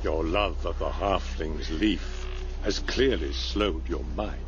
Your love of the halfling's leaf has clearly slowed your mind.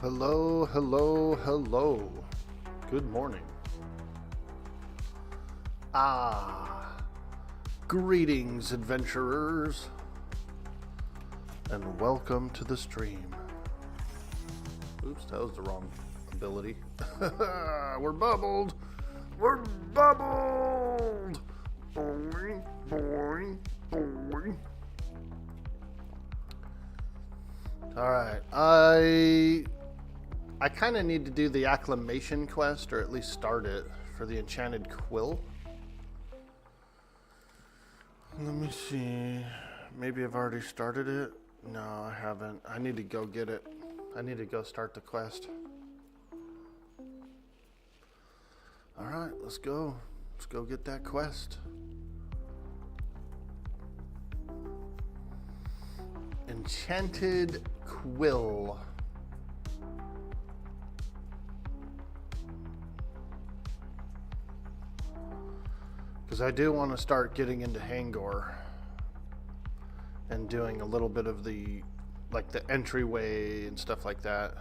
Hello, hello, hello. Good morning. Greetings, adventurers, and welcome to the stream. Oops, that was the wrong ability. We're bubbled. We're bubbled. Boing, boing, boing. All right, I kind of need to do the acclamation quest, or at least start it, for the enchanted quill. Let me see. Maybe I've already started it. No, I haven't. I need to go get it. I need to go start the quest. All right, let's go. Let's go get that quest. Enchanted quill. Because I do want to start getting into Hangor and doing a little bit of the, like, the entryway and stuff like that.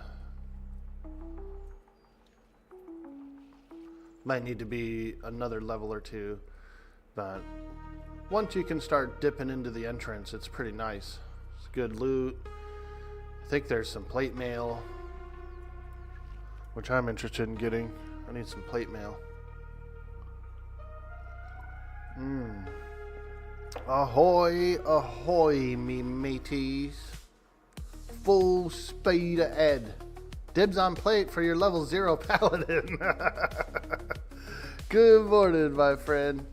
Might need to be another level or two, but once you can start dipping into the entrance, it's pretty nice. It's good loot. I think there's some plate mail, which I'm interested in getting. I need some plate mail. Ahoy, ahoy, me mateys. Full speed ahead. Dibs on plate for your level 0 paladin. Good morning, my friend.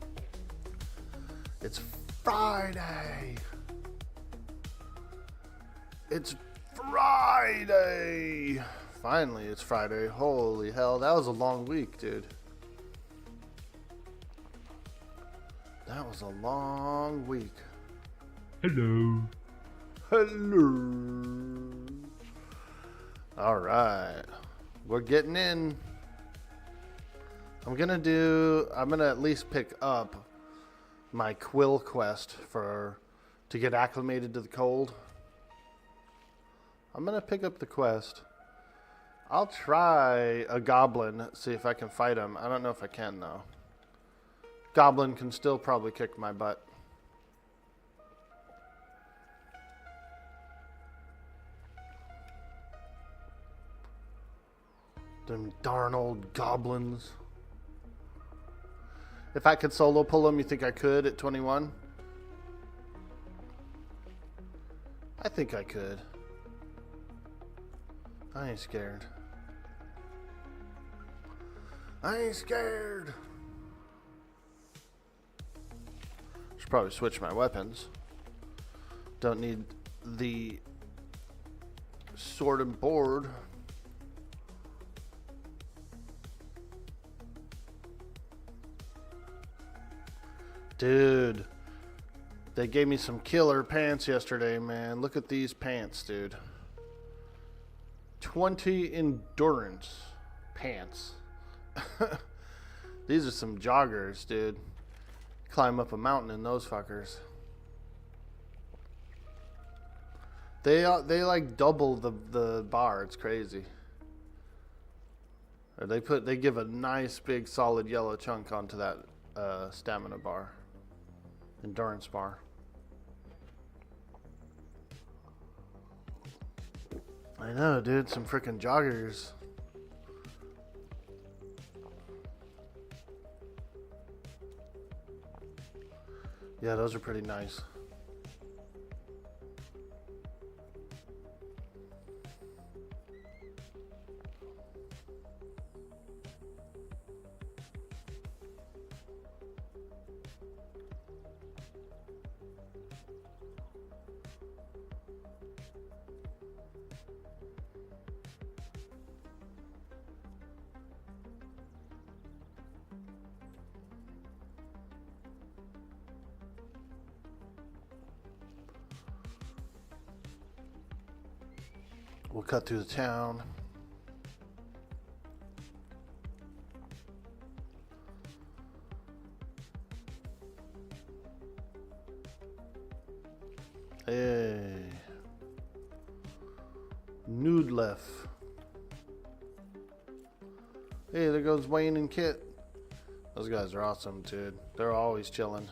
It's Friday. It's Friday! Finally, it's Friday. Holy hell, that was a long week, dude. That was a long week. Hello. Hello. All right. We're getting in. I'm going to at least pick up my quill quest to get acclimated to the cold. I'm going to pick up the quest. I'll try a goblin, see if I can fight him. I don't know if I can, though. Goblin can still probably kick my butt. Them darn old goblins. If I could solo pull them, you think I could at 21? I think I could. I ain't scared. I ain't scared. Should probably switch my weapons. Don't need the sword and board. Dude, they gave me some killer pants yesterday, man. Look at these pants, dude. 20 endurance pants. These are some joggers, dude. Climb up a mountain in those fuckers. They like double the bar. It's crazy. Or they give a nice big solid yellow chunk onto that stamina bar. Endurance bar. I know, dude. Some freaking joggers. Yeah, those are pretty nice. We'll cut through the town. Hey. Nude left. Hey, there goes Wayne and Kit. Those guys are awesome, dude. They're always chilling.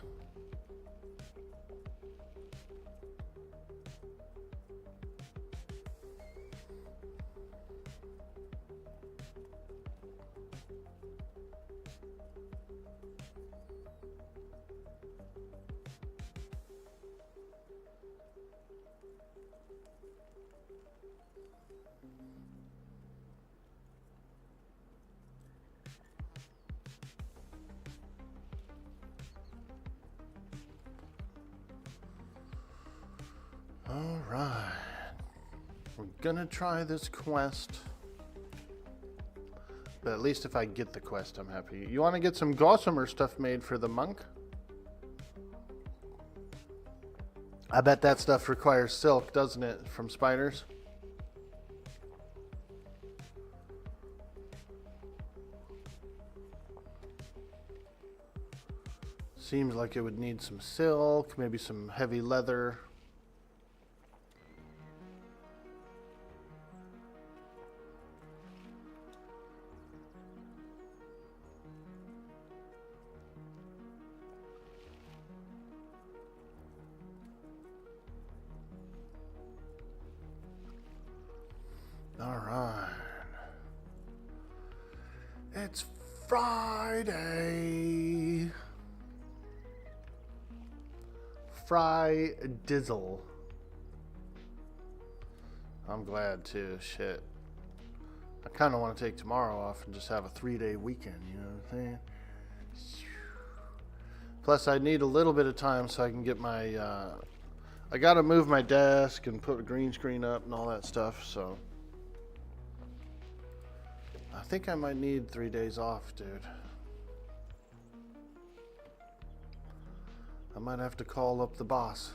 Alright. We're gonna try this quest. But at least if I get the quest, I'm happy. You want to get some gossamer stuff made for the monk? I bet that stuff requires silk, doesn't it? From spiders? Seems like it would need some silk, maybe some heavy leather. All right. It's Friday. Fry Dizzle. I'm glad too. Shit. I kind of want to take tomorrow off and just have a 3-day weekend, you know what I'm saying? Plus, I need a little bit of time so I can get my I gotta move my desk and put a green screen up and all that stuff, so I think I might need 3 days off, dude. I might have to call up the boss.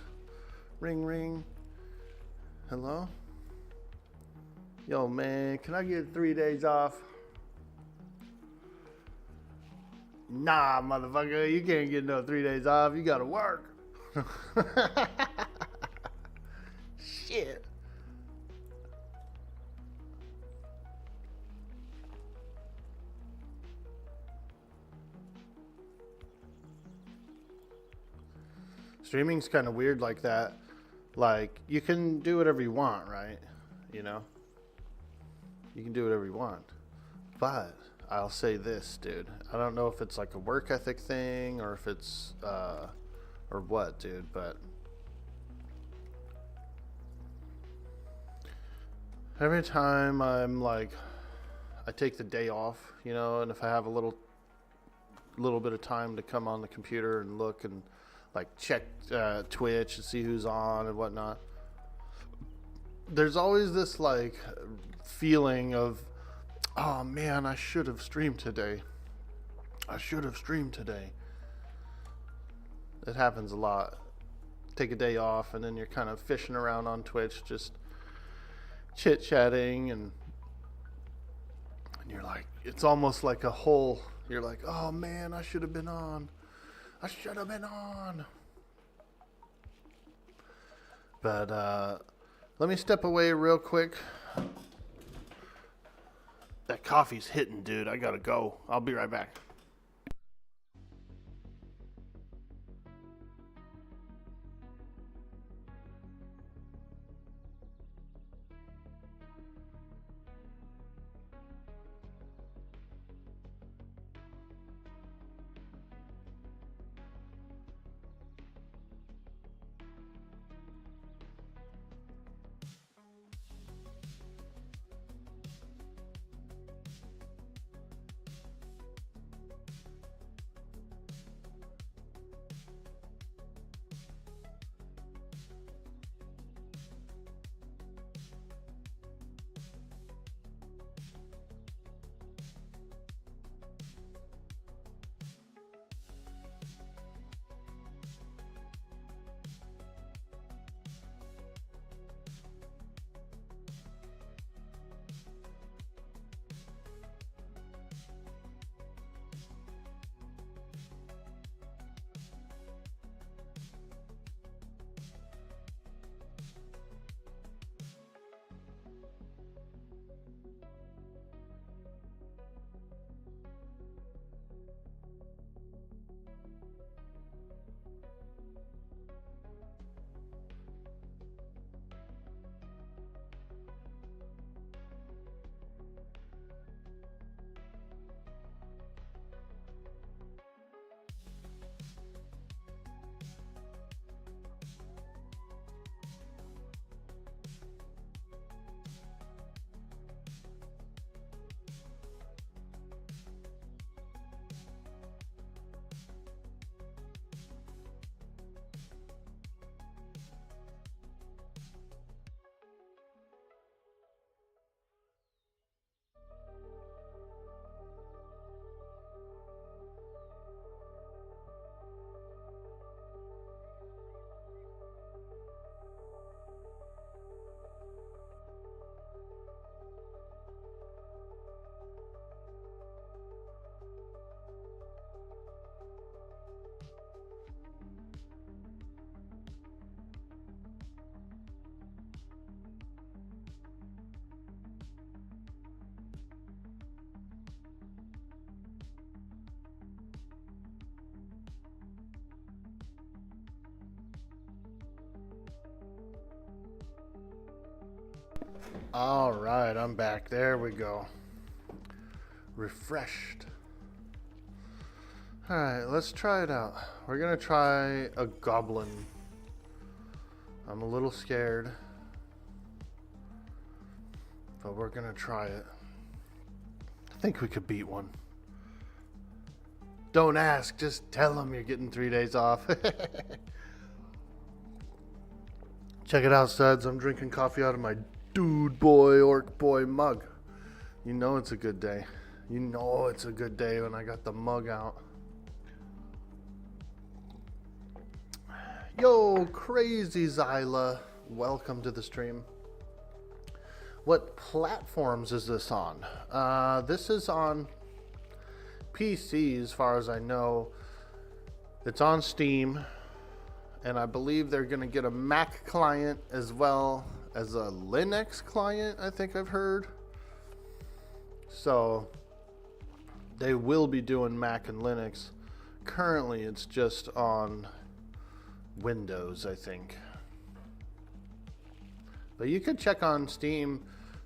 Ring, ring. Hello? Yo, man, can I get 3 days off? Nah, motherfucker, you can't get no 3 days off. You gotta work. Shit. Streaming's kind of weird like that. Like, you can do whatever you want, right? You know? You can do whatever you want. But I'll say this, dude. I don't know if it's like a work ethic thing or if it's, or what, dude, but every time I'm like, I take the day off, you know, and if I have a little bit of time to come on the computer and look and like check Twitch and see who's on and whatnot, there's always this like feeling of, oh man, I should have streamed today. I should have streamed today. It happens a lot. Take a day off and then you're kind of fishing around on Twitch, just chit-chatting, and you're like, it's almost like a whole, you're like, oh man, I should have been on. I should have been on. But let me step away real quick. That coffee's hitting, dude. I gotta go. I'll be right back. All right, I'm back. There we go. Refreshed. All right, let's try it out. We're gonna try a goblin. I'm a little scared, but we're gonna try it. I think we could beat one. Don't ask, just tell them you're getting 3 days off. Check it out, Suds. I'm drinking coffee out of my dude boy, orc boy mug. You know it's a good day. You know it's a good day when I got the mug out. Yo, crazy Zyla. Welcome to the stream. What platforms is this on? This is on PC as far as I know. It's on Steam. And I believe they're going to get a Mac client as well as a Linux client, I think I've heard. So they will be doing Mac and Linux. Currently, it's just on Windows, I think. But you could check on Steam.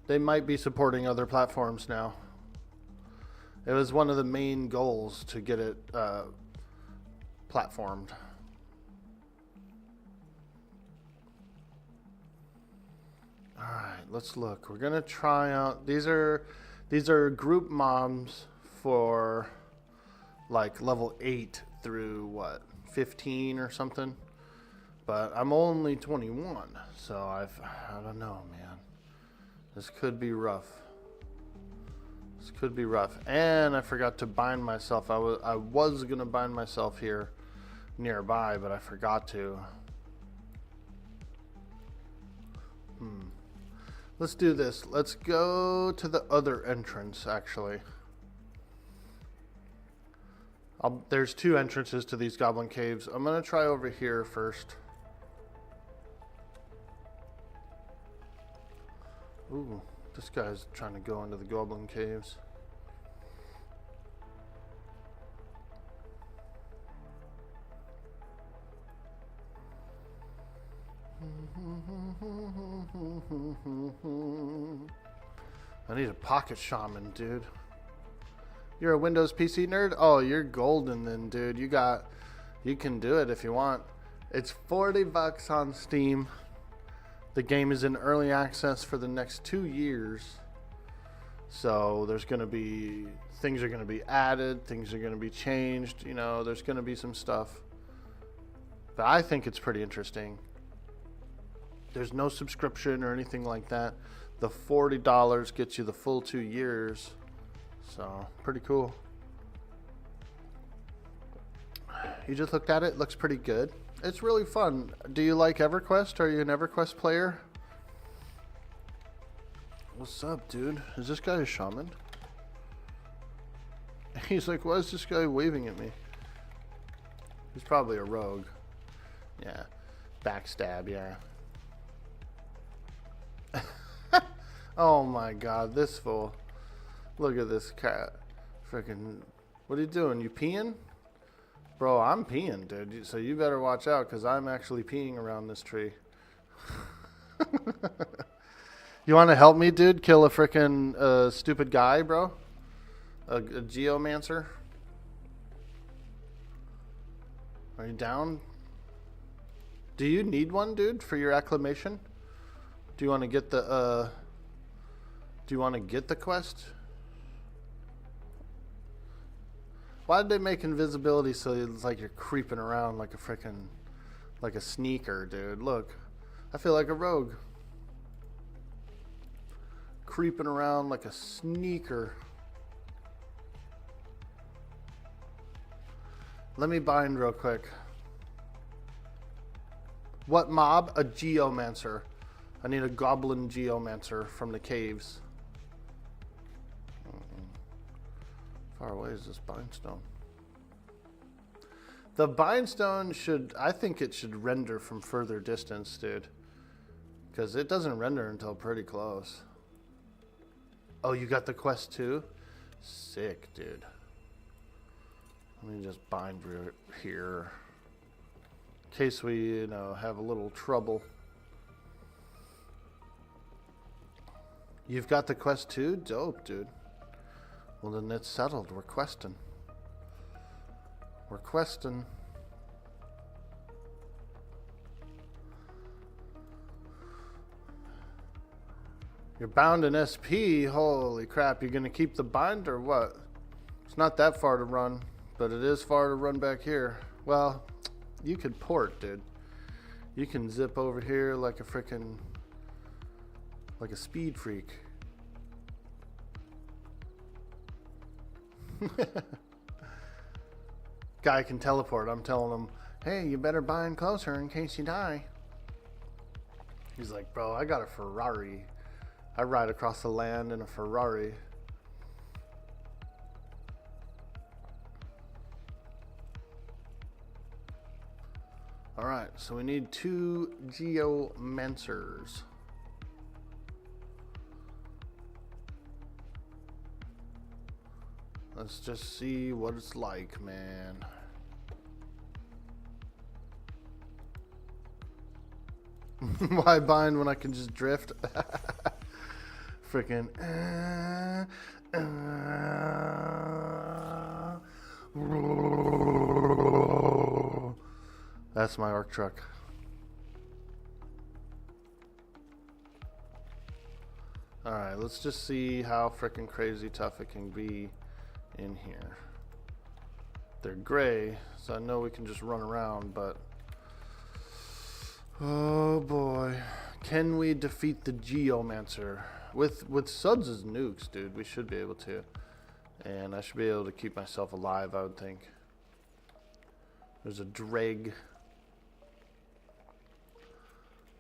They might be supporting other platforms now. It was one of the main goals to get it platformed. Alright, let's look. We're gonna try out these are group mobs for like level 8 through what, 15 or something. But I'm only 21, so I don't know, man. This could be rough. This could be rough. And I forgot to bind myself. I was gonna bind myself here nearby, but I forgot to. Let's do this. Let's go to the other entrance, actually. There's 2 entrances to these goblin caves. I'm going to try over here first. Ooh, this guy's trying to go into the goblin caves. I need a pocket shaman, dude. You're a Windows PC nerd? Oh, you're golden then, dude. You can do it if you want. It's $40 on Steam. The game is in early access for the next 2 years. So there's going to be, things are going to be added, things are going to be changed, you know, there's going to be some stuff. But I think it's pretty interesting. There's no subscription or anything like that. The $40 gets you the full 2 years. So, pretty cool. You just looked at it. Looks pretty good. It's really fun. Do you like EverQuest? Are you an EverQuest player? What's up, dude? Is this guy a shaman? He's like, why is this guy waving at me? He's probably a rogue. Yeah. Backstab, yeah. Oh my god, this fool. Look at this cat. Freaking, what are you doing? You peeing? Bro, I'm peeing, dude. So you better watch out, because I'm actually peeing around this tree. You want to help me, dude? Kill a freaking stupid guy, bro? A geomancer? Are you down? Do you need one, dude, for your acclamation? Do you want to get the quest? Why did they make invisibility so it's like you're creeping around like a freaking, like a sneaker, dude? Look, I feel like a rogue. Creeping around like a sneaker. Let me bind real quick. What mob? A geomancer. I need a goblin geomancer from the caves. How far away is this bindstone? The bindstone should, I think it should render from further distance, dude. Because it doesn't render until pretty close. Oh, you got the quest too? Sick, dude. Let me just bind here. In case we, you know, have a little trouble. You've got the quest too? Dope, dude. Well, then it's settled. We're questing. We're questing. You're bound in SP? Holy crap. You're going to keep the bind or what? It's not that far to run, but it is far to run back here. Well, you could port, dude. You can zip over here like a frickin', like a speed freak. Guy can teleport. I'm telling him, hey, you better bind closer in case you die. He's like, bro, I got a Ferrari. I ride across the land in a Ferrari. Alright, so we need 2 geomancers. Let's just see what it's like, man. Why bind when I can just drift? Freaking. That's my arc truck. Alright, let's just see how freaking crazy tough it can be in here. They're gray, so I know we can just run around, but oh boy. Can we defeat the Geomancer? With Suds' nukes, dude, we should be able to. And I should be able to keep myself alive, I would think. There's a Dreg.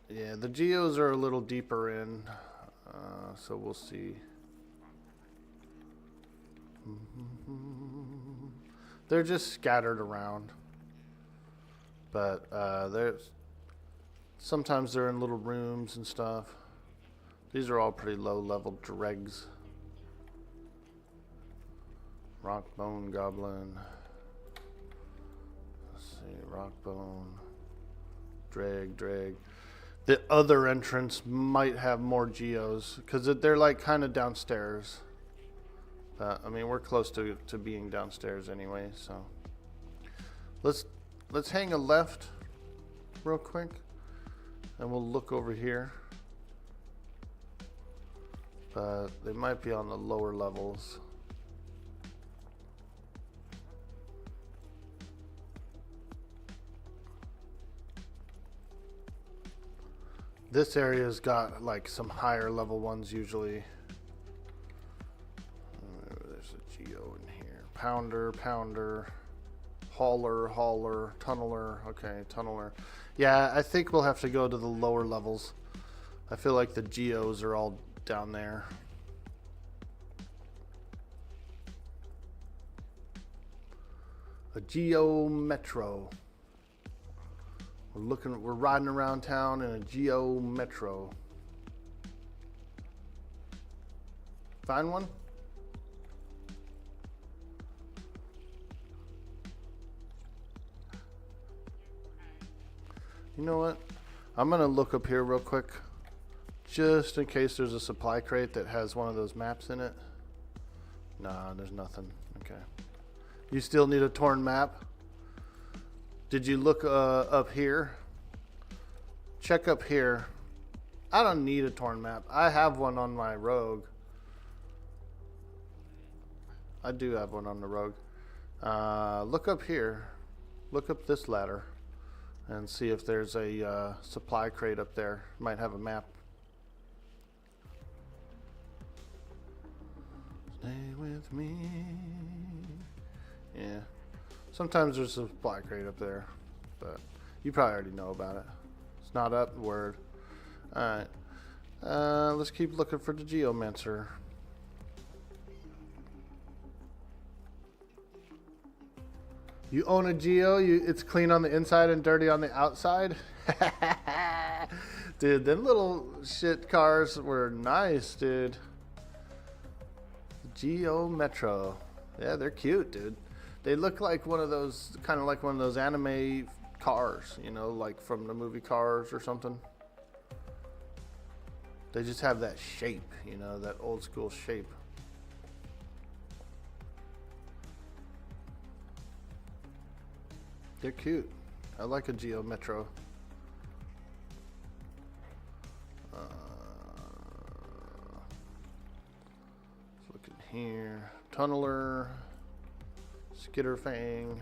Yeah, the Geos are a little deeper in, so we'll see. They're just scattered around, but sometimes they're in little rooms and stuff. These are all pretty low level dregs. Rockbone Goblin. Let's see, Rockbone, Dreg. The other entrance might have more geos because they're like kind of downstairs. I mean, we're close to being downstairs anyway, so let's hang a left real quick, and we'll look over here. But they might be on the lower levels. This area's got like some higher level ones usually. There's a geo in here. Pounder, hauler, tunneler. Okay, tunneler. Yeah, I think we'll have to go to the lower levels. I feel like the geos are all down there. A geo metro. We're riding around town in a Geo Metro. Find one? You know what? I'm gonna look up here real quick, just in case there's a supply crate that has one of those maps in it. Nah, there's nothing. Okay. You still need a torn map? Did you look up here? Check up here. I don't need a torn map. I have one on my rogue. I do have one on the rogue. Look up here. Look up this ladder and see if there's a supply crate up there. Might have a map. Stay with me. Yeah. Sometimes there's a supply crate up there, but you probably already know about it. It's not up, word. Alright. Let's keep looking for the Geomancer. You own a Geo, it's clean on the inside and dirty on the outside? Dude, them little shit cars were nice, dude. Geo Metro. Yeah, they're cute, dude. They look like one of those, kind of like one of those anime cars, you know, like from the movie Cars or something. They just have that shape, you know, that old school shape. They're cute. I like a Geo Metro. Let's look in here. Tunneler. Skitterfang.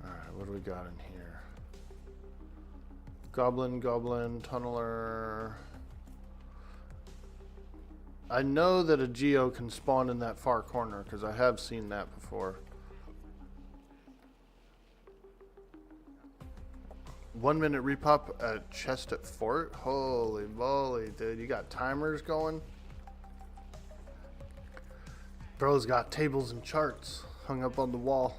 Alright, what do we got in here? Goblin, tunneler. I know that a Geo can spawn in that far corner because I have seen that before. 1 minute repop a chest at fort? Holy moly, dude. You got timers going? Bro's got tables and charts hung up on the wall.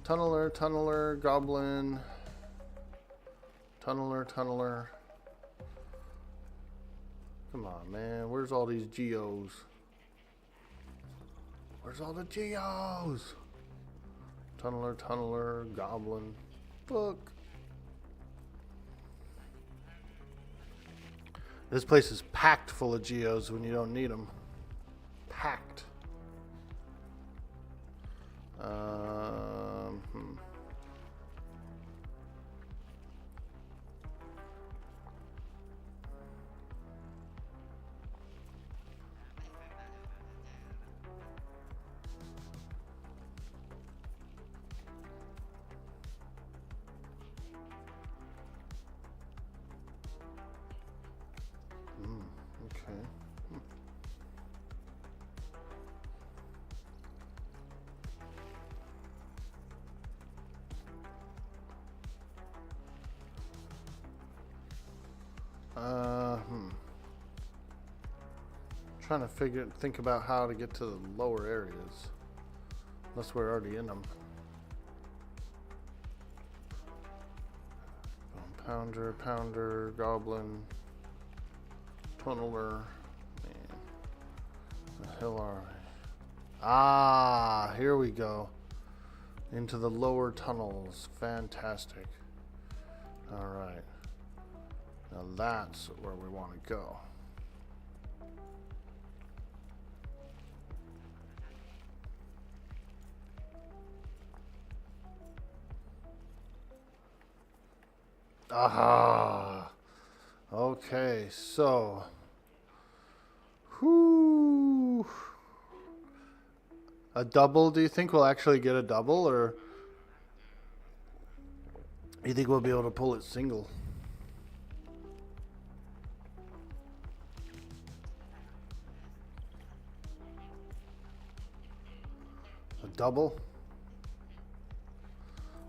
Tunneler, goblin. Tunneler. Come on, man. Where's all these Geos? Where's all the Geos? Tunneler, goblin. Fuck. This place is packed full of Geos when you don't need them. Packed. Okay. Trying to think about how to get to the lower areas. Unless we're already in them. Pounder, goblin, tunneler. Man. The hell are we? Ah, here we go. Into the lower tunnels. Fantastic. Alright. Now that's where we want to go. Aha. Okay, so. Whoo. A double? Do you think we'll actually get a double, or you think we'll be able to pull it single? A double?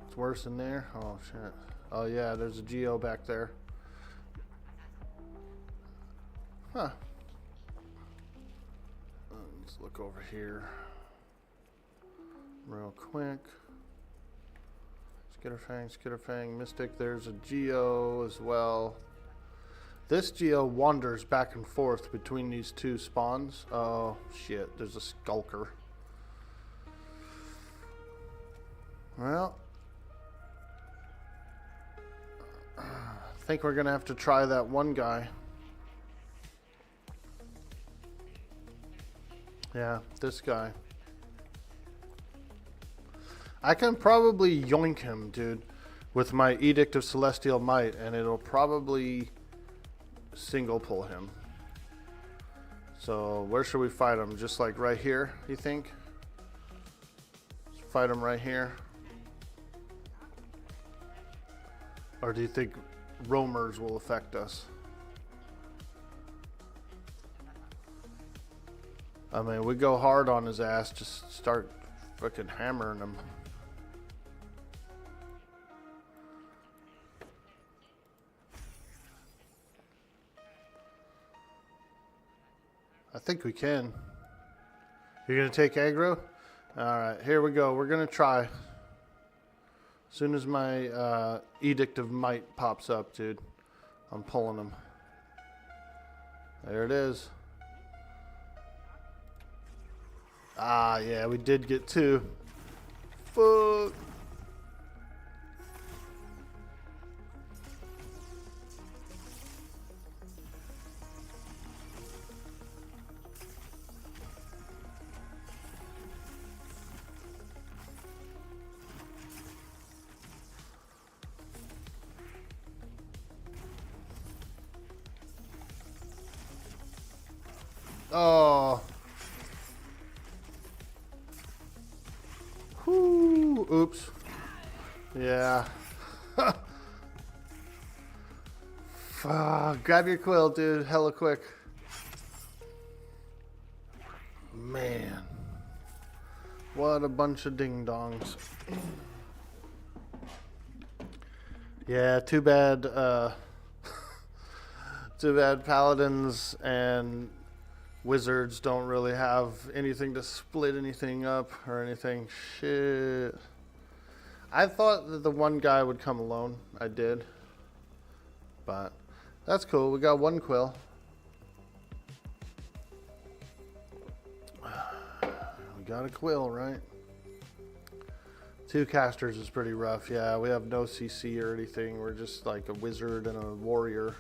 It's worse in there? Oh, shit. Oh, yeah, there's a Geo back there. Huh. Let's look over here real quick. Skitterfang, Mystic. There's a Geo as well. This Geo wanders back and forth between these two spawns. Oh, shit. There's a Skulker. Well, I think we're going to have to try that one guy. Yeah, this guy. I can probably yoink him, dude, with my Edict of Celestial Might, and it'll probably single pull him. So where should we fight him? Just like right here, you think? Let's fight him right here. Or do you think roamers will affect us? I mean, we go hard on his ass, just start fucking hammering him. I think we can. You're gonna take aggro? Alright, here we go. We're gonna try. As soon as my Edict of Might pops up, dude, I'm pulling him. There it is. Ah, yeah, we did get two. Fuck. Oh. Whoo. Oops. Yeah. Grab your quill, dude. Hella quick. Man. What a bunch of ding-dongs. Yeah, too bad, too bad paladins and wizards don't really have anything to split anything up or anything. Shit. I thought that the one guy would come alone. I did. But that's cool. We got one quill. We got a quill, right? 2 casters is pretty rough. Yeah, we have no CC or anything. We're just like a wizard and a warrior.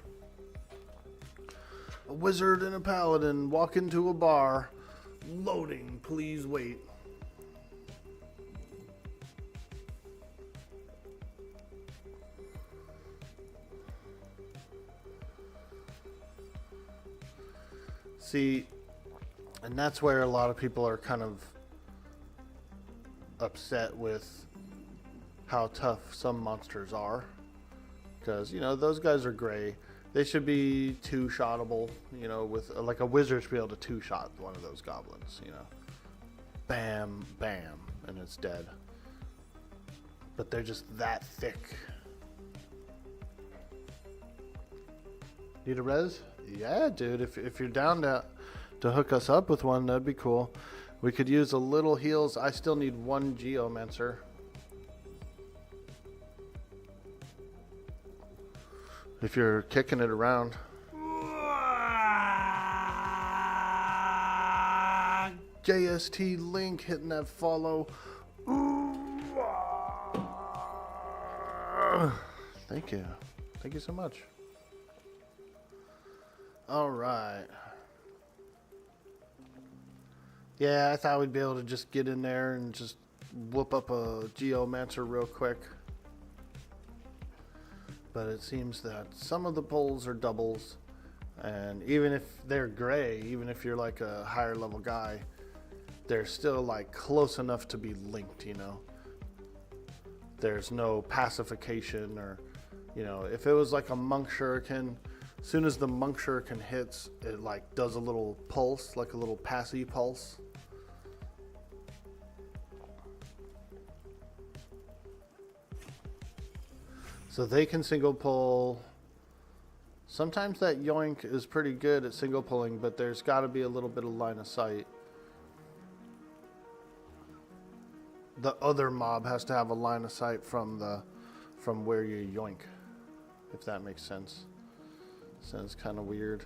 A wizard and a paladin walk into a bar. Loading, please wait. See, and that's where a lot of people are kind of upset with how tough some monsters are. Because, you know, those guys are gray. They should be 2-shottable, you know, with like a wizard should be able to 2-shot one of those goblins, you know. Bam, bam, and it's dead. But they're just that thick. Need a res? Yeah, dude, if you're down to hook us up with one, that'd be cool. We could use a little heals. I still need 1 Geomancer. If you're kicking it around. JST Link hitting that follow. Thank you. Thank you so much. All right. Yeah, I thought we'd be able to just get in there and just whoop up a Geomancer real quick. But it seems that some of the pulls are doubles. And even if they're gray, even if you're like a higher level guy, they're still like close enough to be linked, you know. There's no pacification or, you know, if it was like a monk shuriken, as soon as the monk shuriken hits, it like does a little pulse, like a little passy pulse. So they can single pull. Sometimes that yoink is pretty good at single pulling, but there's got to be a little bit of line of sight. The other mob has to have a line of sight from where you yoink, if that makes sense. Sounds kind of weird.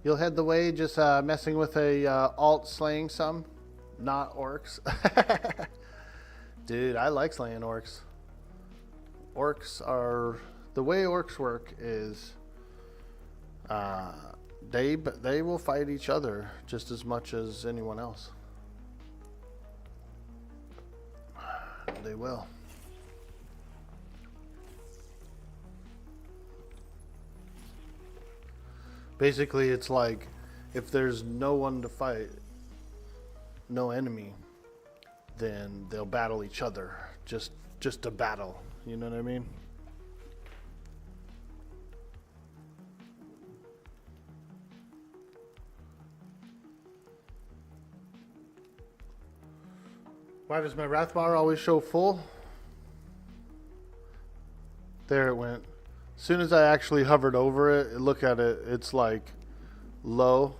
You'll head the way just messing with a alt slaying some, not orcs. Dude, I like slaying orcs. Orcs are, the way orcs work is they will fight each other just as much as anyone else. They will. Basically, it's like if there's no one to fight, no enemy, then they'll battle each other just to battle. You know what I mean? Why does my wrath bar always show full? There it went. As soon as I actually hovered over it, look at it, it's like low.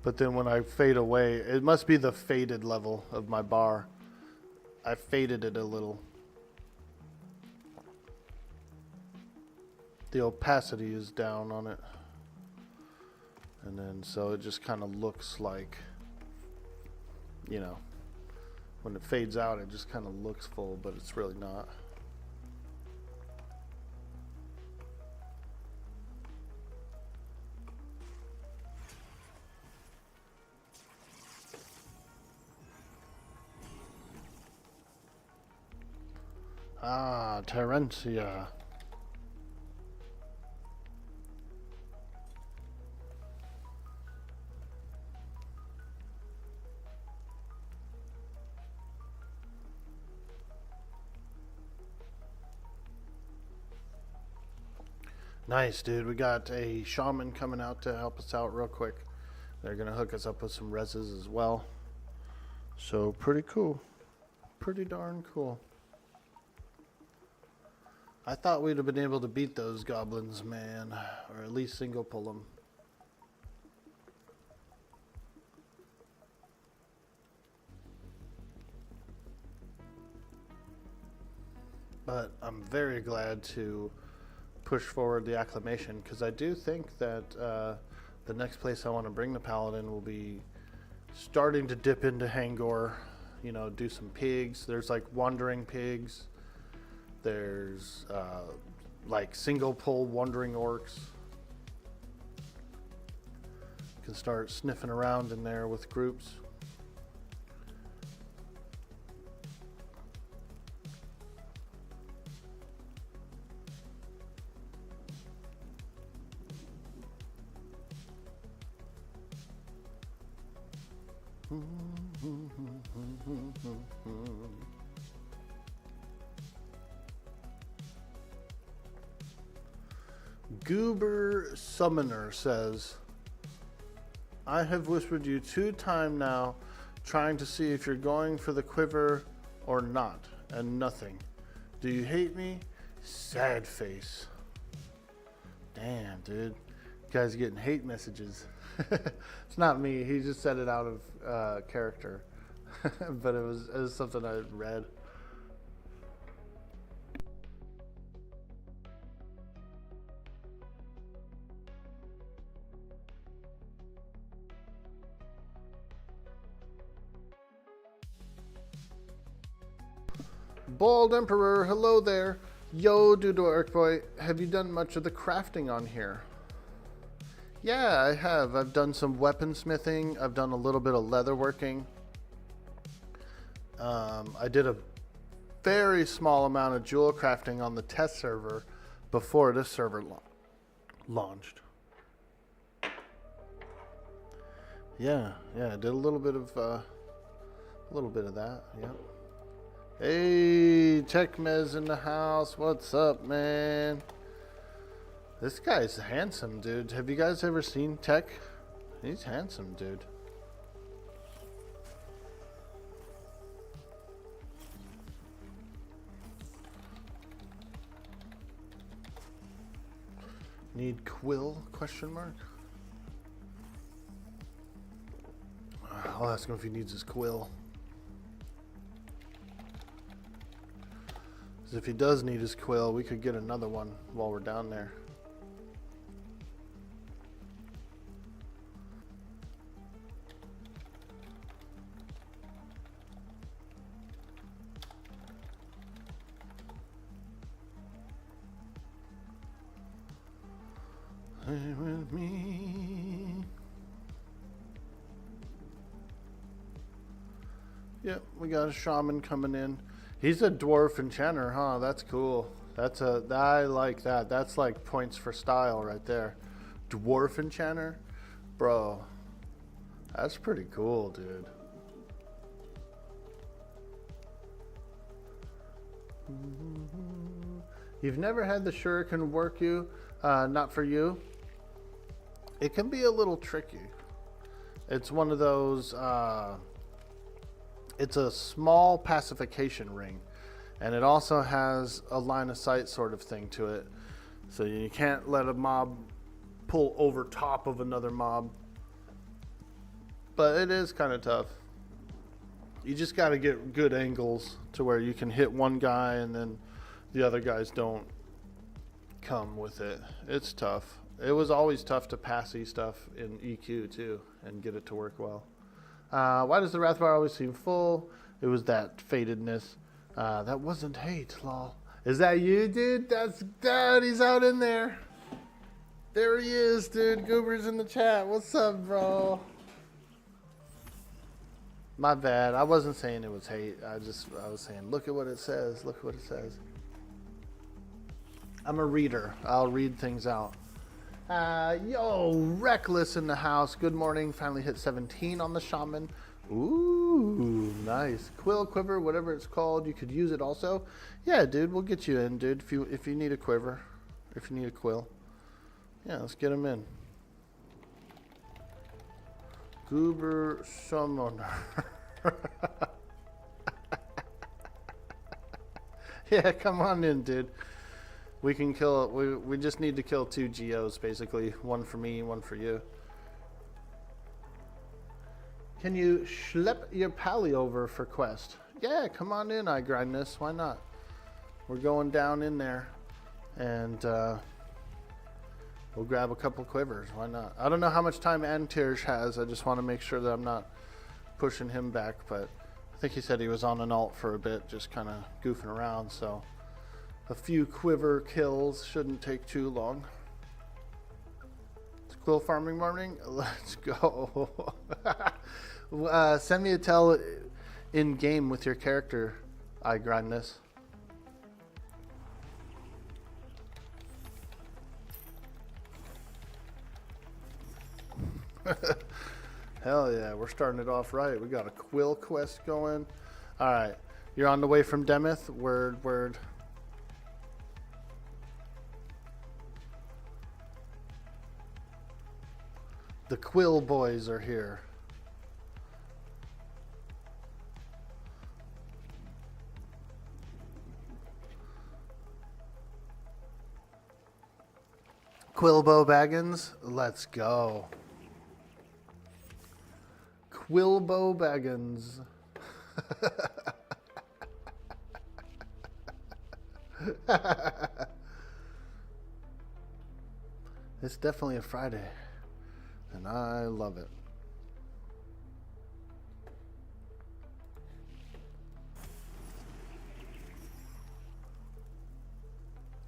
But then when I fade away, it must be the faded level of my bar. I faded it a little. The opacity is down on it. And then so it just kind of looks like, you know, when it fades out, it just kind of looks full, but it's really not. Ah, Terentia. Nice, dude. We got a shaman coming out to help us out real quick. They're going to hook us up with some reses as well. So, pretty cool. Pretty darn cool. I thought we'd have been able to beat those goblins, man. Or at least single pull them. But I'm very glad to push forward the acclamation, because I do think that the next place I want to bring the Paladin will be starting to dip into Hangor, you know, do some pigs. There's like wandering pigs. There's like single pull wandering orcs. You can start sniffing around in there with groups. Goober Summoner says, I have whispered you 2 times now, trying to see if you're going for the quiver or not, and nothing. Do you hate me? Sad face. Damn, dude. Guy's getting hate messages. It's not me. He just said it out of character. But it was something I read. Bald Emperor, hello there. Yo, Doodle Erkboy, have you done much of the crafting on here? Yeah, I have. I've done some weaponsmithing. I've done a little bit of leatherworking. I did a very small amount of jewel crafting on the test server before this server launched. Yeah, I did a little bit of that. Yeah. Hey, Techmez in the house. What's up, man? This guy's handsome, dude. Have you guys ever seen Tech? He's handsome, dude. Need quill? Question mark. I'll ask him if he needs his quill. Because if he does need his quill, we could get another one while we're down there. Stay with me. Yep, we got a shaman coming in. He's a dwarf enchanter, huh? That's cool. I like that. That's like points for style right there. Dwarf enchanter? Bro, that's pretty cool, dude. You've never had the shuriken work you? Not for you? It can be a little tricky. It's one of those... it's a small pacification ring, and it also has a line of sight sort of thing to it. So you can't let a mob pull over top of another mob. But it is kind of tough. You just got to get good angles to where you can hit one guy and then the other guys don't come with it. It's tough. It was always tough to passy stuff in EQ too and get it to work well. Why does the wrath bar always seem full? It was that fadedness. That wasn't hate, lol. Is that you, dude? That's Dad. He's out in there. There he is, dude. Goober's in the chat. What's up, bro? My bad. I wasn't saying it was hate. I was saying, look at what it says. Look at what it says. I'm a reader. I'll read things out. Yo, Reckless in the house. Good morning. Finally hit 17 on the shaman. Ooh, nice. Quill, quiver, whatever it's called. You could use it also. Yeah, dude, we'll get you in, dude. If you need a quiver, if you need a quill. Yeah, let's get him in. Goober Summoner. Yeah, come on in, dude. We can kill. We just need to kill 2 Geos, basically. One for me, one for you. Can you schlep your pally over for quest? Yeah, come on in, I grind this. Why not? We're going down in there. And we'll grab a couple quivers. Why not? I don't know how much time Antirj has. I just want to make sure that I'm not pushing him back. But I think he said he was on an alt for a bit, just kind of goofing around. So a few quiver kills shouldn't take too long. It's quill farming morning. Let's go. Send me a tell in game with your character. I grind this. Hell yeah, we're starting it off right. We got a quill quest going. Alright, you're on the way from Demeth. Word, word. The quill boys are here. Quillbo Baggins, let's go. Quillbo Baggins. It's definitely a Friday, and I love it.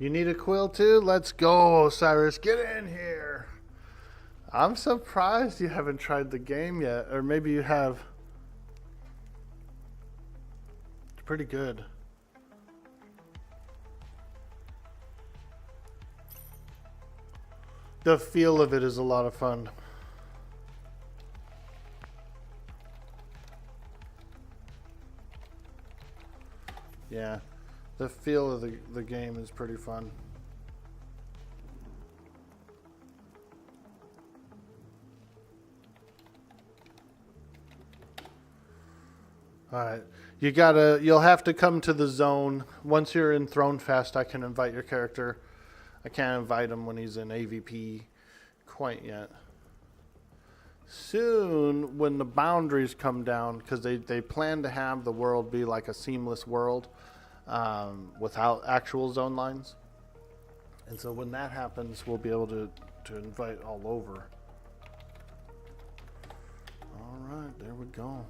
You need a quill too? Let's go, Osiris. Get in here. I'm surprised you haven't tried the game yet. Or maybe you have. It's pretty good. The feel of it is a lot of fun. Yeah. The feel of the game is pretty fun. Alright. You'll have to come to the zone. Once you're in Thronefest, I can invite your character. I can't invite him when he's in AVP quite yet. Soon, when the boundaries come down, because they plan to have the world be like a seamless world, without actual zone lines. And so when that happens, we'll be able to invite all over. Alright, there we go.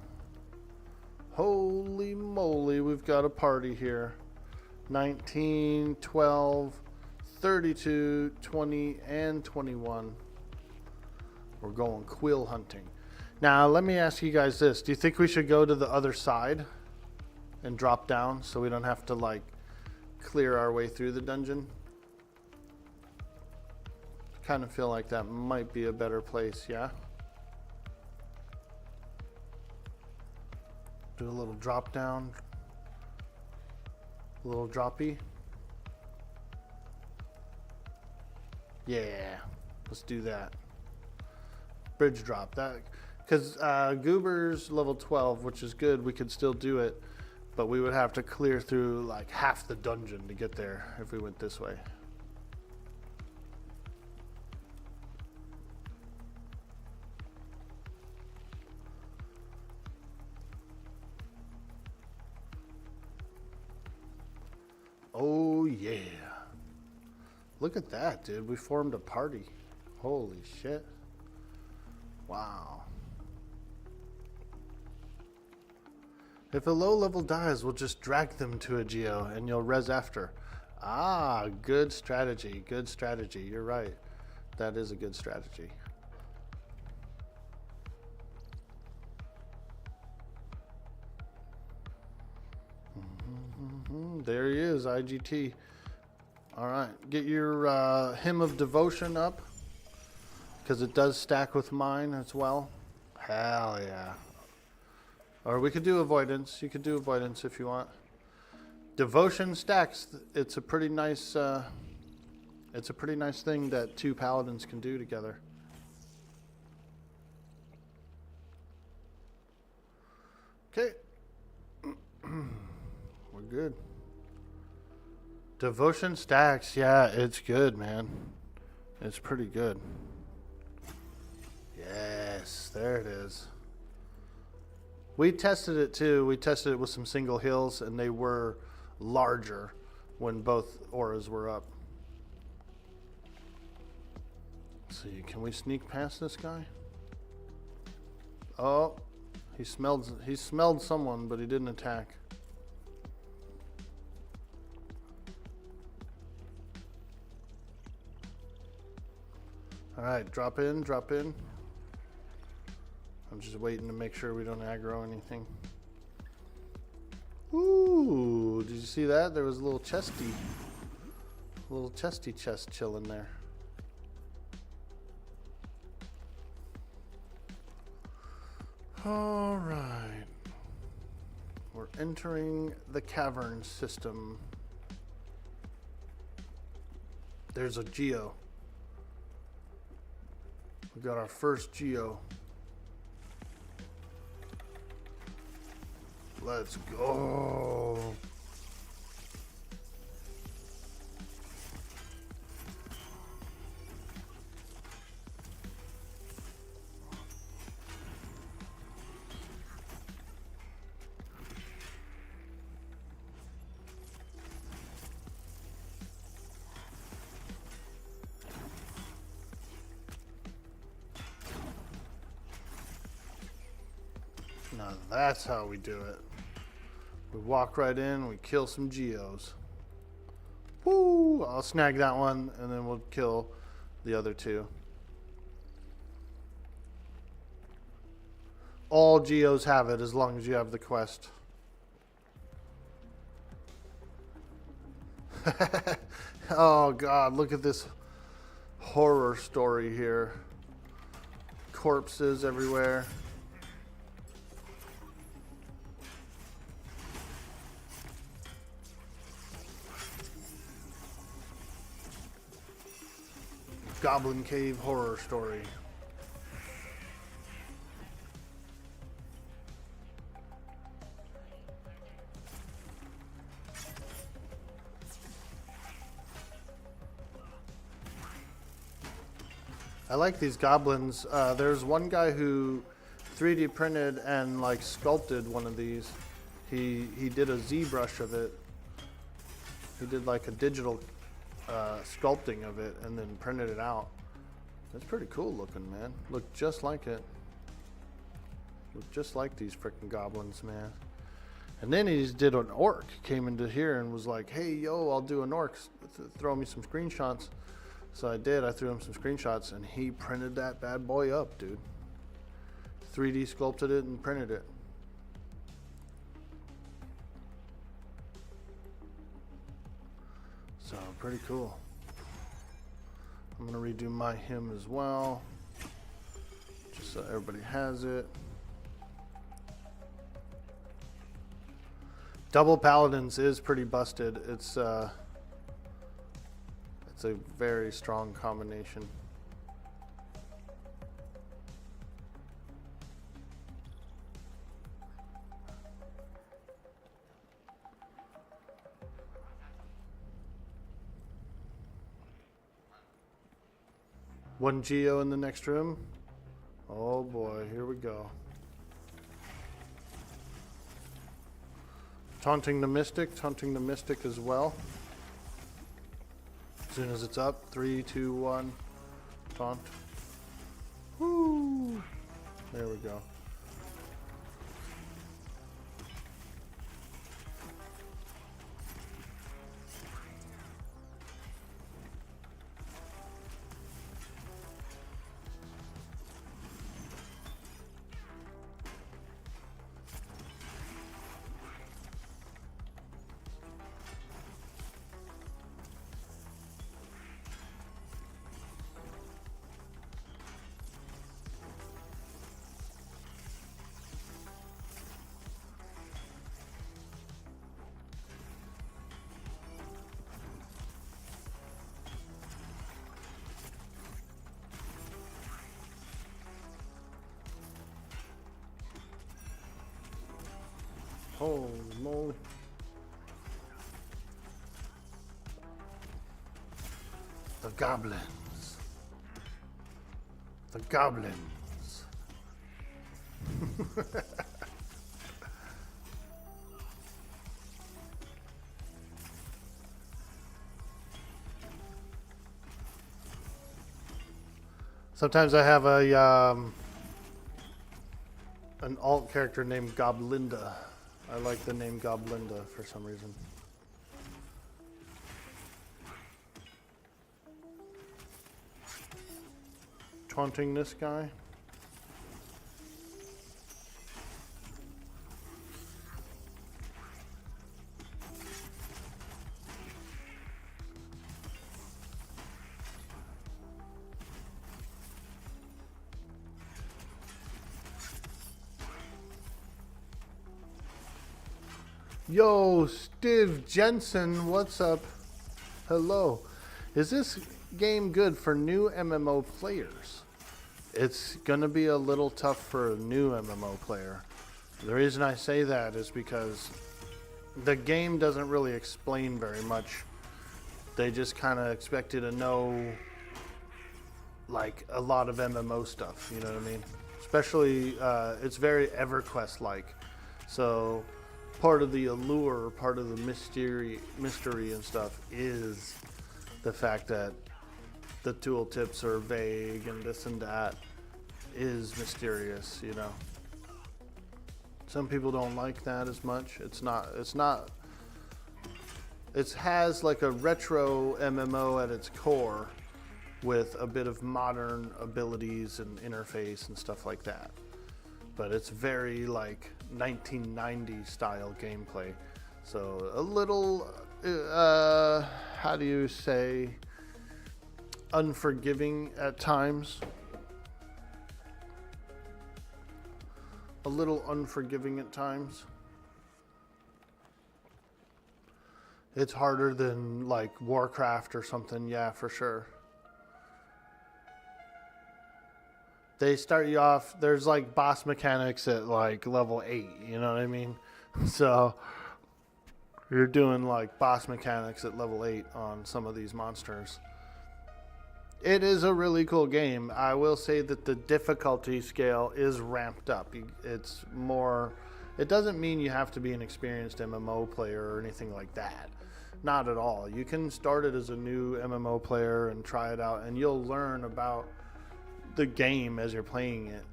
Holy moly, we've got a party here. 19, 12, 32, 20, and 21. We're going quill hunting. Now, let me ask you guys this. Do you think we should go to the other side and drop down so we don't have to, like, clear our way through the dungeon? Kind of feel like that might be a better place, yeah? Do a little drop down. A little droppy. Yeah, let's do that. Bridge drop. That, because Goober's level 12, which is good, we could still do it, but we would have to clear through like half the dungeon to get there if we went this way. Oh yeah. Look at that, dude. We formed a party. Holy shit. Wow. If a low level dies, we'll just drag them to a geo and you'll res after. Ah, good strategy. Good strategy. You're right. That is a good strategy. There he is, IGT. Alright, get your Hymn of Devotion up, because it does stack with mine as well. Hell yeah. Or we could do Avoidance. You could do Avoidance if you want. Devotion stacks. It's a pretty nice It's a pretty nice thing that 2 paladins can do together. Okay. We're good. Devotion stacks. Yeah, it's good, man. It's pretty good. Yes, there it is. We tested it too. We tested it with some single heals, and they were larger when both auras were up. Let's see, can we sneak past this guy? Oh, he smelled someone, but he didn't attack. All right, drop in, drop in. I'm just waiting to make sure we don't aggro anything. Ooh, did you see that? There was a little chesty chest chilling there. All right. We're entering the cavern system. There's a geo. We got our first geo. Let's go. Now that's how we do it. We walk right in, we kill some geos. Woo! I'll snag that one, and then we'll kill the other 2. All geos have it as long as you have the quest. Oh God, look at this horror story here. Corpses everywhere. Goblin Cave horror story. I like these goblins. There's one guy who 3D printed and like sculpted one of these. He did a ZBrush of it. He did like a digital sculpting of it and then printed it out. That's pretty cool looking, man. Looked just like it. Looked just like these freaking goblins, man. And then he just did an orc. Came into here and was like, hey, yo, I'll do an orc. Throw me some screenshots. So I did. I threw him some screenshots and he printed that bad boy up, dude. 3D sculpted it and printed it. So pretty cool. I'm gonna redo my hymn as well, just so everybody has it. Double paladins is pretty busted. It's a very strong combination. One geo in the next room. Oh boy, here we go. Taunting the Mystic as well. As soon as it's up, 3, 2, 1, taunt. Woo! There we go. Holy moly. The goblins. The goblins. Sometimes I have an alt character named Goblinda. I like the name Goblinda for some reason. Taunting this guy. Yo, Steve Jensen, what's up? Hello. Is this game good for new MMO players? It's going to be a little tough for a new MMO player. The reason I say that is because the game doesn't really explain very much. They just kind of expect you to know like a lot of MMO stuff, you know what I mean? Especially, it's very EverQuest-like. So part of the allure, part of the mystery and stuff is the fact that the tooltips are vague and this and that is mysterious, you know. Some people don't like that as much. It has like a retro MMO at its core with a bit of modern abilities and interface and stuff like that. But it's very like 1990 style gameplay. So a little, how do you say, unforgiving at times. A little unforgiving at times. It's harder than like Warcraft or something, yeah, for sure. They start you off, there's like boss mechanics at like level 8, you know what I mean? So you're doing like boss mechanics at level 8 on some of these monsters. It is a really cool game. I will say that the difficulty scale is ramped up. It's more, it doesn't mean you have to be an experienced MMO player or anything like that. Not at all. You can start it as a new MMO player and try it out, and you'll learn about the game as you're playing it.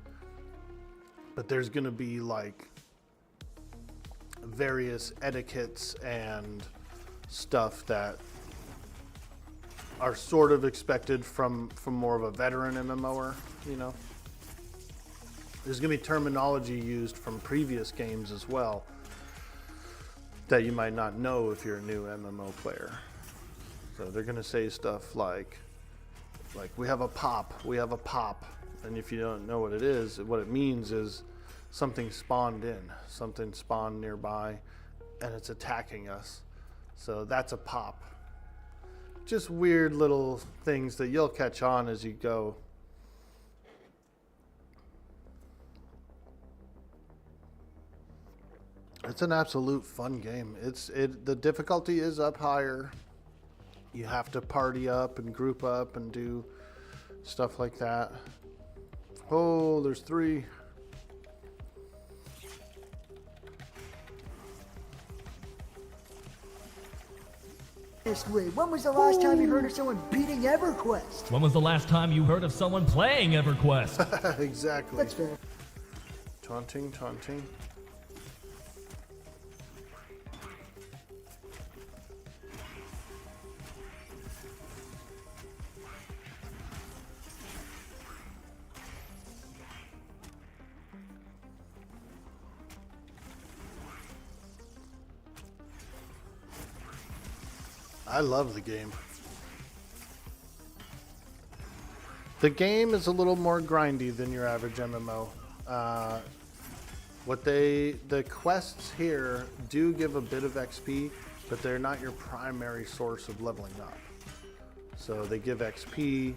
But there's going to be like various etiquettes and stuff that are sort of expected from more of a veteran MMOer, you know. There's going to be terminology used from previous games as well that you might not know if you're a new MMO player. So they're going to say stuff like we have a pop, and if you don't know what it is, what it means is something spawned in, something spawned nearby, and it's attacking us. So that's a pop. Just weird little things that you'll catch on as you go. It's an absolute fun game. The difficulty is up higher. You have to party up and group up and do stuff like that. Oh, there's 3. This way. When was the last time you heard of someone beating EverQuest? When was the last time you heard of someone playing EverQuest? Exactly. That's fair. Taunting. I love the game. The game is a little more grindy than your average MMO. The quests here do give a bit of XP, but they're not your primary source of leveling up. So they give XP,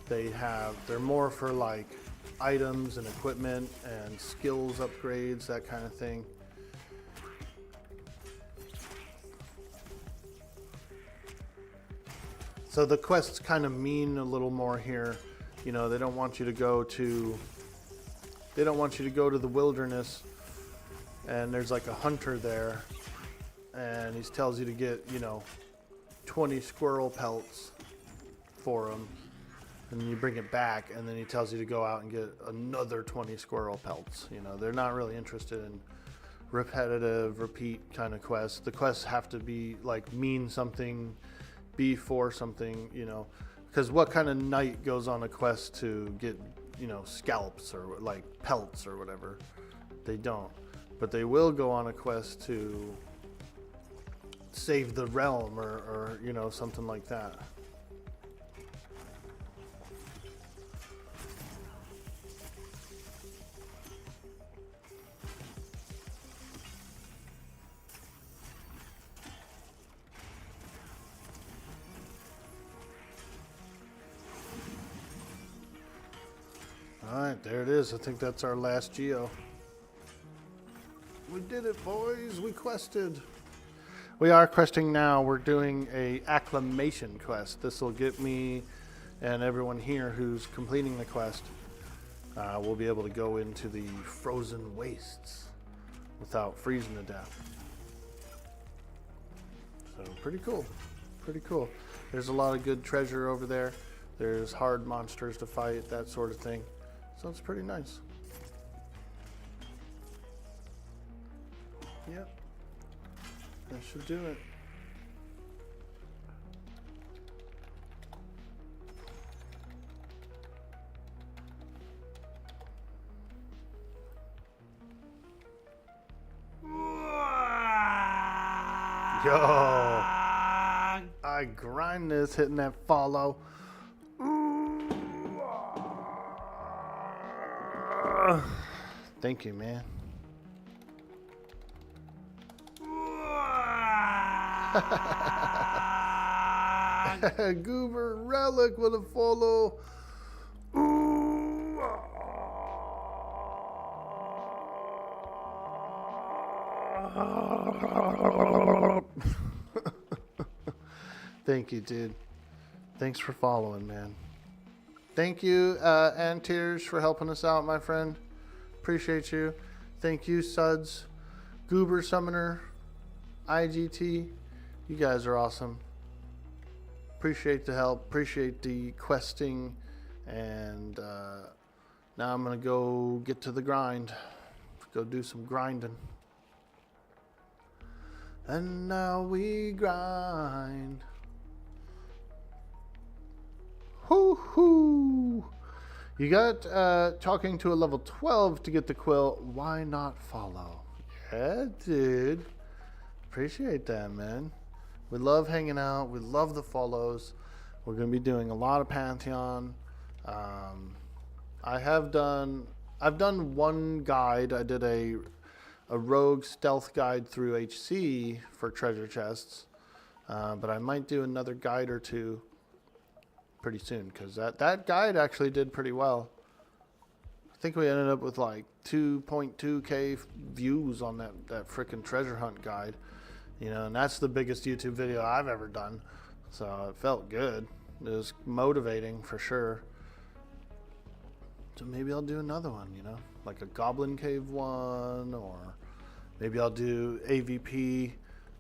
they're more for like items and equipment and skills upgrades, that kind of thing. So the quests kind of mean a little more here. You know, they don't want you to go to the wilderness and there's like a hunter there and he tells you to get, you know, 20 squirrel pelts for him, and you bring it back, and then he tells you to go out and get another 20 squirrel pelts. You know, they're not really interested in repetitive, repeat kind of quests. The quests have to be like mean something, be for something, you know, because what kind of knight goes on a quest to get, you know, scalps or like pelts or whatever? They don't, but they will go on a quest to save the realm or you know, something like that. Alright, there it is. I think that's our last geo. We did it, boys. We quested. We are questing now. We're doing a acclamation quest. This will get me and everyone here who's completing the quest will be able to go into the frozen wastes without freezing to death. So pretty cool. Pretty cool. There's a lot of good treasure over there. There's hard monsters to fight, that sort of thing. So it's pretty nice. Yep. That should do it. Yo, I grind this, hitting that follow. Thank you, man. Goober Relic with a follow. Thank you, dude. Thanks for following, man. Thank you, Antiers, for helping us out, my friend. Appreciate you. Thank you, Suds, Goober Summoner, IGT. You guys are awesome. Appreciate the help. Appreciate the questing. And now I'm going to go get to the grind. Go do some grinding. And now we grind. Hoo-hoo! You got talking to a level 12 to get the quill. Why not follow? Yeah, dude. Appreciate that, man. We love hanging out. We love the follows. We're going to be doing a lot of Pantheon. I've done one guide. I did a rogue stealth guide through HC for treasure chests. But I might do another guide or two pretty soon, because that guide actually did pretty well. I think we ended up with like 2.2k views on that freaking treasure hunt guide, you know, and that's the biggest YouTube video I've ever done, so it felt good. It was motivating for sure. So maybe I'll do another one, you know, like a Goblin Cave one, or maybe I'll do AVP,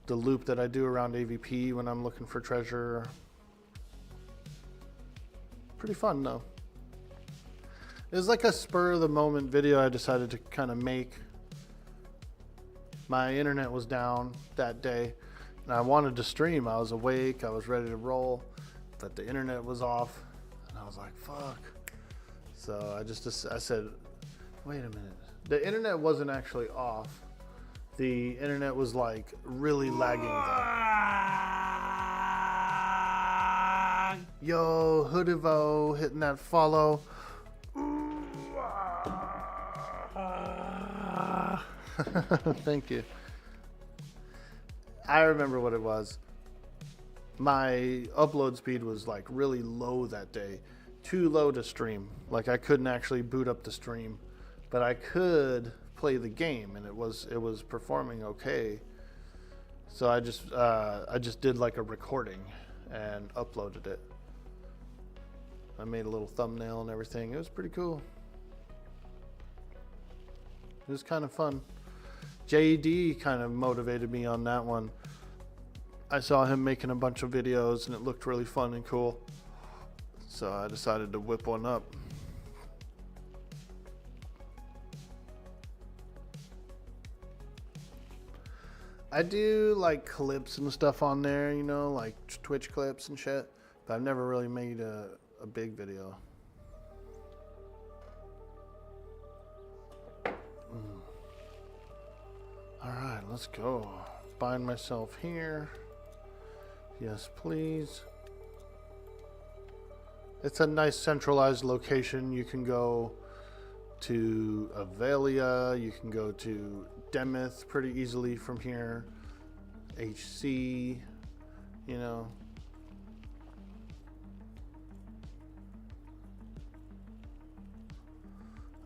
the loop that I do around AVP when I'm looking for treasure. Pretty fun though. It was like a spur of the moment video I decided to kind of make. My internet was down that day and I wanted to stream. I was awake, I was ready to roll, but the internet was off and I was like, fuck. So I said, wait a minute. The internet wasn't actually off. The internet was like really lagging though. Yo, Hoodivo hitting that follow. Thank you. I remember what it was. My upload speed was like really low that day. Too low to stream. Like I couldn't actually boot up the stream, but I could play the game and it was performing okay. So I just did like a recording and uploaded it. I made a little thumbnail and everything. It was pretty cool. It was kind of fun. JD kind of motivated me on that one. I saw him making a bunch of videos and it looked really fun and cool. So I decided to whip one up. I do like clips and stuff on there, you know, like Twitch clips and shit. But I've never really made a big video. Alright, let's go. Find myself here. Yes, please. It's a nice centralized location. You can go to Avelia. You can go to Demeth pretty easily from here. HC, you know.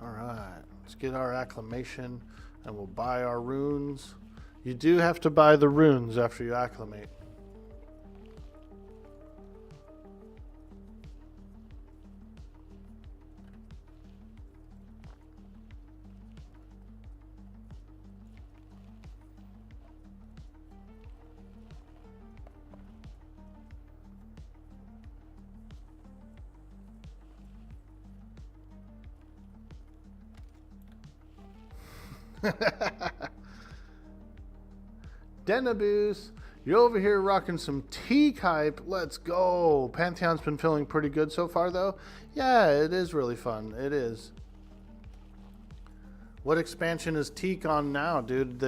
Alright, let's get our acclimation and we'll buy our runes. You do have to buy the runes after you acclimate. Denabus, you're over here rocking some TGIF. Let's go. Pantheon's been feeling pretty good so far, though. Yeah, it is really fun. It is. What expansion is Teak on now, dude?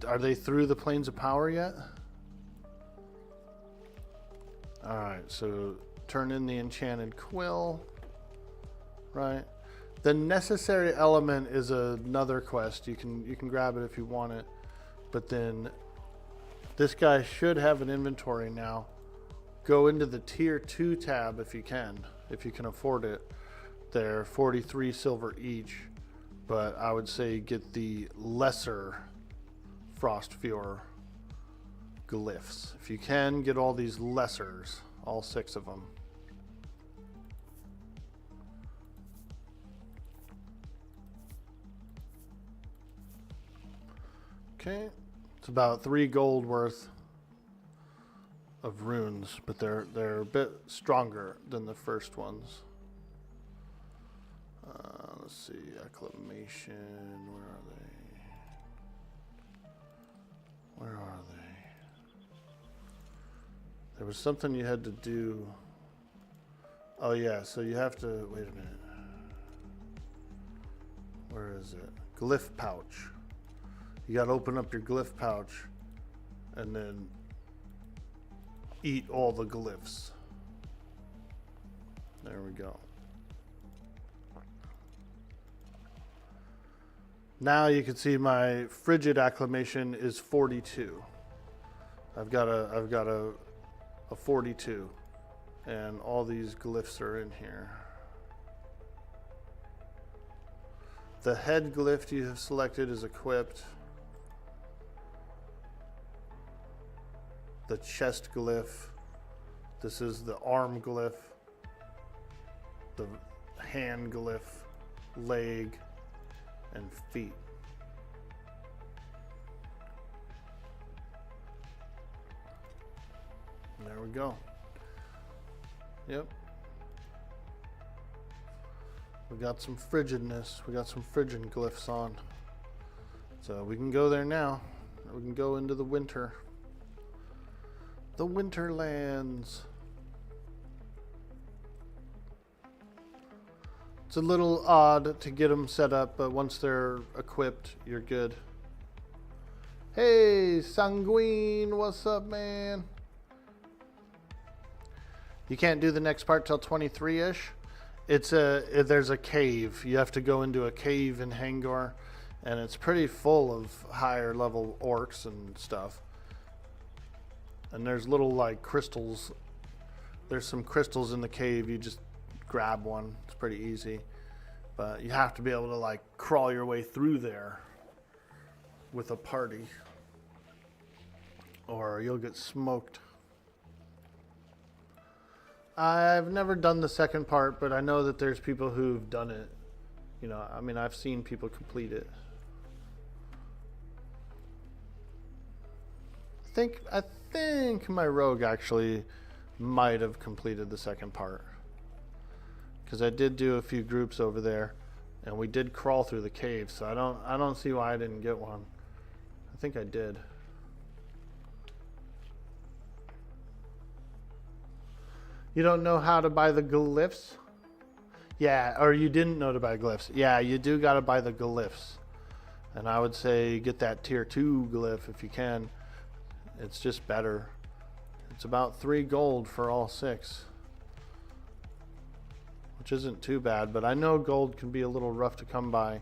Are they through the Plains of Power yet? Alright, so turn in the enchanted quill. Right. The necessary element is another quest. You can grab it if you want it. But then this guy should have an inventory now. Go into the tier 2 tab if you can afford it. They're 43 silver each. But I would say get the lesser Frostfuhr glyphs. If you can, get all these lessers, all 6 of them. Okay, it's about 3 gold worth of runes, but they're a bit stronger than the first ones. Let's see, acclamation. Where are they? There was something you had to do. Oh yeah, so you have to wait a minute. Where is it? Glyph pouch. You gotta open up your glyph pouch and then eat all the glyphs. There we go. Now you can see my frigid acclamation is 42. I've got a 42, and all these glyphs are in here. The head glyph you have selected is equipped. The chest glyph. This is the arm glyph. The hand glyph, leg, and feet. There we go. Yep. We got some frigidness. We got some frigid glyphs on. So we can go there now. We can go into the winter. The Winterlands. It's a little odd to get them set up, but once they're equipped, you're good. Hey, Sanguine, what's up, man? You can't do the next part till 23-ish. There's a cave. You have to go into a cave in Hangor, and it's pretty full of higher level orcs and stuff. And there's little like crystals. There's some crystals in the cave. You just grab one. It's pretty easy. But you have to be able to like crawl your way through there with a party, or you'll get smoked. I've never done the second part, but I know that there's people who've done it. You know, I mean, I've seen people complete it. I think my rogue actually might have completed the second part, because I did do a few groups over there, and we did crawl through the cave. So I don't see why I didn't get one. I think I did. You don't know how to buy the glyphs? Yeah, or you didn't know to buy glyphs. Yeah, you do got to buy the glyphs. And I would say get that tier 2 glyph if you can. It's just better. It's about 3 gold for all 6. Which isn't too bad, but I know gold can be a little rough to come by,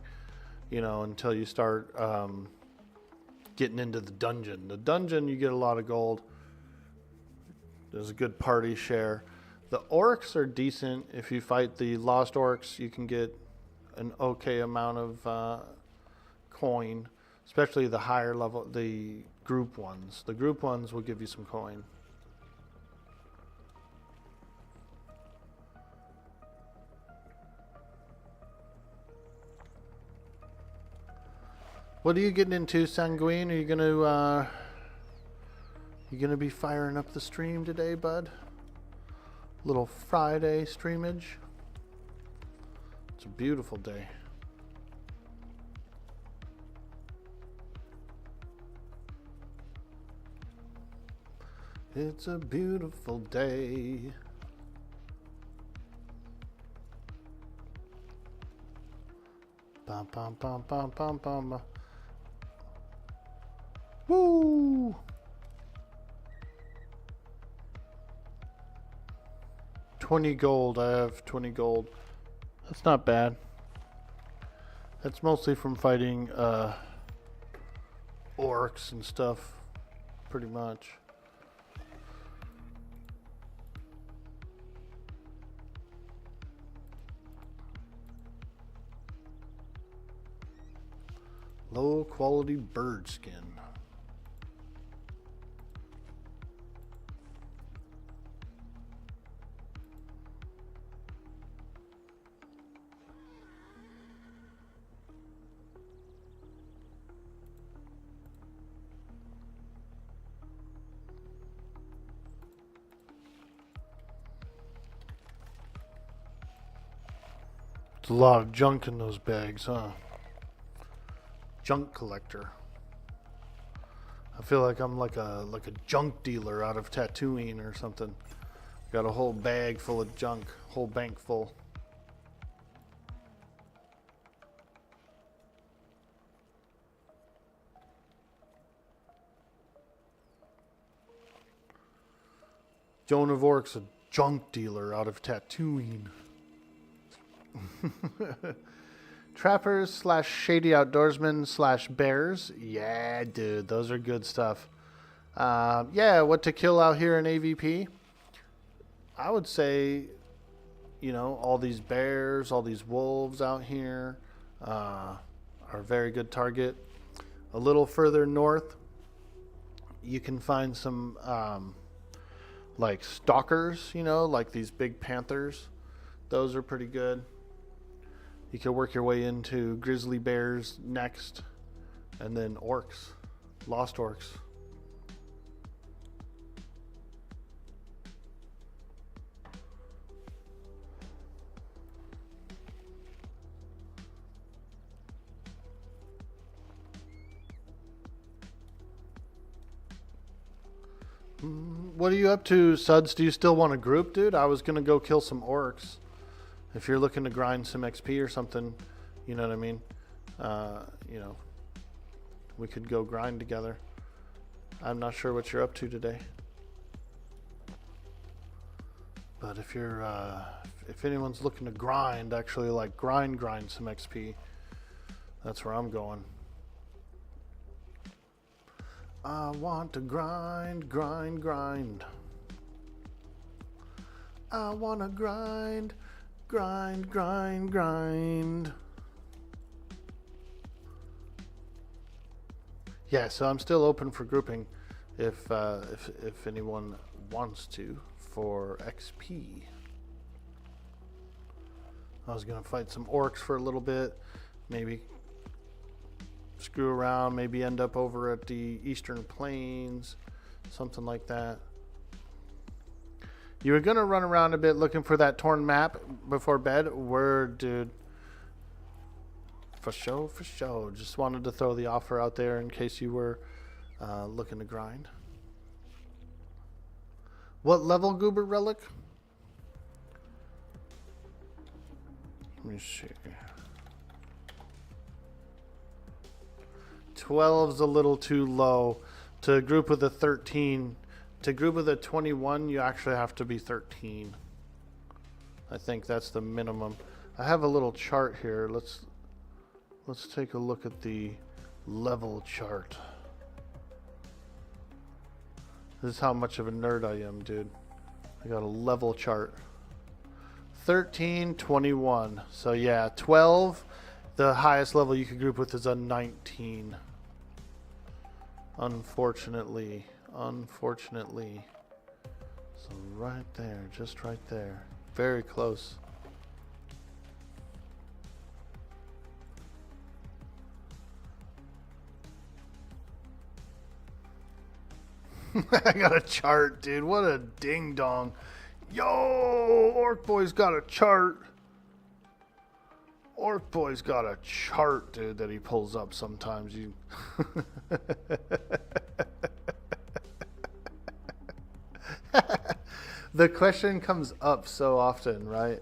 you know, until you start getting into the dungeon. The dungeon, you get a lot of gold. There's a good party share. The orcs are decent. If you fight the lost orcs, you can get an okay amount of coin, especially the higher level, the group ones. The group ones will give you some coin. What are you getting into, Sanguine? Are you gonna be firing up the stream today, bud? Little Friday streamage. It's a beautiful day. It's a beautiful day. Bum bum bum bum bum bum. Woo! $20 gold. I have 20 gold. That's not bad. That's mostly from fighting orcs and stuff, pretty much. Low quality bird skin. There's a lot of junk in those bags, huh? Junk collector. I feel like I'm like a junk dealer out of Tatooine or something. Got a whole bag full of junk, whole bank full. Joanofork's a junk dealer out of Tatooine. Trappers / shady outdoorsmen / bears. Yeah, dude, those are good stuff. Yeah, what to kill out here in AVP? I would say, you know, all these bears, all these wolves out here are a very good target. A little further north, you can find some like stalkers, you know, like these big panthers. Those are pretty good. You can work your way into grizzly bears next, and then orcs, lost orcs. What are you up to, Suds? Do you still want a group, dude? I was gonna go kill some orcs. If you're looking to grind some XP or something, you know what I mean? You know, we could go grind together. I'm not sure what you're up to today. But if you're, if anyone's looking to grind, actually like grind some XP, that's where I'm going. I want to grind. I want to grind. Yeah, so I'm still open for grouping if anyone wants to for XP. I was going to fight some orcs for a little bit. Maybe screw around. Maybe end up over at the Eastern Plains. Something like that. You were going to run around a bit looking for that torn map before bed? Word, dude. For sure, for sure. Just wanted to throw the offer out there in case you were looking to grind. What level, Goober Relic? Let me see. 12's a little too low. To group with a 13, to group with a 21, you actually have to be 13. I think that's the minimum. I have a little chart here. Let's take a look at the level chart. This is how much of a nerd I am, dude. I got a level chart. 13, 21. So yeah, 12, the highest level you could group with is a 19. Unfortunately. So right there, just right there. Very close. I got a chart, dude. What a ding dong. Yo, Orc Boy's got a chart. Orc Boy's got a chart, dude, that he pulls up sometimes. You The question comes up so often, right?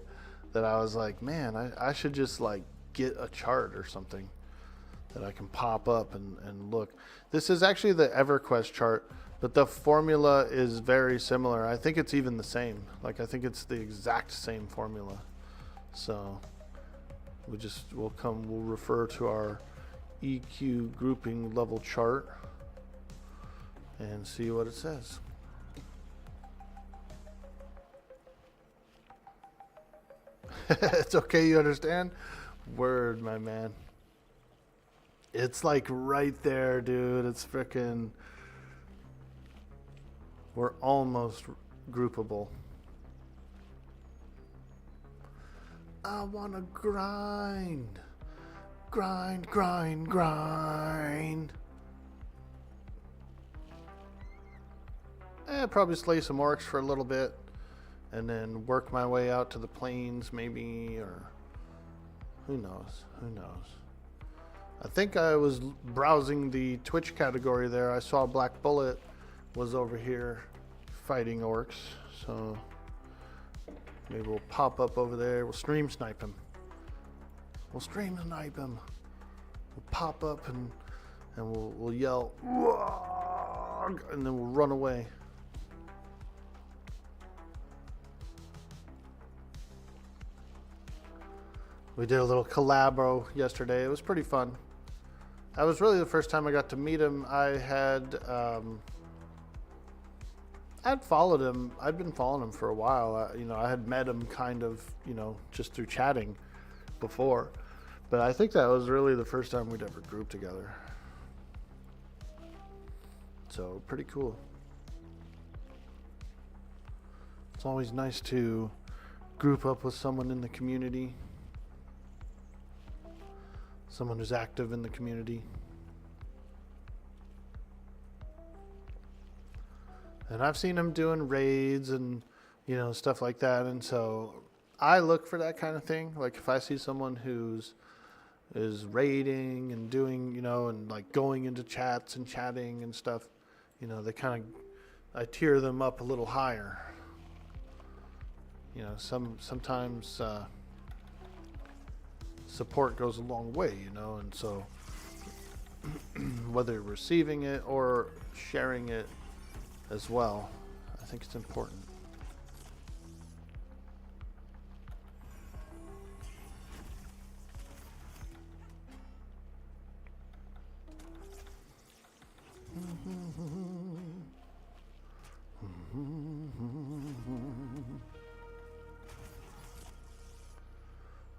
That I was like, man, I should just like get a chart or something that I can pop up and look. This is actually the EverQuest chart, but the formula is very similar. I think it's even the same. Like, I think it's the exact same formula. So we'll refer to our EQ grouping level chart and see what it says. It's okay, you understand? Word, my man. It's like right there, dude. It's freaking... We're almost groupable. I wanna grind. Grind, grind, grind. Probably slay some orcs for a little bit. And then work my way out to the plains, maybe, or who knows? Who knows? I think I was browsing the Twitch category there. I saw Black Bullet was over here fighting orcs, so maybe we'll pop up over there. We'll stream snipe him. We'll pop up and we'll yell, Waaagh! And then we'll run away. We did a little collabo yesterday. It was pretty fun. That was really the first time I got to meet him. I'd followed him. I'd been following him for a while. I had met him kind of, just through chatting before. But I think that was really the first time we'd ever grouped together. So, pretty cool. It's always nice to group up with someone in the community. Someone who's active in the community. And I've seen him doing raids and, stuff like that. And so I look for that kind of thing. Like if I see someone is raiding and doing, and like going into chats and chatting and stuff, I tier them up a little higher. Sometimes support goes a long way, and so whether receiving it or sharing it as well, I think it's important.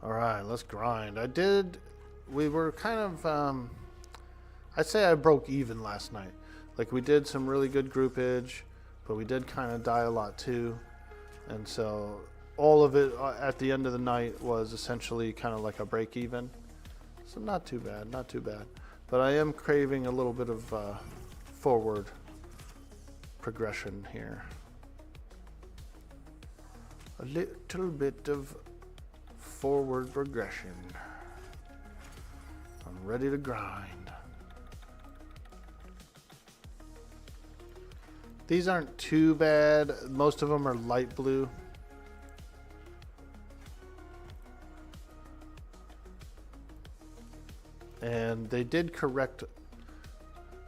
All right, let's grind. We were kind of, I'd say I broke even last night. Like we did some really good groupage, but we did kind of die a lot too. And so all of it at the end of the night was essentially kind of like a break even. So not too bad, not too bad. But I am craving a little bit of forward progression here. A little bit of forward progression. I'm ready to grind. These aren't too bad. Most of them are light blue. And they did correct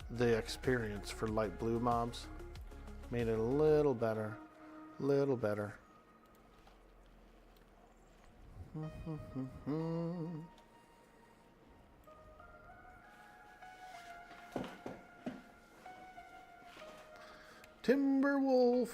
the experience for light blue mobs. Made it a little better. Little better. Timberwolf.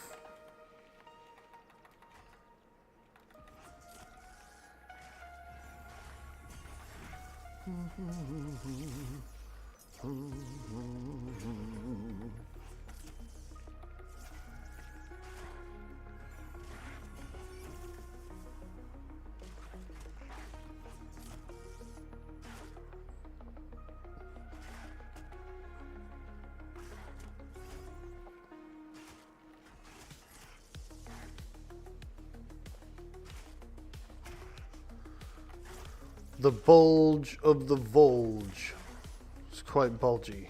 The bulge of the Volge. It's quite bulgy.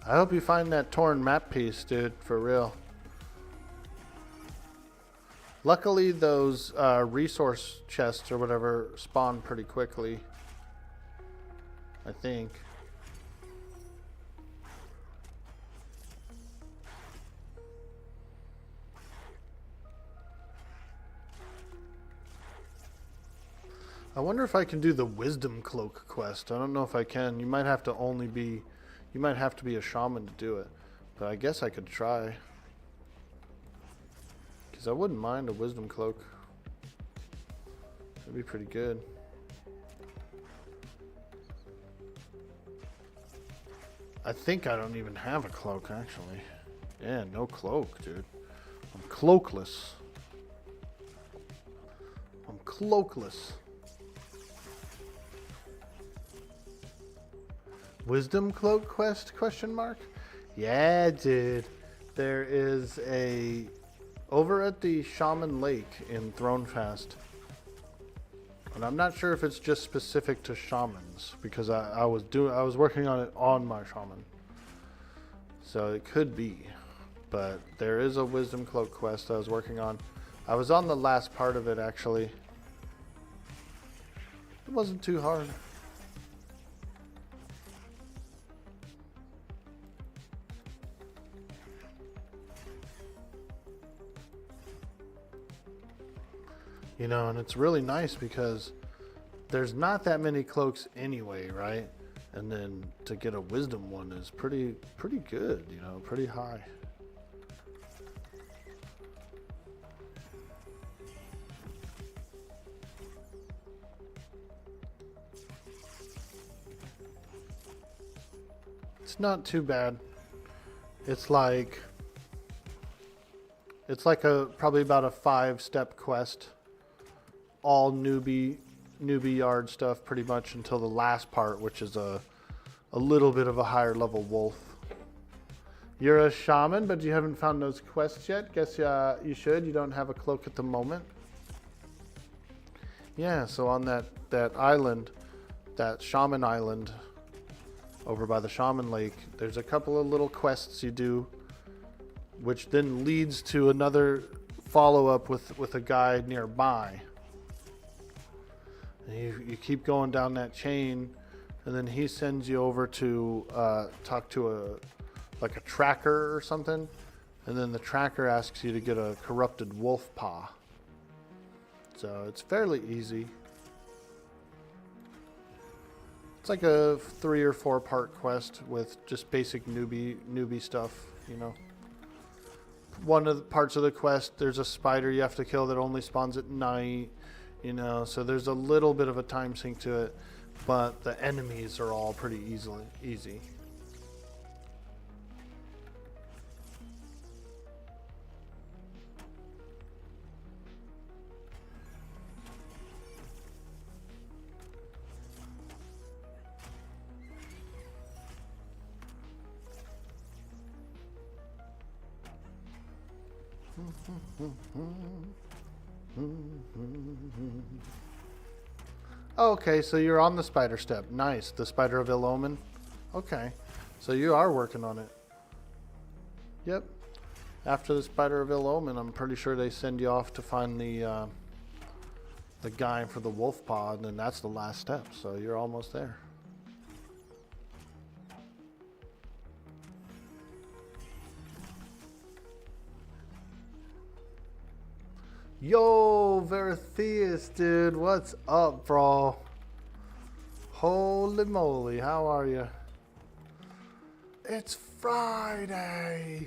I hope you find that torn map piece, dude, for real. Luckily, those resource chests or whatever spawn pretty quickly. I think. I wonder if I can do the Wisdom Cloak quest. I don't know if I can. You might have to be a shaman to do it. But I guess I could try. Because I wouldn't mind a Wisdom Cloak. That'd be pretty good. I think I don't even have a cloak, actually. Yeah, no cloak, dude. I'm cloakless. I'm cloakless. Wisdom Cloak quest, question mark? Yeah, dude. There is a... Over at the Shaman Lake in Thronefast. And I'm not sure if it's just specific to shamans. Because I was working on it on my shaman. So it could be. But there is a Wisdom Cloak quest I was working on. I was on the last part of it, actually. It wasn't too hard. You know, and it's really nice because there's not that many cloaks anyway, right? And then to get a wisdom one is pretty good, you know, pretty high. It's not too bad. It's like probably about a 5-step quest. All newbie yard stuff pretty much until the last part, which is a little bit of a higher level wolf. You're a shaman, but you haven't found those quests yet? Guess you should. You don't have a cloak at the moment. Yeah, so on that island, that shaman island over by the Shaman Lake, there's a couple of little quests you do, which then leads to another follow-up with a guy nearby. And you keep going down that chain, and then he sends you over to talk to a tracker or something, and then the tracker asks you to get a corrupted wolf paw. So it's fairly easy. It's like a 3 or 4 part quest with just basic newbie stuff, you know. One of the parts of the quest, there's a spider you have to kill that only spawns at night. You know, so there's a little bit of a time sink to it, but the enemies are all pretty easy. Okay, so you're on the spider step. Nice. The spider of ill omen. Okay. So you are working on it. Yep. After the spider of ill omen, I'm pretty sure they send you off to find the guy for the wolf paw, and then that's the last step. So you're almost there. Yo, Vertheus, dude, what's up, bro? Holy moly, how are you? It's Friday.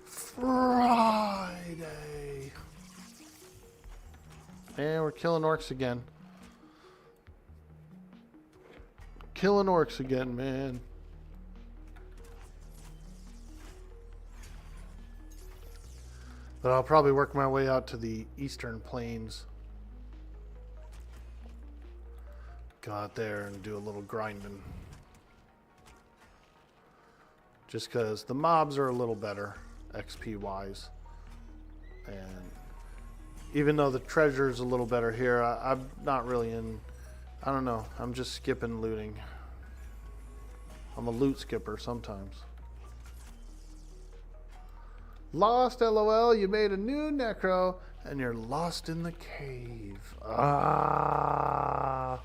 Friday. And we're killing orcs again. Killing orcs again, man. But I'll probably work my way out to the eastern plains. Go out there and do a little grinding. Just because the mobs are a little better, XP wise. And even though the treasure's a little better here, I'm not really in... I don't know. I'm just skipping looting. I'm a loot skipper sometimes. Lost, LOL. You made a new necro, and you're lost in the cave. Ah.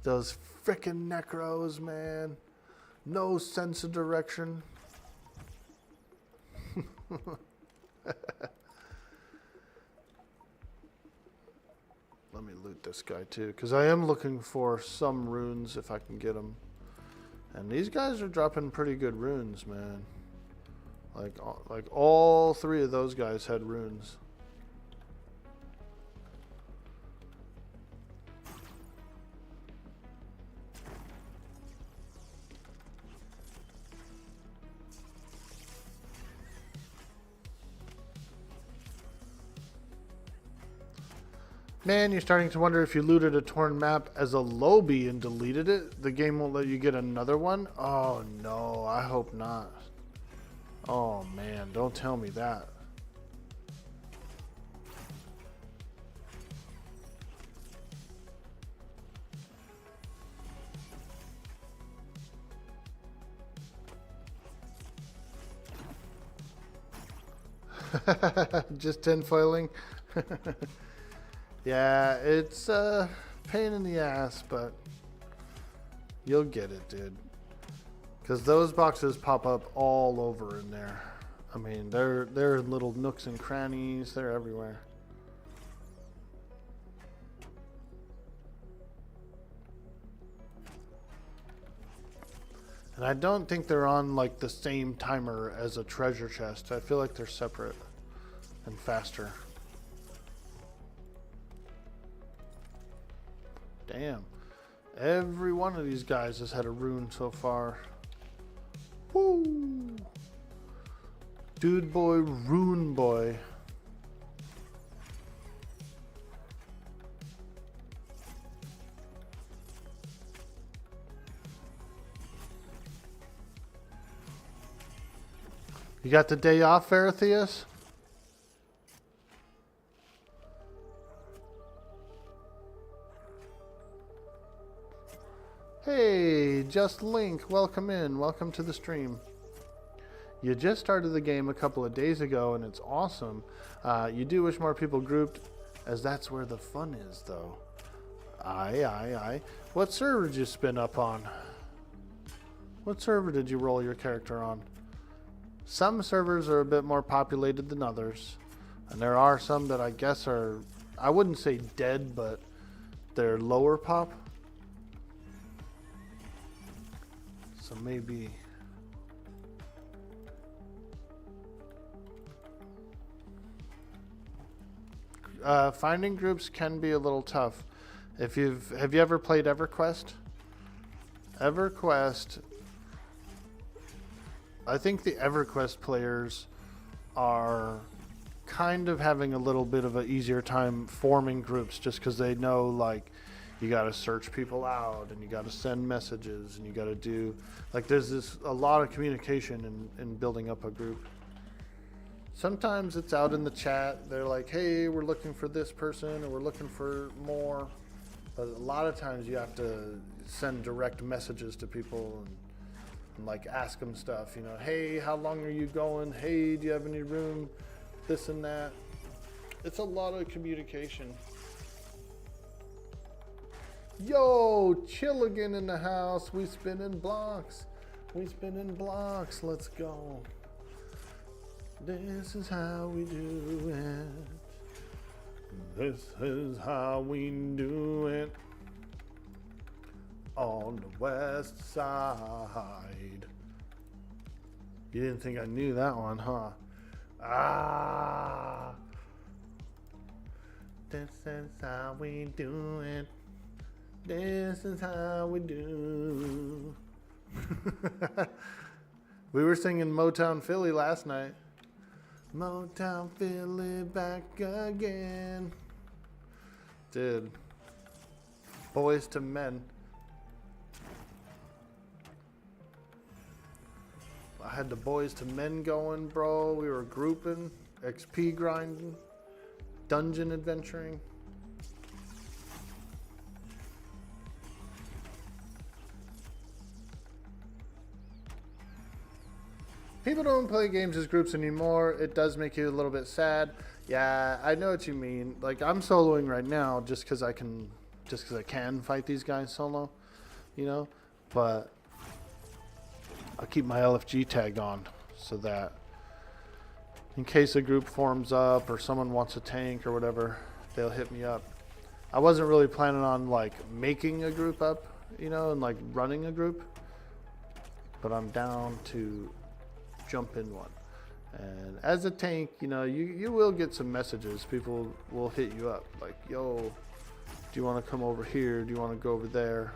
Those frickin' necros, man. No sense of direction. Let me loot this guy too, because I am looking for some runes if I can get them. And these guys are dropping pretty good runes, man. Like all three of those guys had runes. Man, you're starting to wonder if you looted a torn map as a lobby and deleted it, the game won't let you get another one? Oh no, I hope not. Oh man, don't tell me that. Just tinfoiling? Yeah, it's a pain in the ass, but you'll get it, dude. Because those boxes pop up all over in there. I mean, they're little nooks and crannies. They're everywhere. And I don't think they're on like the same timer as a treasure chest. I feel like they're separate and faster. Damn. Every one of these guys has had a rune so far. Woo! Dude boy, rune boy. You got the day off, Vertheus? Hey, Just Link, welcome in. Welcome to the stream. You just started the game a couple of days ago, and it's awesome. You do wish more people grouped, as that's where the fun is, though. Aye. What server did you spin up on? What server did you roll your character on? Some servers are a bit more populated than others, and there are some that I guess are, I wouldn't say dead, but they're lower pop. So maybe... finding groups can be a little tough. Have you ever played EverQuest? EverQuest, I think the EverQuest players are kind of having a little bit of an easier time forming groups just because they know, like, you got to search people out, and you got to send messages, and you got to do, like, there's a lot of communication in building up a group. Sometimes it's out in the chat. They're like, hey, we're looking for this person, or we're looking for more. But a lot of times you have to send direct messages to people and like ask them stuff, you know, hey, how long are you going? Hey, do you have any room? This and that. It's a lot of communication. Yo, Chilligan in the house. We spinning blocks. We spinning blocks. Let's go. This is how we do it. This is how we do it. On the west side. You didn't think I knew that one, huh? Ah. This is how we do it. This is how we do. We were singing Motown Philly last night. Motown Philly back again. Dude. Boys to Men. I had the Boys to Men going, bro. We were grouping, XP grinding, dungeon adventuring. People don't play games as groups anymore. It does make you a little bit sad. Yeah, I know what you mean. Like, I'm soloing right now just because I can fight these guys solo, you know. But I'll keep my LFG tag on so that in case a group forms up or someone wants a tank or whatever, they'll hit me up. I wasn't really planning on like making a group up, you know, and like running a group, but I'm down to jump in one. And as a tank, you know, you will get some messages. People will hit you up like, yo, do you want to come over here? Do you want to go over there?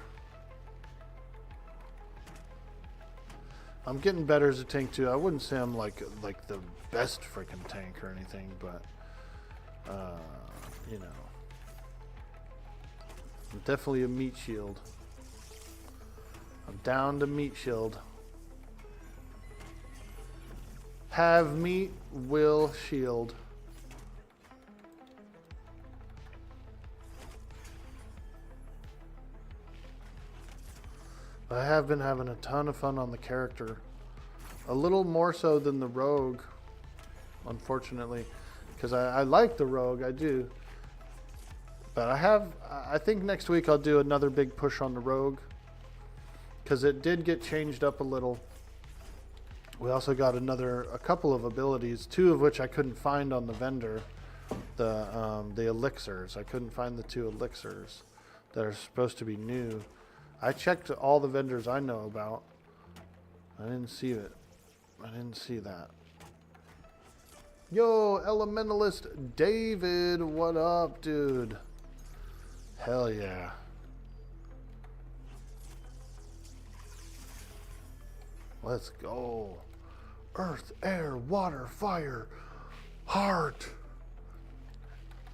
I'm getting better as a tank too. I wouldn't say I'm like the best freaking tank or anything, but you know, I'm definitely a meat shield. I'm down to meat shield. Have meat, will shield. I have been having a ton of fun on the character. A little more so than the rogue, unfortunately. Because I like the rogue, I do. But I think next week I'll do another big push on the rogue. Because it did get changed up a little. We also got a couple of abilities, two of which I couldn't find on the vendor. The elixirs. I couldn't find the 2 elixirs that are supposed to be new. I checked all the vendors I know about. I didn't see it. I didn't see that. Yo, Elementalist David, what up, dude? Hell yeah. Let's go. Earth, air, water, fire, heart.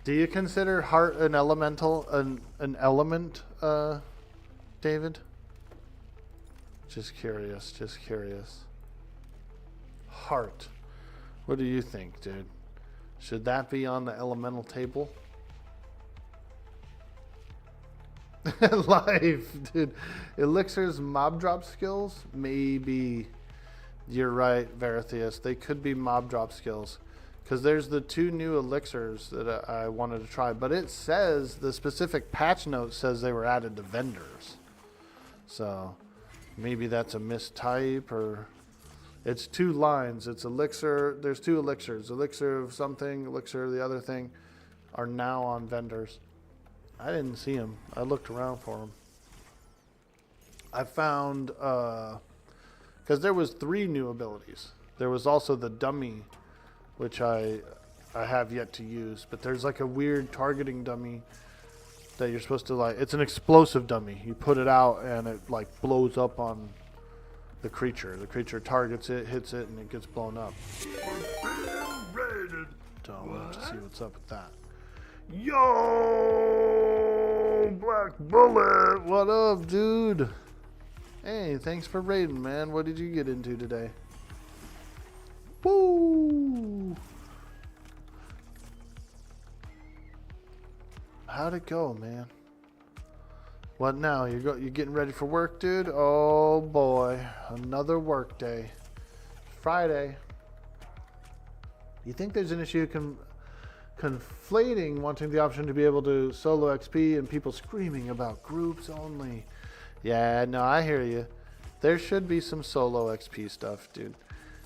Do you consider heart an elemental, an element, David? Just curious, just curious. Heart. What do you think, dude? Should that be on the elemental table? Life, dude. Elixir's mob drop skills? Maybe. You're right, Verithius. They could be mob drop skills. Because there's the 2 new elixirs that I wanted to try. But it says, the specific patch note says they were added to vendors. So, maybe that's a mistype, or... It's 2 lines. It's elixir. There's 2 elixirs. Elixir of something, elixir of the other thing are now on vendors. I didn't see them. I looked around for them. I found... because there was 3 new abilities. There was also the dummy, which I have yet to use. But there's like a weird targeting dummy that you're supposed to like. It's an explosive dummy. You put it out and it like blows up on the creature. The creature targets it, hits it, and it gets blown up. Raided. So I wanted to see what's up with that. Yo, Black Bullet, what up, dude? Hey, thanks for raiding, man. What did you get into today? Woo! How'd it go, man? What now? You're getting ready for work, dude? Oh boy, another work day. Friday. You think there's an issue conflating wanting the option to be able to solo XP and people screaming about groups only? Yeah, no, I hear you. There should be some solo XP stuff, dude.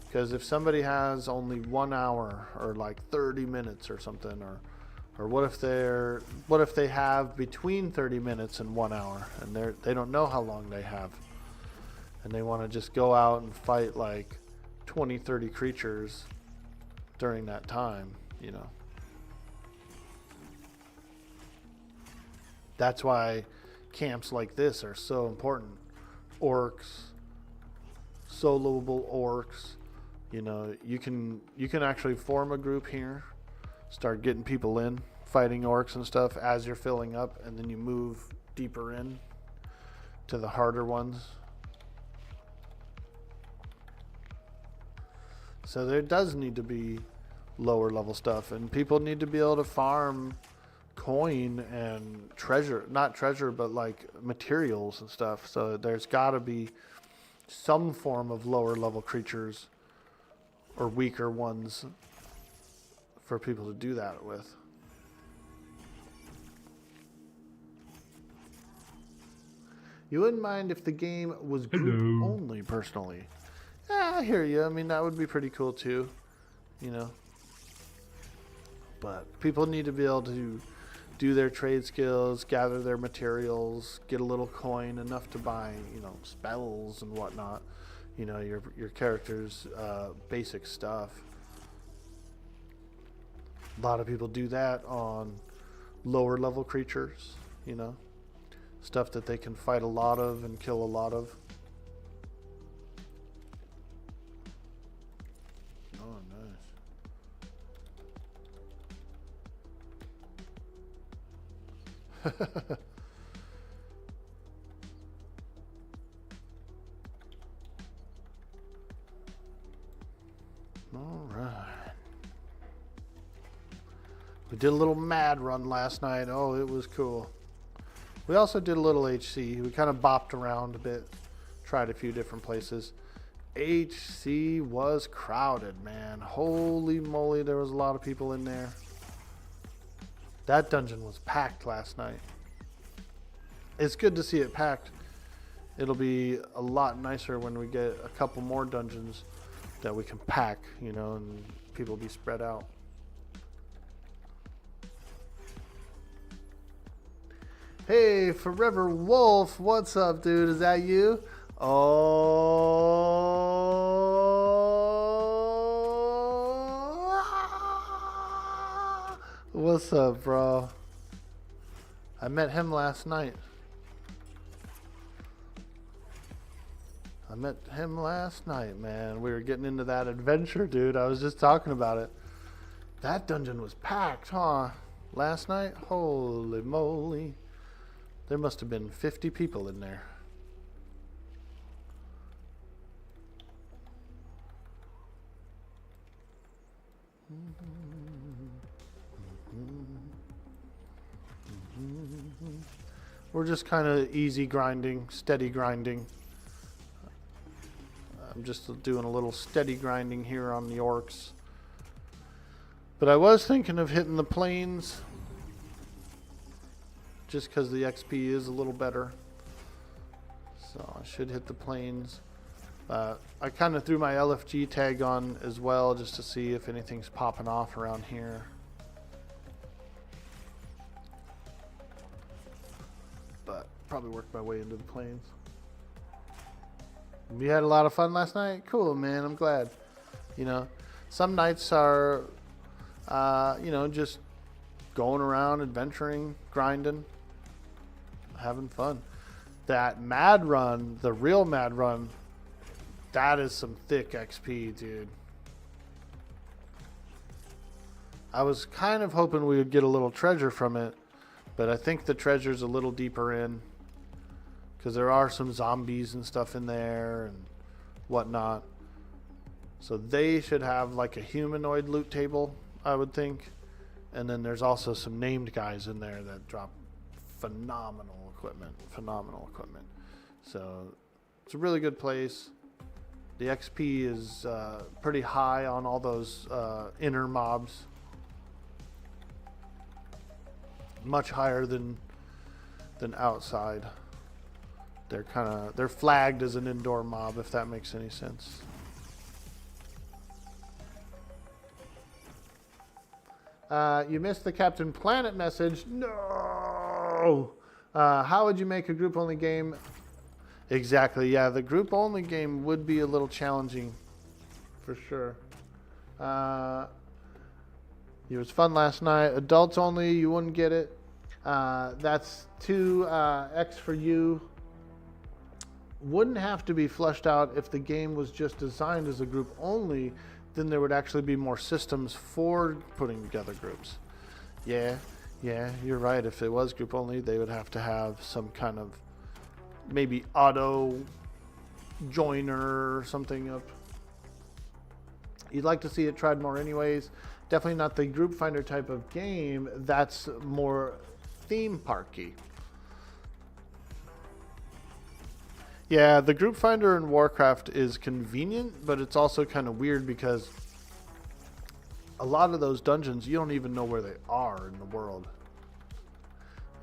Because if somebody has only 1 hour or like 30 minutes or something, or what if they have between 30 minutes and 1 hour and they don't know how long they have, and they want to just go out and fight like 20-30 creatures during that time, you know. That's why camps like this are so important. Orcs, soloable orcs, you know, you can actually form a group here, start getting people in, fighting orcs and stuff as you're filling up, and then you move deeper in to the harder ones. So there does need to be lower level stuff, and people need to be able to farm coin and treasure, not treasure, but like materials and stuff. So there's got to be some form of lower level creatures or weaker ones for people to do that with. You wouldn't mind if the game was group only, personally. Yeah, I hear you. I mean, that would be pretty cool too, you know. But people need to be able to do their trade skills, gather their materials, get a little coin, enough to buy, you know, spells and whatnot. You know, your character's basic stuff. A lot of people do that on lower level creatures, you know. Stuff that they can fight a lot of and kill a lot of. Oh, nice. All right. We did a little mad run last night. Oh, it was cool. We also did a little HC. We kind of bopped around a bit, tried a few different places. HC was crowded, man. Holy moly, there was a lot of people in there. That dungeon was packed last night. It's good to see it packed. It'll be a lot nicer when we get a couple more dungeons that we can pack, you know, and people be spread out. Hey, Forever Wolf, what's up, dude? Is that you? Oh, what's up, bro? I met him last night. Man. We were getting into that adventure, dude. I was just talking about it. That dungeon was packed, huh? Last night? Holy moly. There must have been 50 people in there. We're just kind of easy grinding, steady grinding. I'm just doing a little steady grinding here on the orcs. But I was thinking of hitting the plains, just because the XP is a little better. So I should hit the plains. I kind of threw my LFG tag on as well, just to see if anything's popping off around here. But probably work my way into the plains. We had a lot of fun last night. Cool, man. I'm glad. You know, some nights are, you know, just going around, adventuring, grinding, having fun. That mad run, the real mad run, that is some thick XP, dude. I was kind of hoping we would get a little treasure from it, But I think the treasure's a little deeper in, because there are some zombies and stuff in there and whatnot. So they should have like a humanoid loot table, I would think. And then there's also some named guys in there that drop phenomenal equipment. So it's a really good place. The XP is pretty high on all those inner mobs. Much higher than outside. They're flagged as an indoor mob, if that makes any sense. You missed the Captain Planet message. No! How would you make a group-only game? Exactly, yeah. The group-only game would be a little challenging, for sure. It was fun last night. Adults only, you wouldn't get it. That's 2x for you. Wouldn't have to be fleshed out if the game was just designed as a group only. Then there would actually be more systems for putting together groups. Yeah, you're right. If it was group only, they would have to have some kind of maybe auto joiner or something up. You'd like to see it tried more anyways. Definitely not the group finder type of game. That's more theme parky. Yeah, the group finder in Warcraft is convenient, but it's also kind of weird because a lot of those dungeons, you don't even know where they are in the world.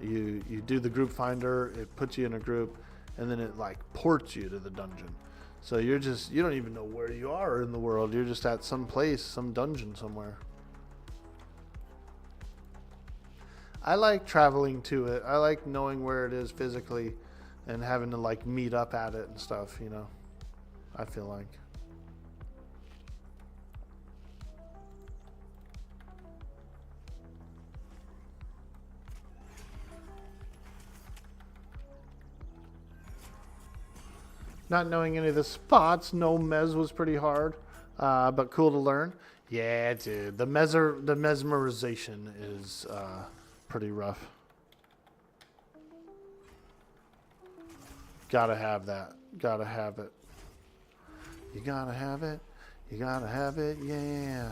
You do the group finder, it puts you in a group, and then it like ports you to the dungeon. So you don't even know where you are in the world. You're just at some place, some dungeon somewhere. I like traveling to it. I like knowing where it is physically and having to like meet up at it and stuff, you know. I feel like. Not knowing any of the spots, no mez was pretty hard, but cool to learn. Yeah, dude, the mesmerization is pretty rough. Gotta have that. Gotta have it. You gotta have it. You gotta have it. Yeah.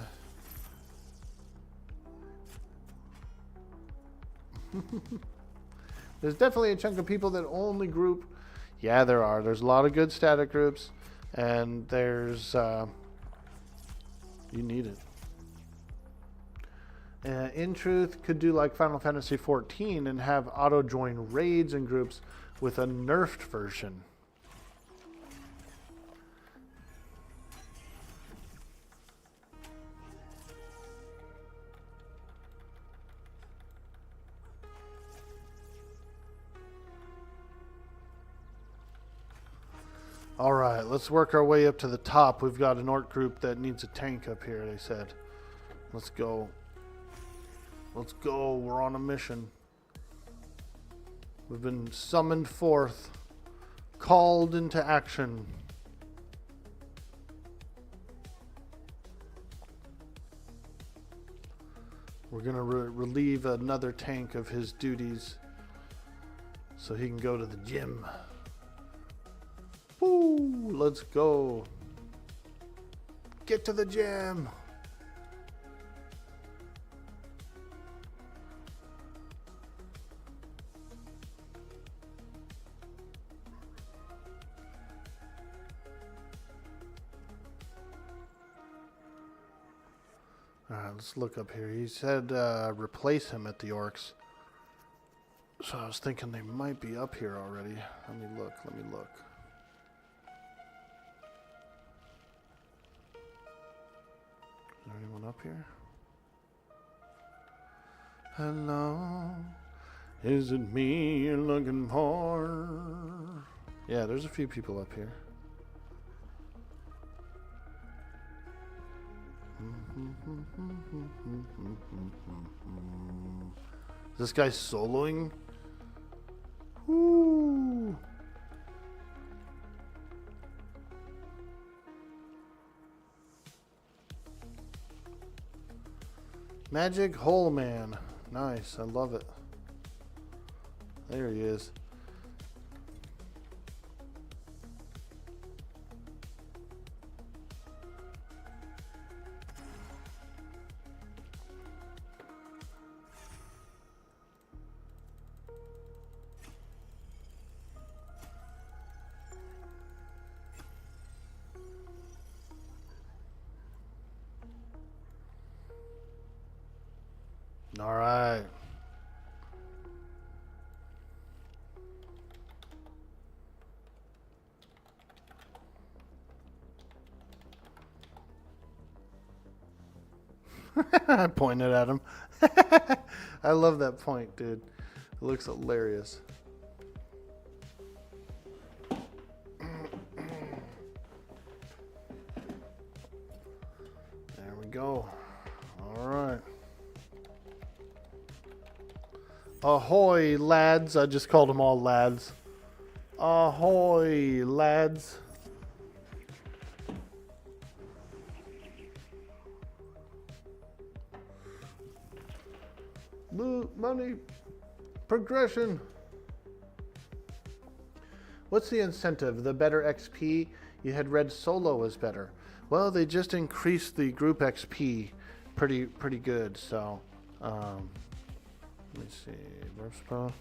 There's definitely a chunk of people that only group. Yeah, there are. There's a lot of good static groups, and there's you need it. In truth, could do like Final Fantasy XIV and have auto join raids and groups with a nerfed version. All right, let's work our way up to the top. We've got an orc group that needs a tank up here, they said. Let's go. Let's go. We're on a mission. We've been summoned forth, called into action. We're going to relieve another tank of his duties so he can go to the gym. Woo, let's go. Get to the gym. Alright, let's look up here. He said replace him at the orcs. So I was thinking they might be up here already. Let me look. Is there anyone up here? Hello, is it me you're looking for? Yeah, there's a few people up here. Is this guy soloing? Woo! Magic Hole Man. Nice, I love it. There he is. All right. I pointed at him. I love that point, dude. It looks hilarious. There we go. All right. Ahoy, lads. I just called them all lads. Ahoy, lads. Loot, money, progression. What's the incentive? The better XP? You had read solo is better. Well, they just increased the group XP pretty good, so let me see. Burp spell.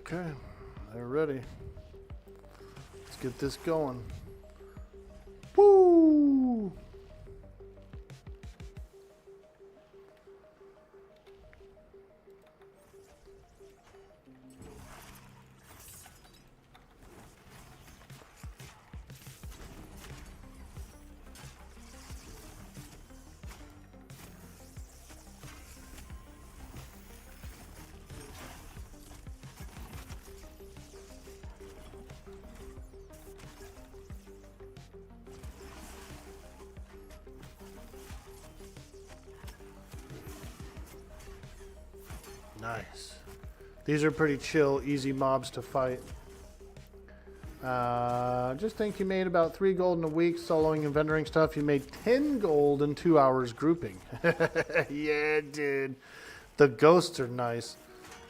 Okay, they're ready. Let's get this going. Woo! Nice. These are pretty chill, easy mobs to fight. Just think you made about 3 gold in a week soloing and vendoring stuff. You made 10 gold in 2 hours grouping. Yeah, dude. The ghosts are nice.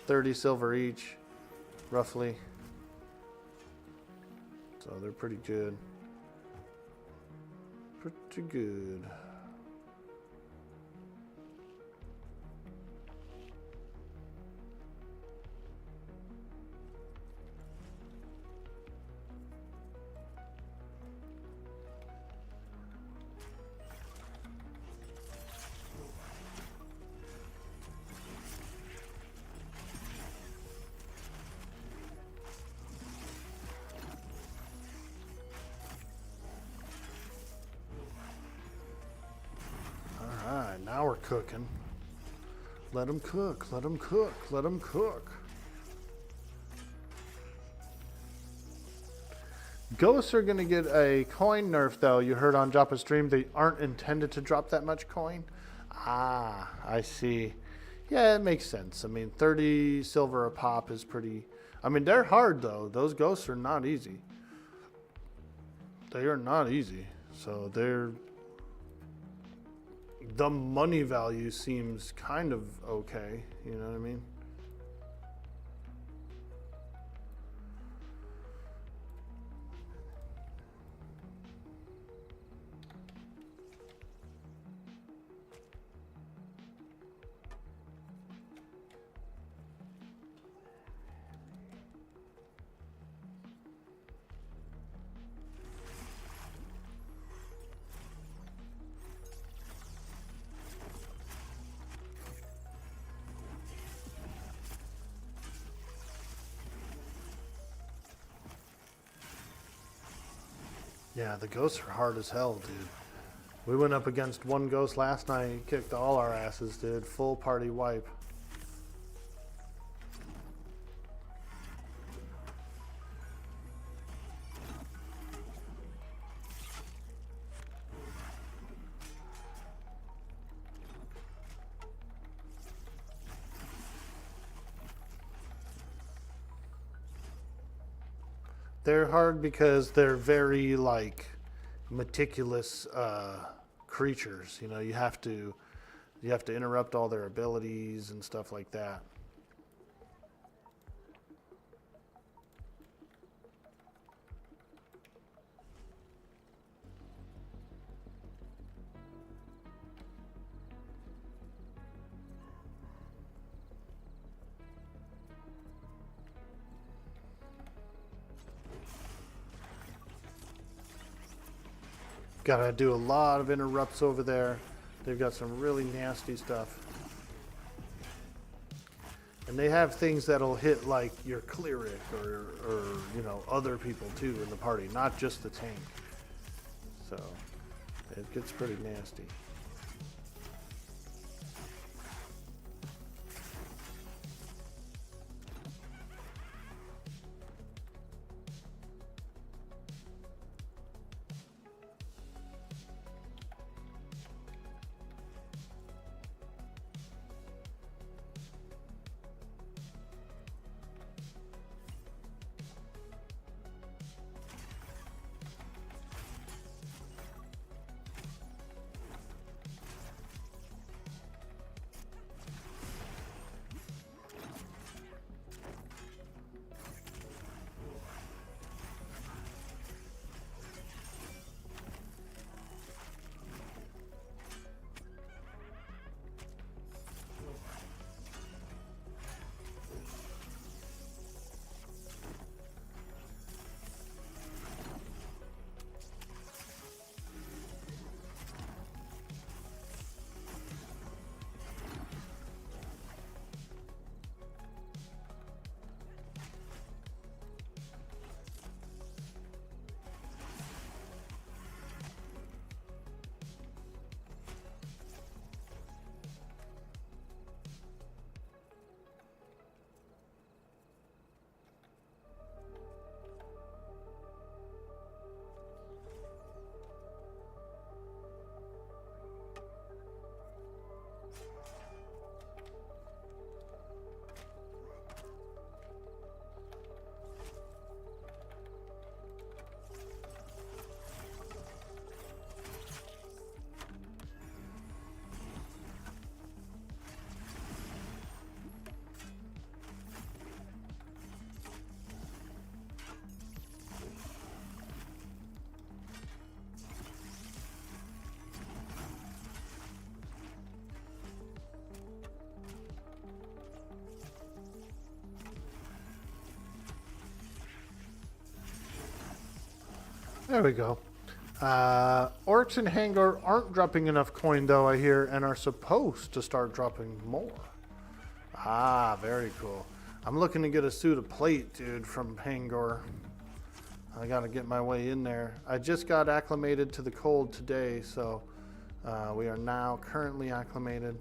30 silver each, roughly. So they're pretty good. Pretty good. Now we're cooking. Let them cook, let them cook, let them cook. Ghosts are going to get a coin nerf, though. You heard on Joppa's stream they aren't intended to drop that much coin. Ah, I see. Yeah, it makes sense. I mean, 30 silver a pop is pretty... I mean, they're hard, though. Those ghosts are not easy. They are not easy. So they're... The money value seems kind of okay, you know what I mean? Yeah, the ghosts are hard as hell, dude. We went up against one ghost last night, kicked all our asses, dude. Full party wipe. They're hard because they're very like meticulous creatures. You know, you have to interrupt all their abilities and stuff like that. Gotta do a lot of interrupts over there. They've got some really nasty stuff. And they have things that'll hit like your cleric or you know, other people too in the party, not just the tank. So it gets pretty nasty. There we go. Orcs and Hangar aren't dropping enough coin, though, I hear, and are supposed to start dropping more. Ah, very cool. I'm looking to get a suit of plate, dude, from Hangar. I gotta get my way in there. I just got acclimated to the cold today, so we are now currently acclimated,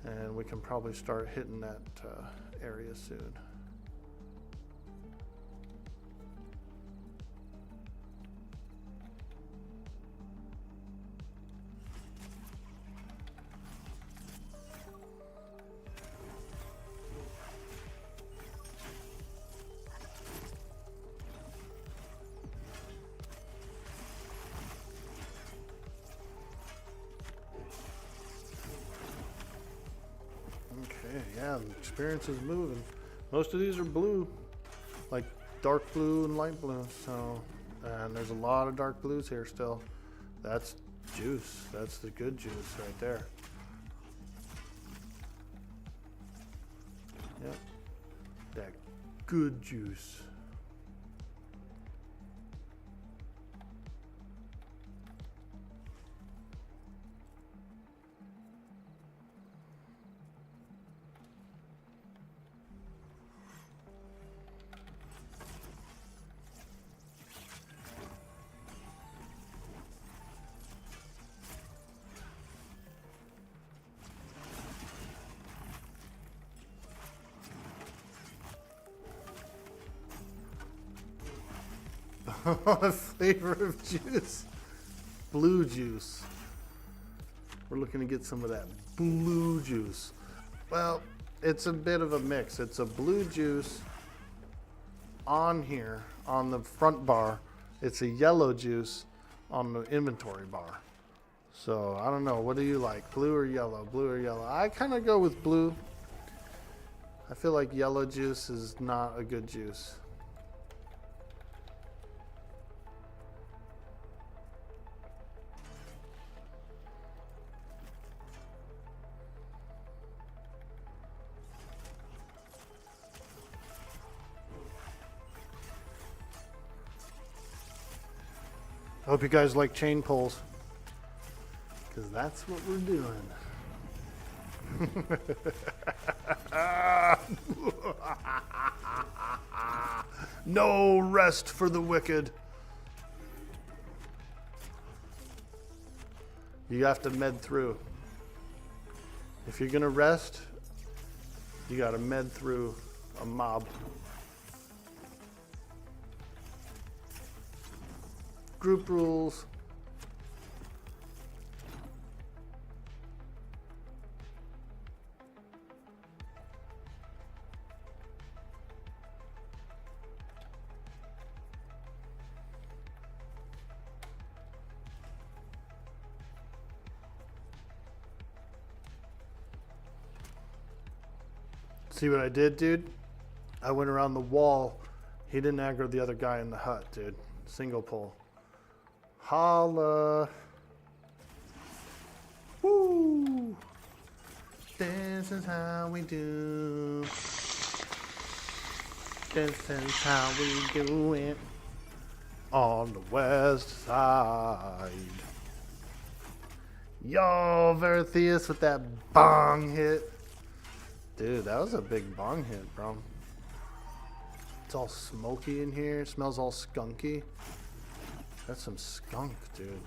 and we can probably start hitting that area soon. Yeah, the experience is moving. Most of these are blue, like dark blue and light blue. So, and there's a lot of dark blues here still. That's juice. That's the good juice right there. Yep, that good juice. Flavor of juice. Blue juice. We're looking to get some of that blue juice. Well, it's a bit of a mix. It's a blue juice on here on the front bar. It's a yellow juice on the inventory bar. So I don't know. What do you like? Blue or yellow? Blue or yellow? I kind of go with blue. I feel like yellow juice is not a good juice. I hope you guys like chain pulls, because that's what we're doing. No rest for the wicked. You have to med through. If you're gonna rest, you gotta med through a mob. Group rules. See what I did, dude? I went around the wall. He didn't aggro the other guy in the hut, dude. Single pull. Holla. Woo. This is how we do. This is how we do it. On the west side. Yo, Vertheus with that bong hit. Dude, that was a big bong hit, bro. It's all smoky in here. It smells all skunky. That's some skunk, dude.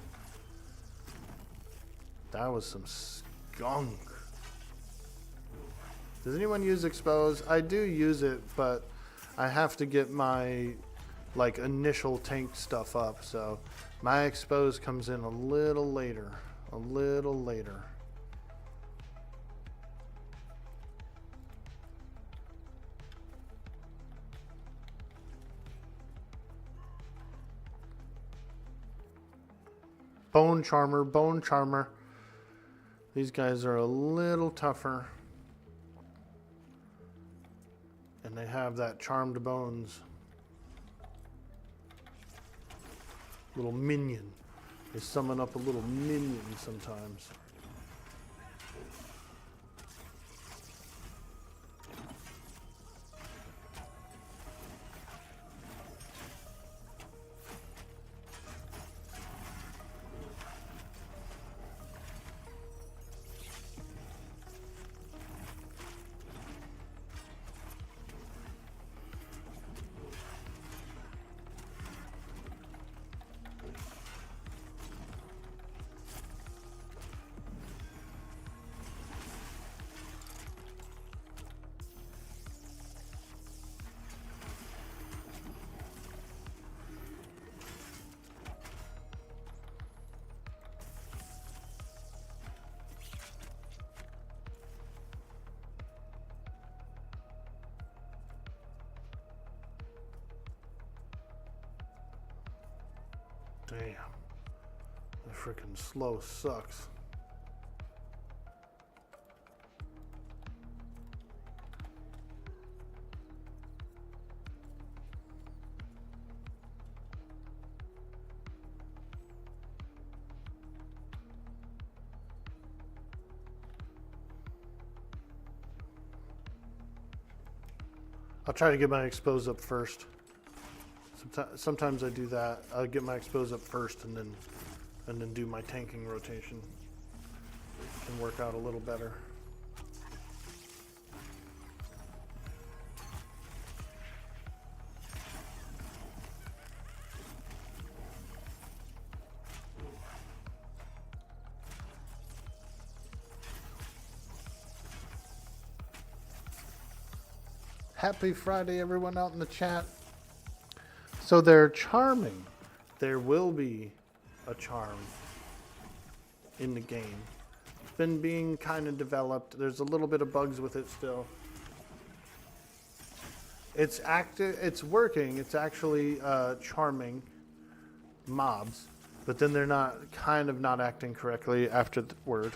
That was some skunk. Does anyone use expose? I do use it, but I have to get my like initial tank stuff up, so my expose comes in a little later. A little later. Bone Charmer, Bone Charmer. These guys are a little tougher. And they have that charmed bones. Little minion. They summon up a little minion sometimes. Damn. The freaking slow sucks. I'll try to get my expose up first. Sometimes I do that. I'll get my expose up first and then do my tanking rotation. It can work out a little better. Happy Friday, everyone out in the chat. So they're charming. There will be a charm in the game. It's been being kind of developed. There's a little bit of bugs with it still. It's active. It's working. It's actually charming mobs, but then they're not acting correctly afterward.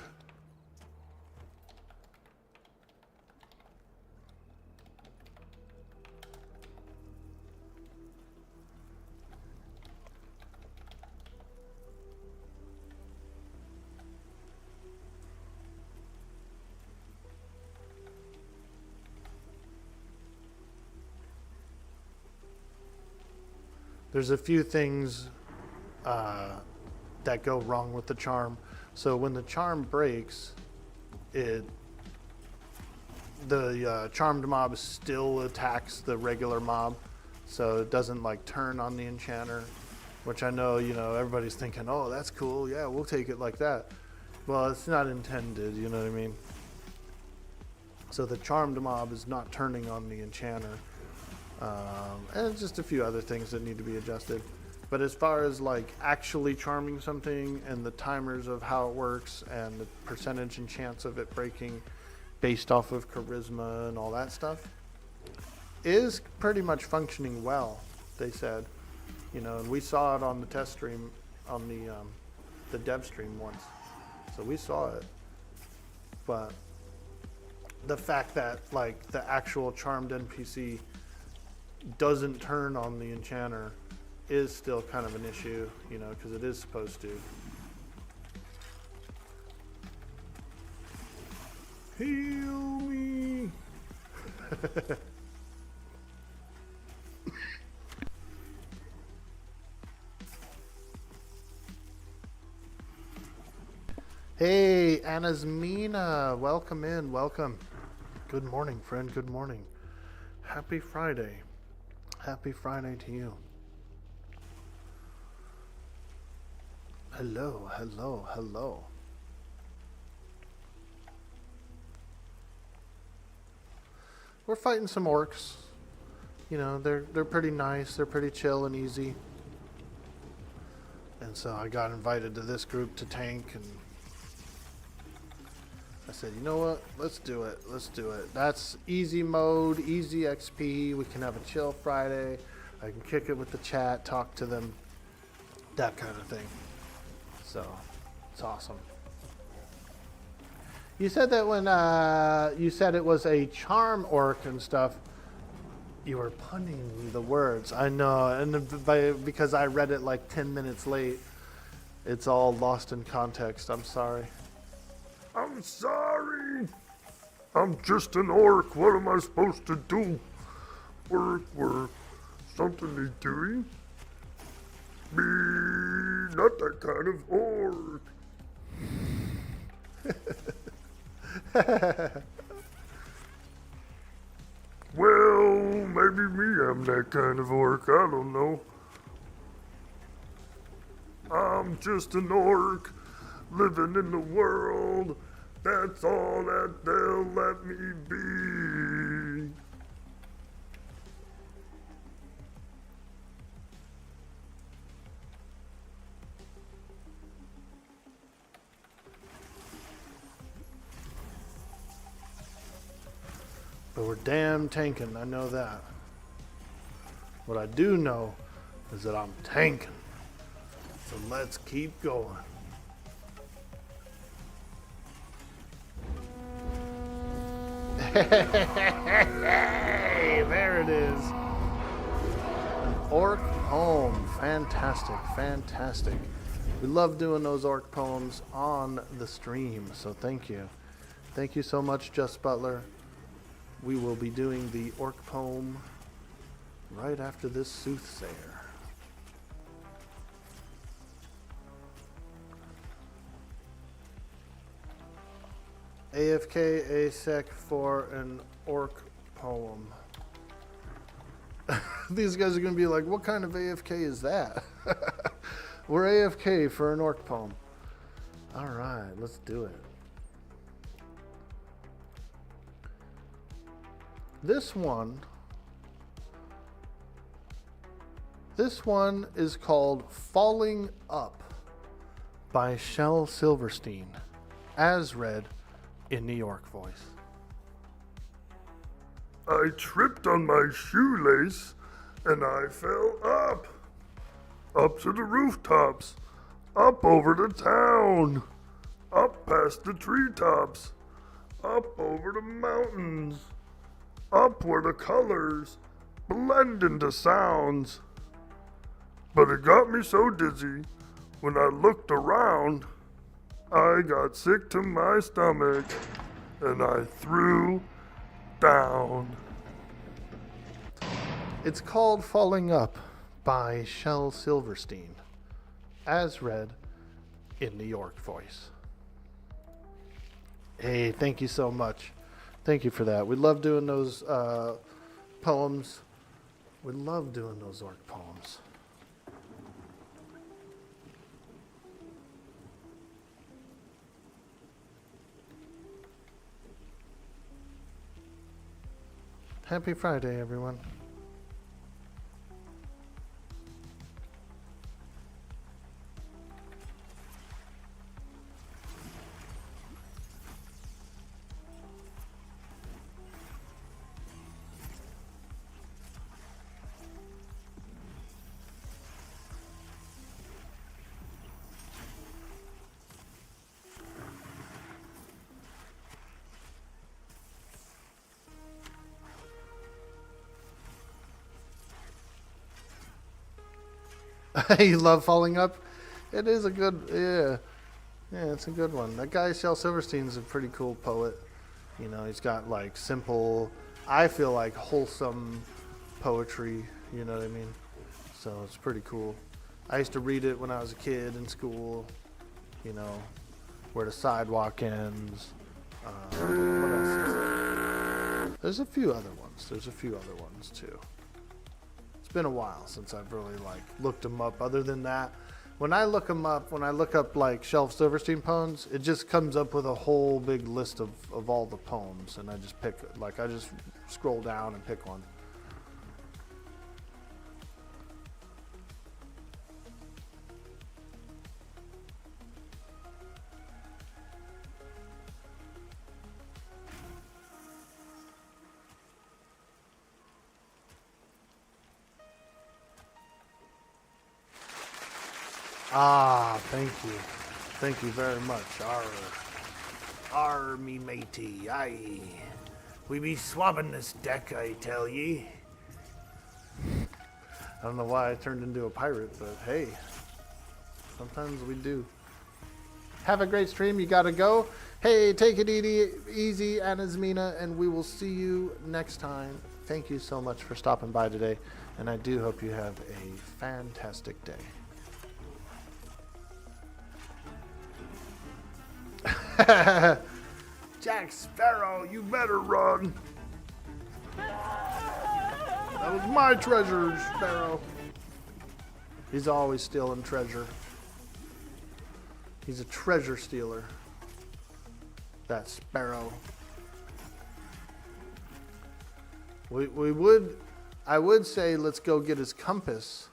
There's a few things that go wrong with the charm. So when the charm breaks, the charmed mob still attacks the regular mob, so it doesn't like turn on the enchanter, which I know, everybody's thinking, oh, that's cool, yeah, we'll take it like that. Well, it's not intended, you know what I mean? So the charmed mob is not turning on the enchanter. And just a few other things that need to be adjusted. But as far as like actually charming something and the timers of how it works and the percentage and chance of it breaking based off of charisma and all that stuff is pretty much functioning well, they said. And we saw it on the test stream on the dev stream once. So we saw it. But the fact that like the actual charmed NPC doesn't turn on the enchanter is still kind of an issue, because it is supposed to. Heal me. Hey, Anasmina, welcome in, welcome. Good morning, friend, good morning. Happy Friday. Happy Friday to you. Hello, hello, hello. We're fighting some orcs. They're pretty nice. They're pretty chill and easy. And so I got invited to this group to tank, and I said, you know what? Let's do it. Let's do it. That's easy mode, easy XP. We can have a chill Friday. I can kick it with the chat, talk to them, that kind of thing. So, it's awesome. You said that when you said it was a charm orc and stuff, you were punning the words. I know, and because I read it like 10 minutes late, it's all lost in context. I'm sorry. I'm sorry. I'm just an orc. What am I supposed to do? Work. Something is doing? Me, not that kind of orc. Well, maybe me, I'm that kind of orc. I don't know. I'm just an orc living in the world. That's all that they'll let me be. But we're damn tanking, I know that. What I do know is that I'm tanking. So let's keep going. Hey, there it is. An orc poem. Fantastic, fantastic. We love doing those orc poems on the stream, so thank you. Thank you so much, Just Butler. We will be doing the orc poem right after this soothsayer. AFK ASEC for an orc poem. These guys are going to be like, what kind of AFK is that? We're AFK for an orc poem. All right, let's do it. This one is called Falling Up by Shel Silverstein, as read in New York voice. I tripped on my shoelace and I fell up. Up to the rooftops. Up over the town. Up past the treetops. Up over the mountains. Up where the colors blend into sounds. But it got me so dizzy when I looked around, I got sick to my stomach and I threw down. It's called Falling Up by Shel Silverstein, as read in the York voice. Hey, thank you so much. Thank you for that. We love doing those poems. We love doing those orc poems. Happy Friday, everyone. You love Falling Up? It is a good, yeah, it's a good one. That guy, Shel Silverstein's a pretty cool poet. You know, he's got like simple, I feel like wholesome poetry, you know what I mean? So it's pretty cool. I used to read it when I was a kid in school, you know, Where the Sidewalk Ends. What else is there? There's a few other ones too. It's been a while since I've really like looked them up. Other than that, when I look up like Shel Silverstein poems, it just comes up with a whole big list of all the poems, and I just I just scroll down and pick one. Ah, thank you. Thank you very much. Me matey. Aye. We be swabbing this deck, I tell ye. I don't know why I turned into a pirate, but hey, sometimes we do. Have a great stream. You gotta go. Hey, take it easy, Anasmina, and we will see you next time. Thank you so much for stopping by today, and I do hope you have a fantastic day. Jack Sparrow, you better run. That was my treasure, Sparrow. He's always stealing treasure. He's a treasure stealer. That Sparrow. I would say let's go get his compass.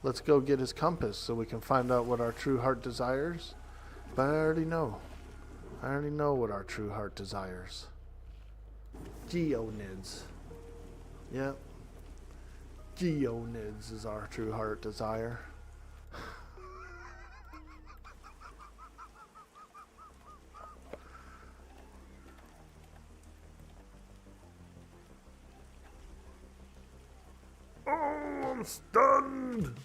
Let's go get his compass so we can find out what our true heart desires. But I already know what our true heart desires. Geonids. Yep. Geonids is our true heart desire. Oh, I'm stunned.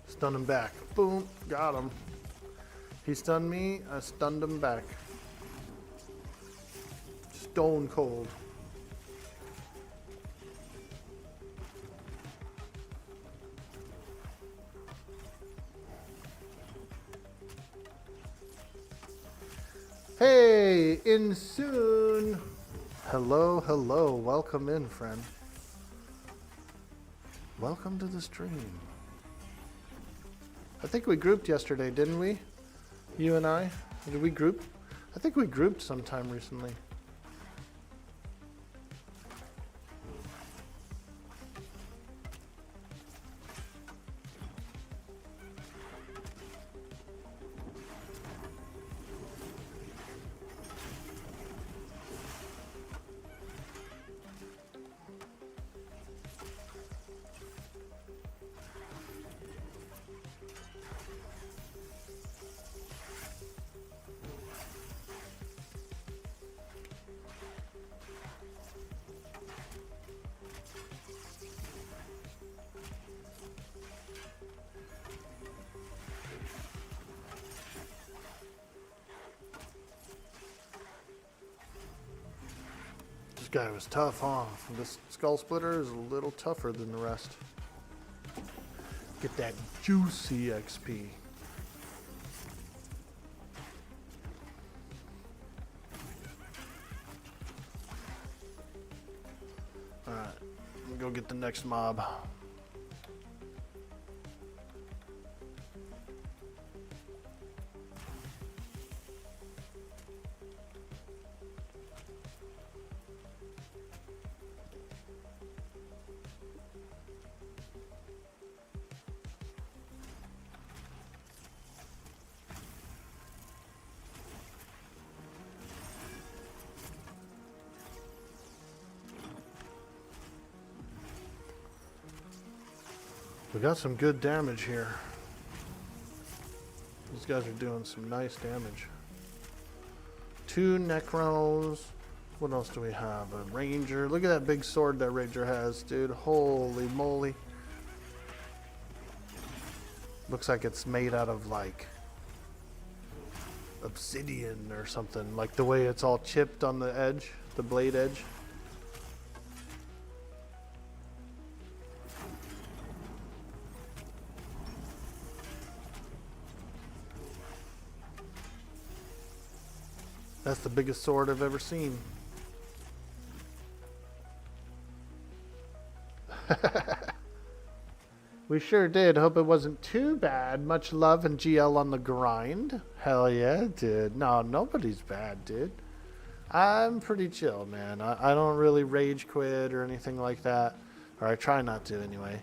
Stun him back. Boom. Got him. He stunned me. I stunned him back. Stone cold. Hey, in soon. Hello, hello. Welcome in, friend. Welcome to the stream. I think we grouped yesterday, didn't we? You and I? Did we group? I think we grouped sometime recently. guy was tough, huh? This skull splitter is a little tougher than the rest. Get that juicy XP. Alright, go get the next mob. We got some good damage here. These guys are doing some nice damage. 2 Necros. What else do we have? A Ranger. Look at that big sword that Ranger has, dude. Holy moly. Looks like it's made out of like obsidian or something. Like the way it's all chipped on the edge, the blade edge. That's the biggest sword I've ever seen. We sure did. Hope it wasn't too bad. Much love and GL on the grind. Hell yeah, dude. No, nobody's bad, dude. I'm pretty chill, man. I don't really rage quit or anything like that. Or I try not to anyway.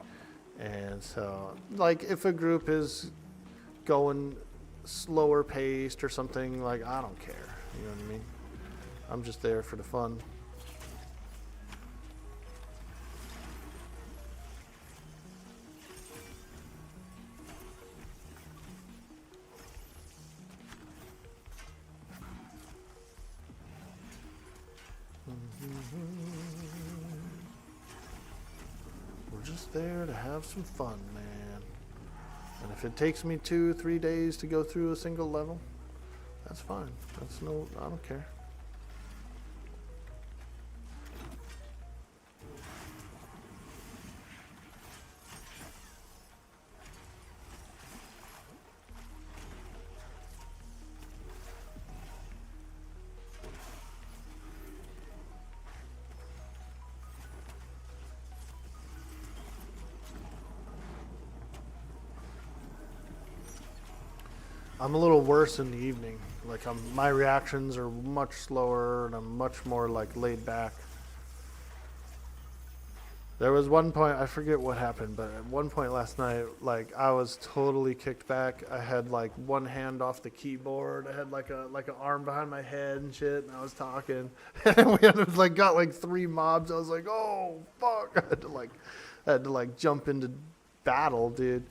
And so, like, if a group is going slower paced or something, like, I don't care. You know what I mean? I'm just there for the fun. We're just there to have some fun, man. And if it takes me 2-3 days to go through a single level, that's fine. That's no, I don't care. I'm a little worse in the evening. Like my reactions are much slower and I'm much more like laid back. There was one point, I forget what happened, but at one point last night, like I was totally kicked back. I had like one hand off the keyboard. I had like an arm behind my head and shit, and I was talking. And we had like got like 3 mobs. I was like, oh fuck! I had to like jump into battle, dude.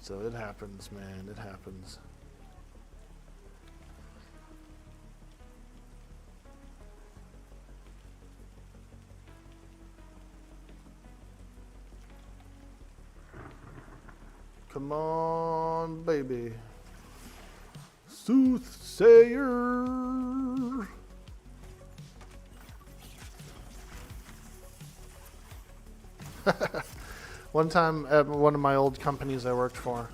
So it happens, man. It happens. Come on, baby. Soothsayer. One time at one of my old companies I worked for,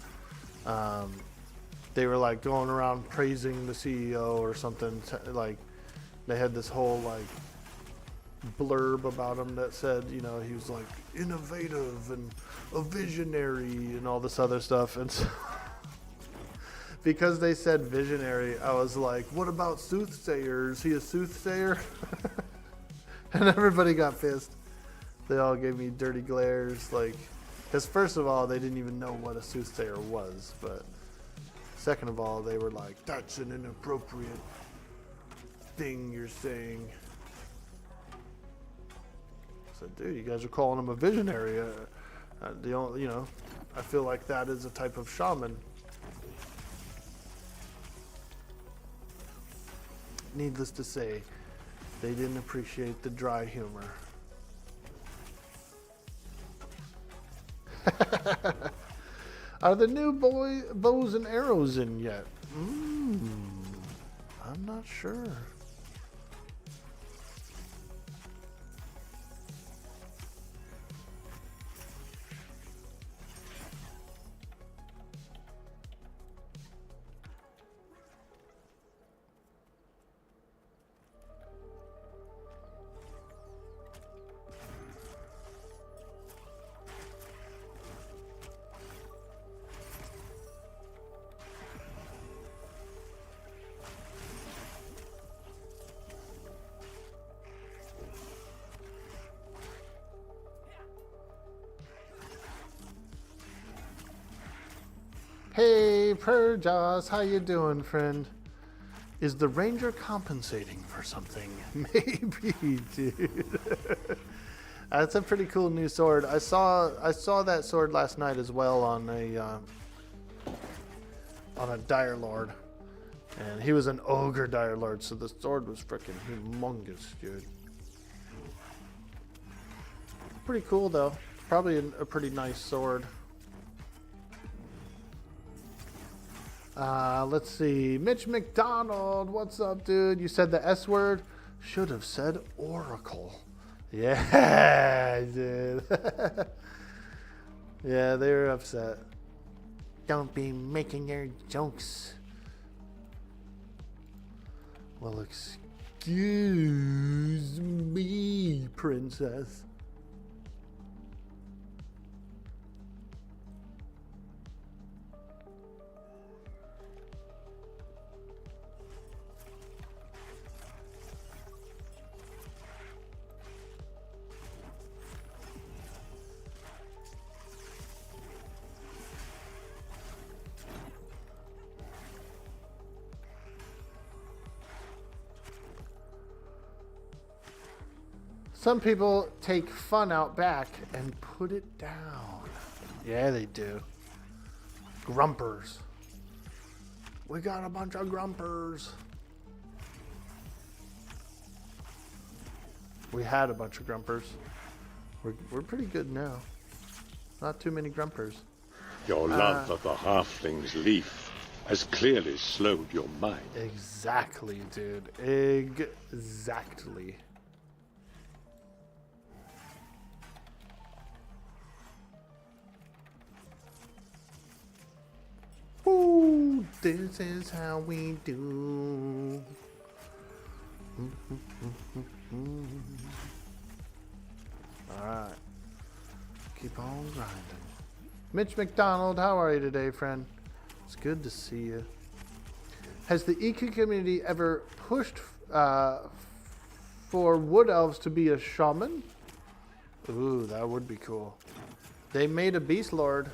they were like going around praising the CEO or something. Like they had this whole like blurb about him that said, you know, he was like innovative and a visionary and all this other stuff. And so because they said visionary, I was like, what about soothsayer? Is he a soothsayer? And everybody got pissed. They all gave me dirty glares, like, because first of all, they didn't even know what a soothsayer was, but second of all, they were like, that's an inappropriate thing you're saying. I said, dude, you guys are calling him a visionary. You know, I feel like that is a type of shaman. Needless to say, they didn't appreciate the dry humor. Are the new bows and arrows in yet? I'm not sure. Hey, Purjaws, how you doing, friend? Is the ranger compensating for something? Maybe, dude. That's a pretty cool new sword. I saw that sword last night as well on a Dire Lord, and he was an ogre Dire Lord, so the sword was freaking humongous, dude. Pretty cool though. Probably a pretty nice sword. Let's see. Mitch McDonald, what's up, dude? You said the S word. Should have said Oracle. Yeah, I did. Yeah, they were upset. Don't be making your jokes. Well, excuse me, princess. Some people take fun out back and put it down. Yeah, they do. Grumpers. We got a bunch of grumpers. We had a bunch of grumpers. We're pretty good now. Not too many grumpers. Your love of the halfling's leaf has clearly slowed your mind. Exactly, dude. Exactly. Ooh, this is how we do. Alright. Keep on grinding. Mitch McDonald, how are you today, friend? It's good to see you. Has the EQ community ever pushed for wood elves to be a shaman? Ooh, that would be cool. They made a beast lord.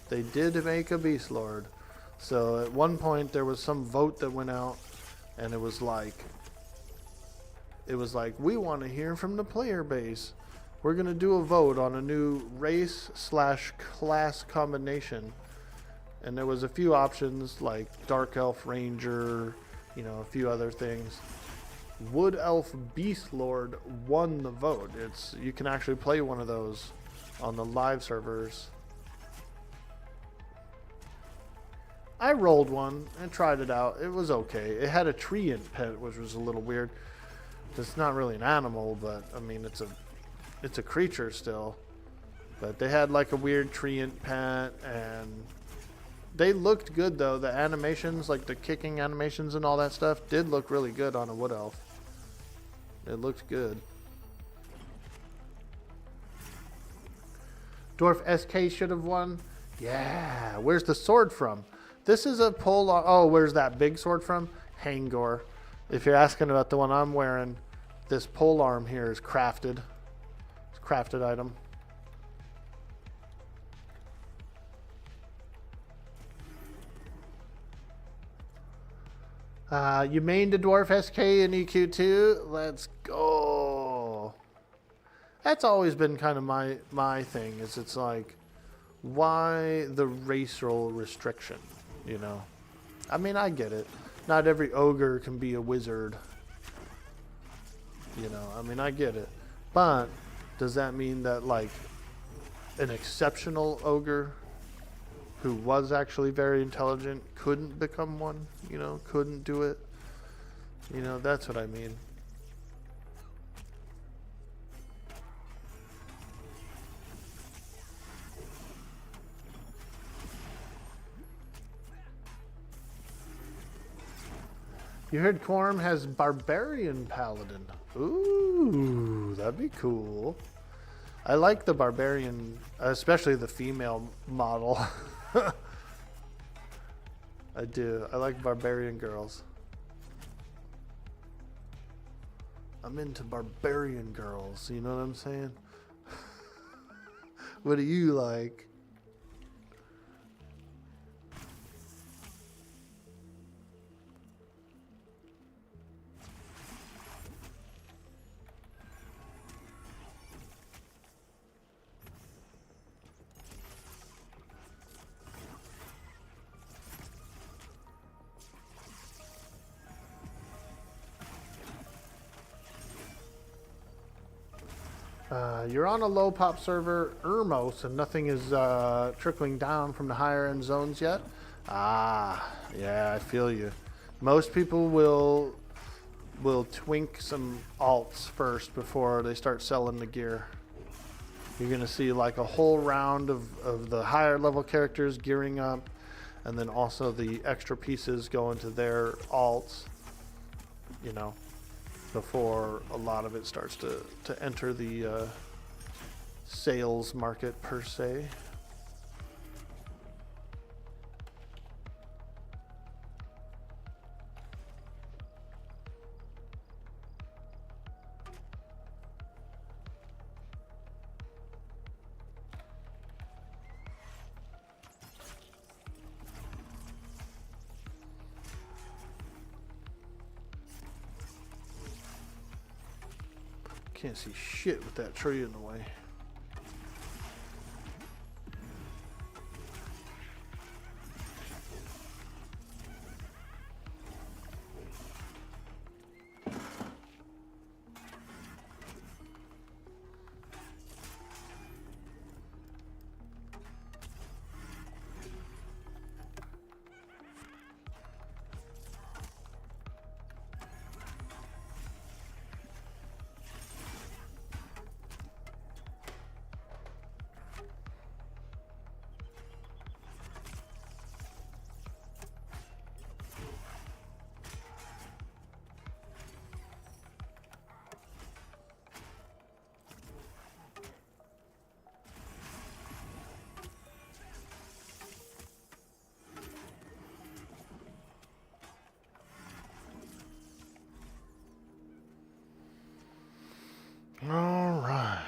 They did make a beast lord. So at one point there was some vote that went out, and it was like we want to hear from the player base. We're gonna do a vote on a new race/class combination, and there was a few options like Dark Elf Ranger, you know, a few other things. Wood Elf Beast Lord won the vote. You can actually play one of those on the live servers. I rolled one and tried it out. It was okay. It had a treant pet, which was a little weird. It's not really an animal, but I mean, it's a creature still. But they had like a weird treant pet, and they looked good though. The animations, like the kicking animations and all that stuff, did look really good on a wood elf. It looked good. Dwarf SK should have won. Yeah. Where's the sword from? This is a pole. Oh, where's that big sword from? Hangor. If you're asking about the one I'm wearing, this pole arm here is crafted. It's a crafted item. You mained a dwarf SK in EQ2. Let's go. That's always been kind of my thing. It's like, why the racial restriction? You know, I mean, I get it. Not every ogre can be a wizard. You know, I mean, I get it. But does that mean that like an exceptional ogre who was actually very intelligent couldn't become one? You know, couldn't do it? You know, that's what I mean. You heard Quorum has Barbarian Paladin. Ooh, that'd be cool. I like the Barbarian, especially the female model. I do. I like Barbarian girls. I'm into Barbarian girls. You know what I'm saying? What do you like? You're on a low pop server, Ermos, and nothing is trickling down from the higher end zones yet. Ah, yeah, I feel you. Most people will twink some alts first before they start selling the gear. You're gonna see like a whole round of the higher level characters gearing up, and then also the extra pieces go into their alts, you know, before a lot of it starts to enter the sales market per se. Can't see shit with that tree in the way. All right.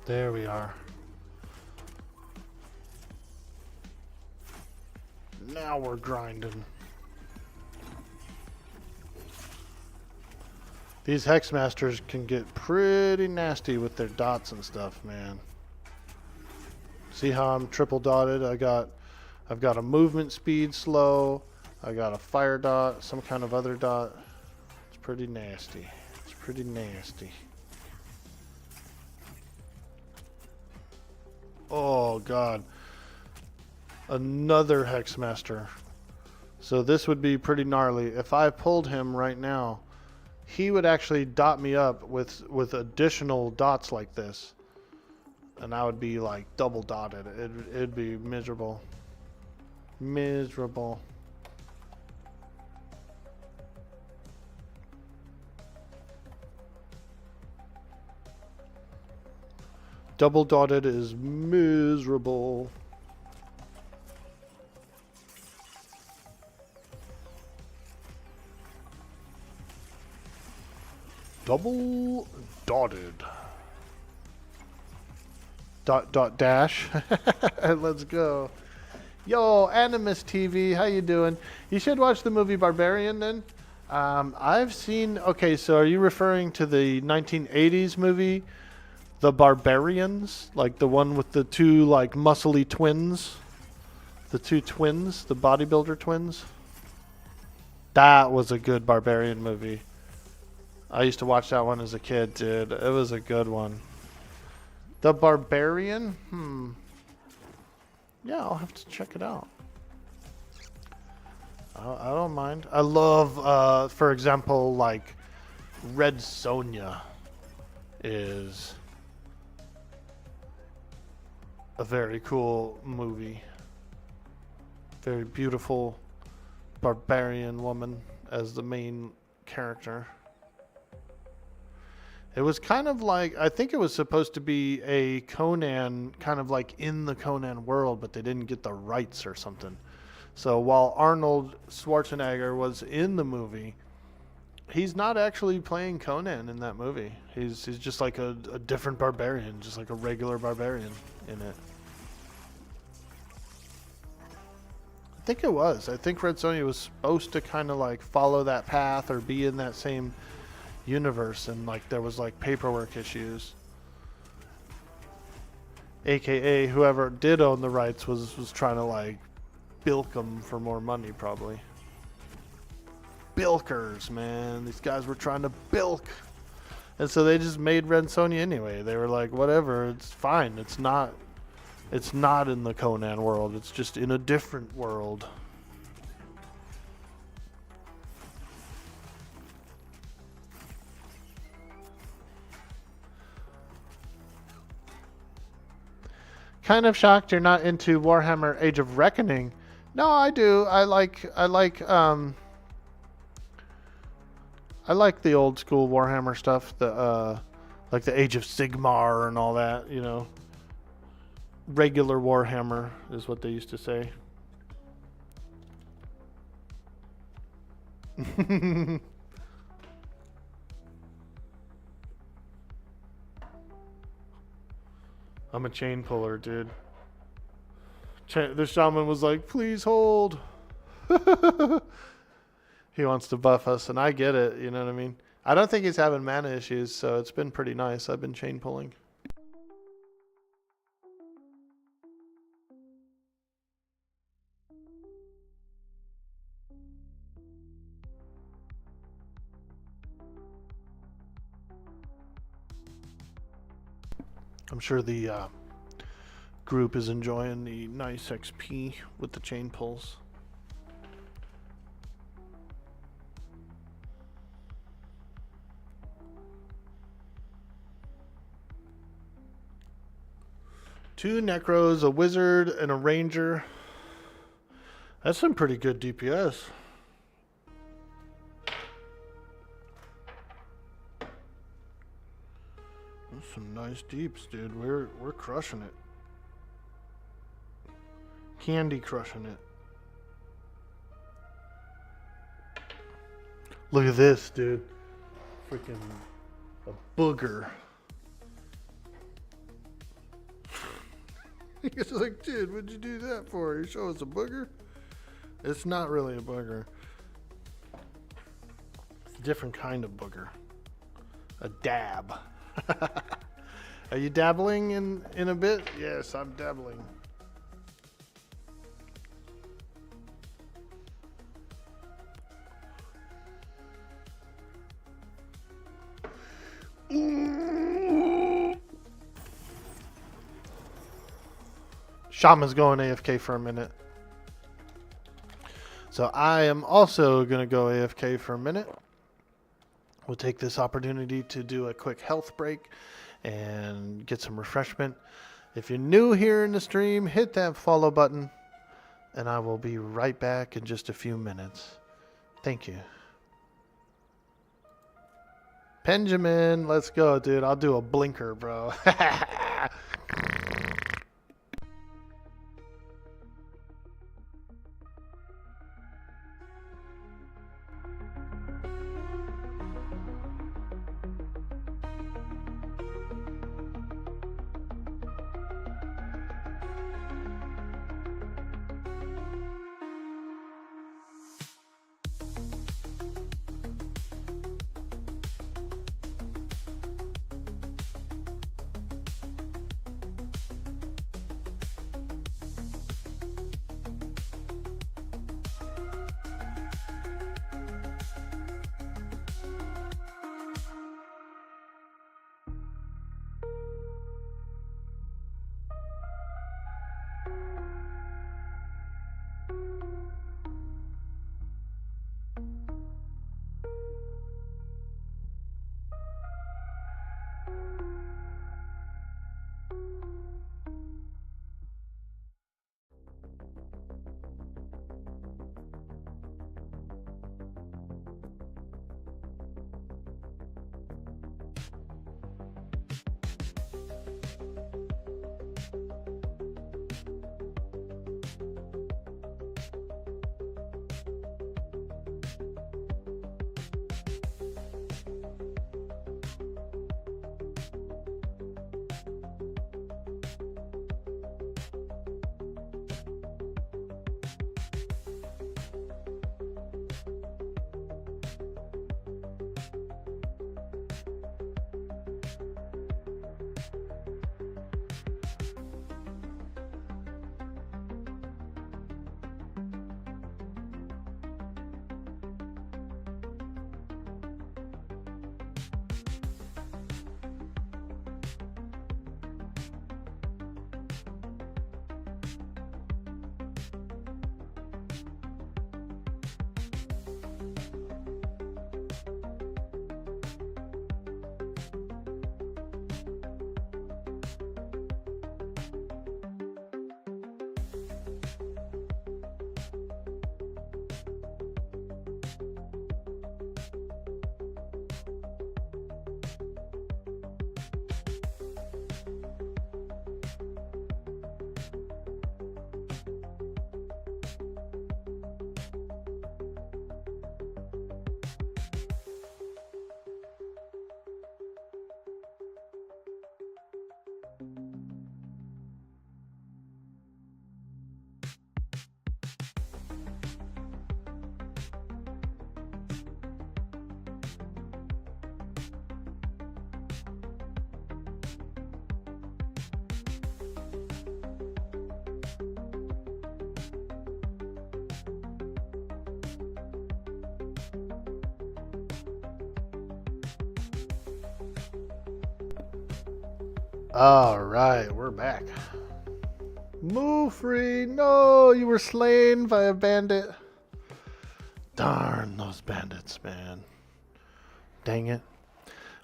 There we are. Now we're grinding. These Hexmasters can get pretty nasty with their dots and stuff, man. See how I'm triple dotted? I've got a movement speed slow. I got a fire dot, some kind of other dot. It's pretty nasty. It's pretty nasty. Oh god. Another Hexmaster. So this would be pretty gnarly. If I pulled him right now, he would actually dot me up with additional dots like this. And I would be like double dotted. It'd be miserable. Miserable. Double dotted is miserable. Double dotted. Dash. Let's go. Yo, Animus TV, how you doing? You should watch the movie Barbarian then. I've seen... Okay, so are you referring to the 1980s movie, The Barbarians? Like the one with the two, like, muscly twins? The two twins? The bodybuilder twins? That was a good Barbarian movie. I used to watch that one as a kid, dude. It was a good one. The Barbarian? Yeah, I'll have to check it out. I don't mind. I love, for example, like, Red Sonja is a very cool movie. Very beautiful barbarian woman as the main character. It was kind of like, I think it was supposed to be a Conan, kind of like in the Conan world, but they didn't get the rights or something. So while Arnold Schwarzenegger was in the movie, he's not actually playing Conan in that movie. He's just like a different barbarian, just like a regular barbarian in it. I think it was. I think Red Sonja was supposed to kind of like follow that path or be in that same universe, and like there was like paperwork issues. AKA whoever did own the rights was trying to like bilk them for more money, probably. Bilkers, man. These guys were trying to bilk. And so they just made Red Sonja anyway. They were like, whatever, it's fine. It's not in the Conan world. It's just in a different world. Kind of shocked you're not into Warhammer Age of Reckoning. No, I do. I like the old school Warhammer stuff, the like the Age of Sigmar and all that, you know. Regular Warhammer is what they used to say. I'm a chain puller, dude. The shaman was like, please hold. He wants to buff us, and I get it, you know what I mean? I don't think he's having mana issues, so it's been pretty nice. I've been chain pulling. I'm sure the group is enjoying the nice XP with the chain pulls. Two Necros, a Wizard, and a Ranger. That's some pretty good DPS. That's some nice deeps, dude. We're crushing it. Candy crushing it. Look at this, dude. Freaking a booger. He's like, dude, what'd you do that for? You show us a booger? It's not really a booger. It's a different kind of booger. A dab. Are you dabbling in a bit? Yes, I'm dabbling. Shaman's going AFK for a minute. So I am also going to go AFK for a minute. We'll take this opportunity to do a quick health break and get some refreshment. If you're new here in the stream, hit that follow button, and I will be right back in just a few minutes. Thank you. Benjamin, let's go, dude. I'll do a blinker, bro. Alright, we're back. Move free! No, you were slain by a bandit. Darn those bandits, man. Dang it.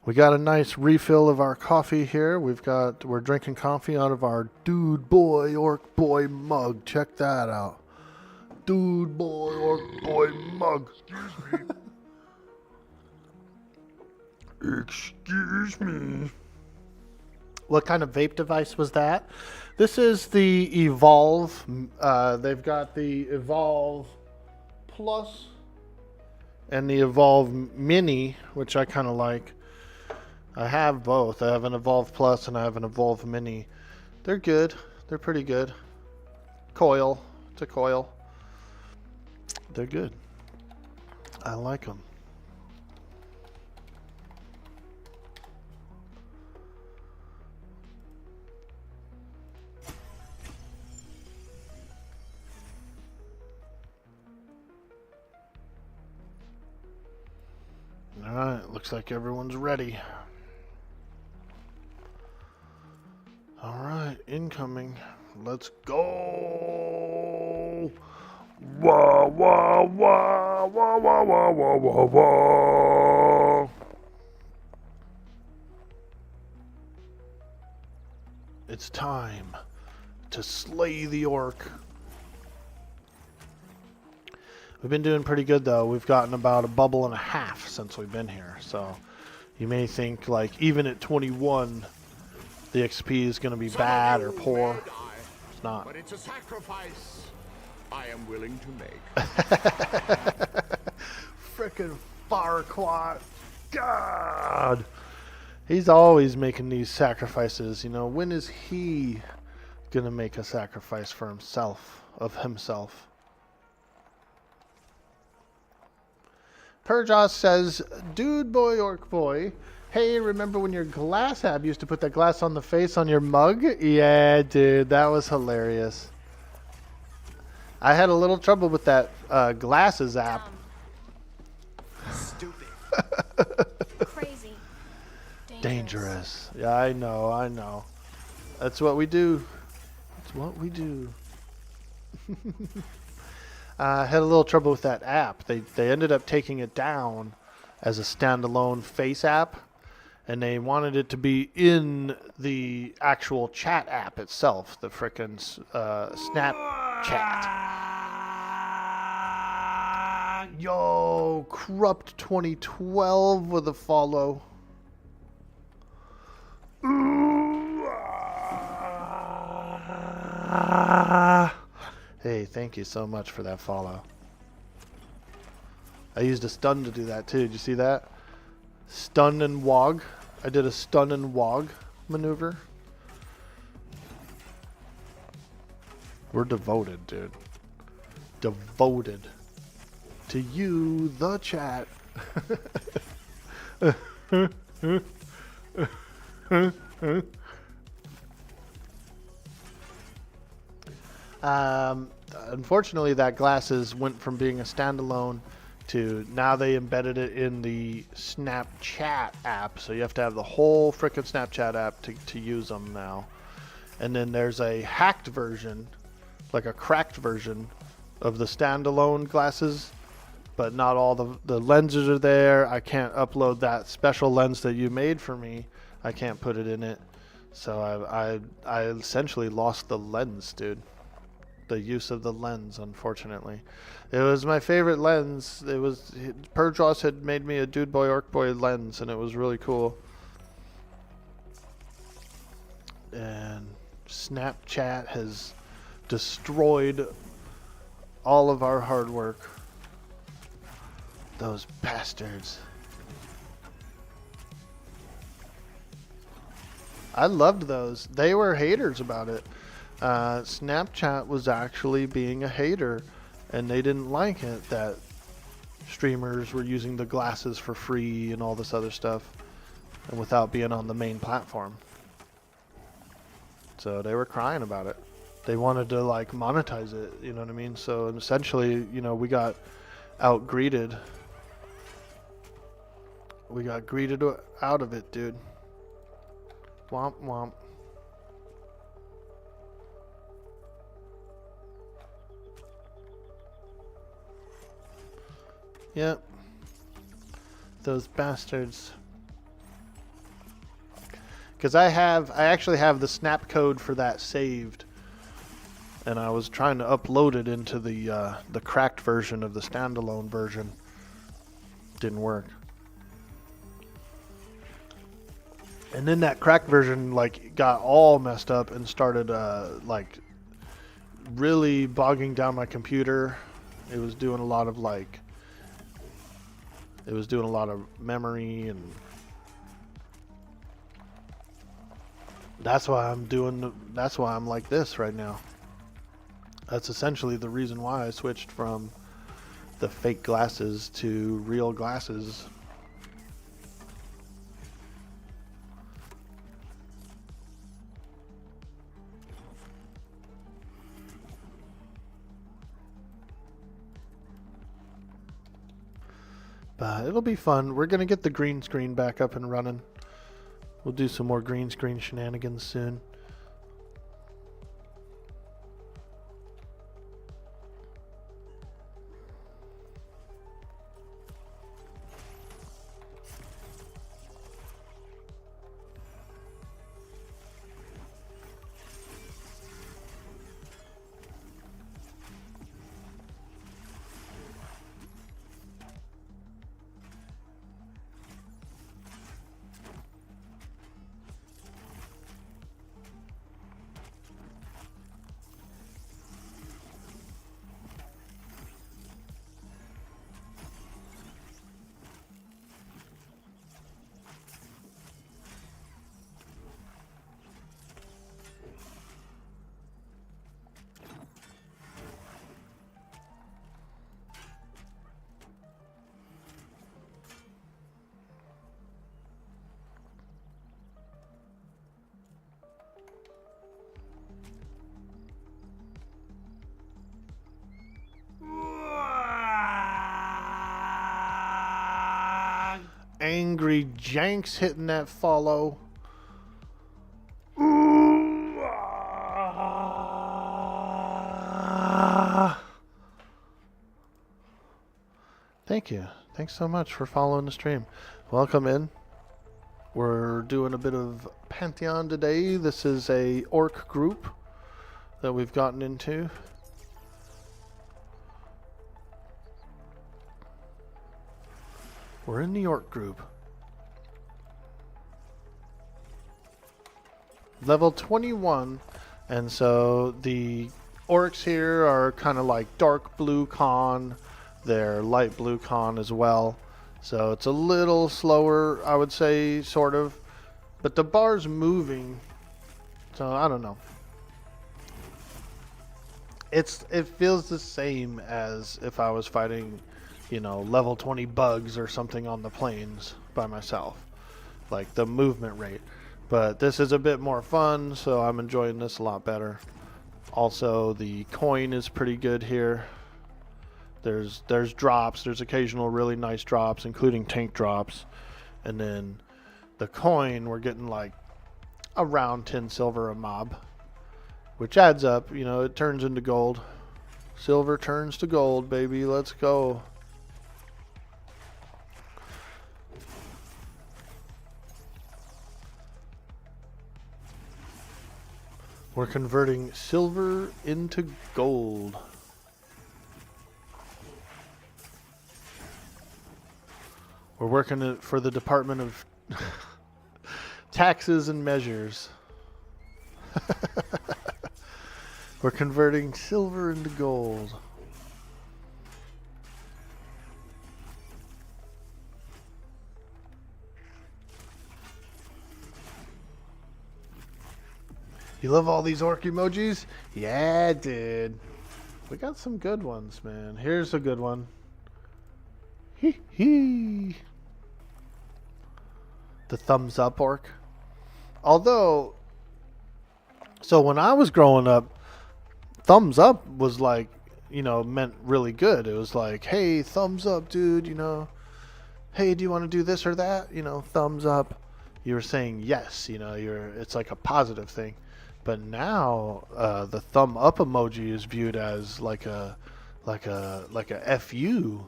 We got a nice refill of our coffee here. We're drinking coffee out of our Dude Boy Orc Boy mug. Check that out. Dude Boy Orc Boy mug. Excuse me. What kind of vape device was that? This is the Evolve. They've got the Evolve Plus and the Evolve Mini, which I kind of like. I have both. I have an Evolve Plus and I have an Evolve Mini. They're good. They're pretty good. Coil. It's a coil. They're good. I like them. Alright, looks like everyone's ready. Alright, incoming. Let's go! Wah, wah, wah, wah, wah, wah, wah, wah, wah. It's time to slay the orc. We've been doing pretty good though. We've gotten about a bubble and a half since we've been here. So you may think like even at 21 the XP is going to be bad or poor. It's not. But it's a sacrifice I am willing to make. Frickin' Farquaad. God. He's always making these sacrifices. You know, when is he going to make a sacrifice for himself, of himself? Perjos says, Dude Boy Orc Boy, hey, remember when your glass app used to put that glass on the face on your mug? Yeah, dude, that was hilarious. I had a little trouble with that glasses app. Stupid. Crazy. Dangerous. Yeah, I know. That's what we do. That's what we do. I had a little trouble with that app. They ended up taking it down as a standalone face app, and they wanted it to be in the actual chat app itself, the frickin' Snapchat. Yo, Corrupt 2012 with a follow. Hey, thank you so much for that follow. I used a stun to do that too. Did you see that? Stun and Waaagh. I did a stun and Waaagh maneuver. We're devoted, dude. Devoted to you, the chat. Unfortunately, that glasses went from being a standalone to now they embedded it in the Snapchat app. So you have to have the whole frickin' Snapchat app to use them now. And then there's a hacked version, like a cracked version of the standalone glasses, but not all the lenses are there. I can't upload that special lens that you made for me. I can't put it in it. So I essentially lost the lens, dude. The use of the lens, unfortunately. It was my favorite lens. It was Perjos had made me a Dude Boy Orc Boy lens, and it was really cool. And Snapchat has destroyed all of our hard work. Those bastards. I loved those. They were haters about it. Snapchat was actually being a hater, and they didn't like it that streamers were using the glasses for free and all this other stuff and without being on the main platform. So they were crying about it. They wanted to like monetize it, you know what I mean? So essentially, you know, we got out-greeted. We got greeted out of it, dude. Womp womp. Yep. Those bastards. Because I actually have the snap code for that saved. And I was trying to upload it into the cracked version of the standalone version. Didn't work. And then that cracked version like got all messed up and started like really bogging down my computer. It was doing a lot of memory, and that's why I'm like this right now. That's essentially the reason why I switched from the fake glasses to real glasses. But it'll be fun. We're going to get the green screen back up and running. We'll do some more green screen shenanigans soon. Angry Janks hitting that follow. Thank you. Thanks so much for following the stream. Welcome in. We're doing a bit of Pantheon today. This is a orc group that we've gotten into. We're in the orc group. Level 21. And so the orcs here are kind of like dark blue con. They're light blue con as well. So it's a little slower, I would say, sort of. But the bar's moving. So I don't know. It feels the same as if I was fighting, you know, level 20 bugs or something on the plains by myself. Like the movement rate. But this is a bit more fun, so I'm enjoying this a lot better. Also, the coin is pretty good here. There's drops. There's occasional really nice drops, including tank drops. And then the coin, we're getting like around 10 silver a mob. Which adds up, you know, it turns into gold. Silver turns to gold, baby. Let's go. We're converting silver into gold. We're working for the Department of Taxes and Measures. We're converting silver into gold. You love all these orc emojis? Yeah, dude. We got some good ones, man. Here's a good one. Hee hee. The thumbs up orc. Although, so when I was growing up, thumbs up was like, you know, meant really good. It was like, hey, thumbs up, dude, you know. Hey, do you want to do this or that? You know, thumbs up. You were saying yes, you know, it's like a positive thing. But now the thumb up emoji is viewed as like a FU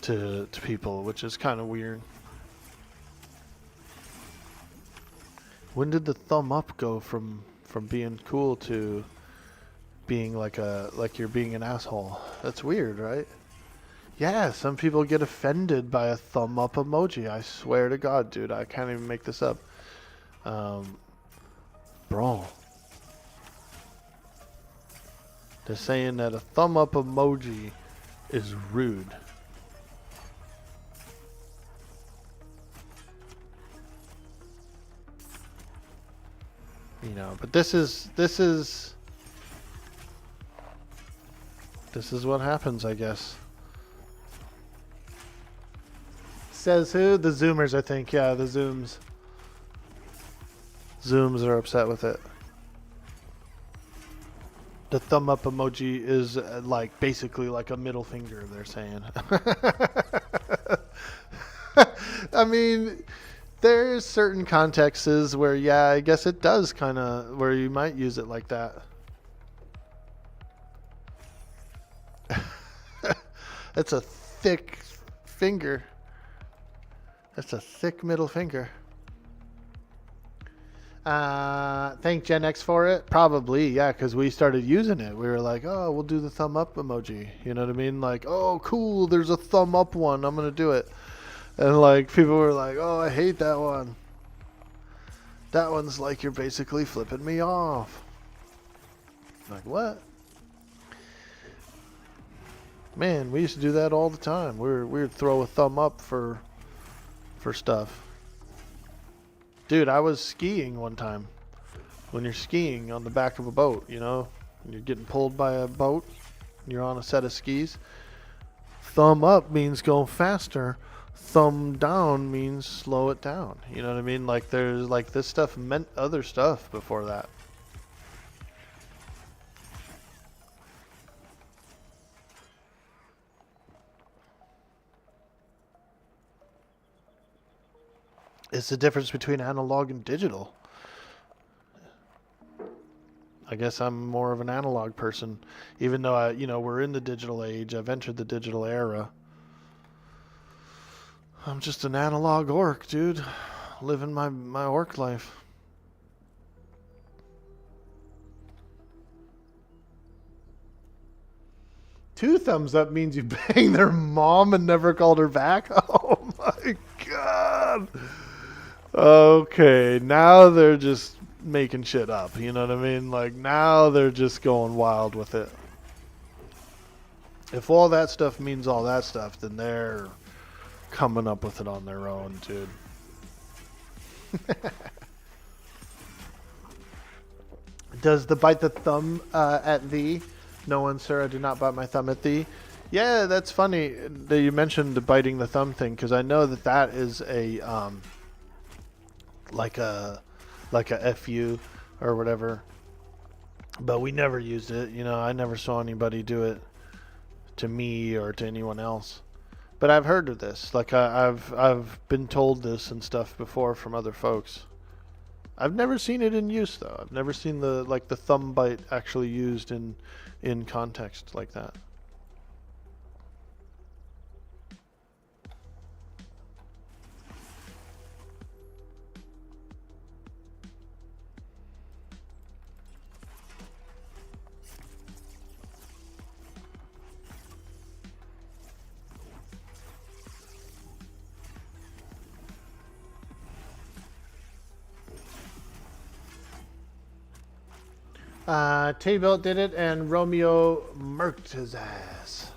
to people, which is kind of weird. When did the thumb up go from being cool to being like you're being an asshole? That's weird, right? Yeah, some people get offended by a thumb up emoji. I swear to God, dude, I can't even make this up. Bro. They're saying that a thumb up emoji is rude. You know, but this is what happens, I guess. Says who? The Zoomers, I think. Yeah, the Zooms. Zooms are upset with it. The thumb up emoji is like basically like a middle finger, they're saying. I mean, there's certain contexts where, yeah, I guess it does kind of, where you might use it like that. That's a thick finger. That's a thick middle finger. Thank Gen X for it. Probably, yeah, because we started using it. We were like, oh, we'll do the thumb up emoji. You know what I mean? Like, oh, cool, there's a thumb up one. I'm going to do it. And like, people were like, oh, I hate that one. That one's like you're basically flipping me off. Like, what? Man, we used to do that all the time. We would throw a thumb up for stuff. Dude, I was skiing one time. When you're skiing on the back of a boat, you know, and you're getting pulled by a boat, and you're on a set of skis. Thumb up means go faster. Thumb down means slow it down. You know what I mean? Like, there's like, this stuff meant other stuff before that. It's the difference between analog and digital. I guess I'm more of an analog person, even though we're in the digital age. I've entered the digital era. I'm just an analog orc, dude, living my orc life. Two thumbs up means you banged their mom and never called her back? Oh my God. Okay, now they're just making shit up, you know what I mean? Like, now they're just going wild with it. If all that stuff means all that stuff, then they're coming up with it on their own, dude. Does the bite the thumb at thee? No one, sir, I do not bite my thumb at thee. Yeah, that's funny that you mentioned the biting the thumb thing, because I know that is a like a FU or whatever, but we never used it. You know, I never saw anybody do it to me or to anyone else. But I've heard of this. Like, I've been told this and stuff before from other folks. I've never seen it in use though. I've never seen the thumb bite actually used in context like that. T-Belt did it, and Romeo murked his ass.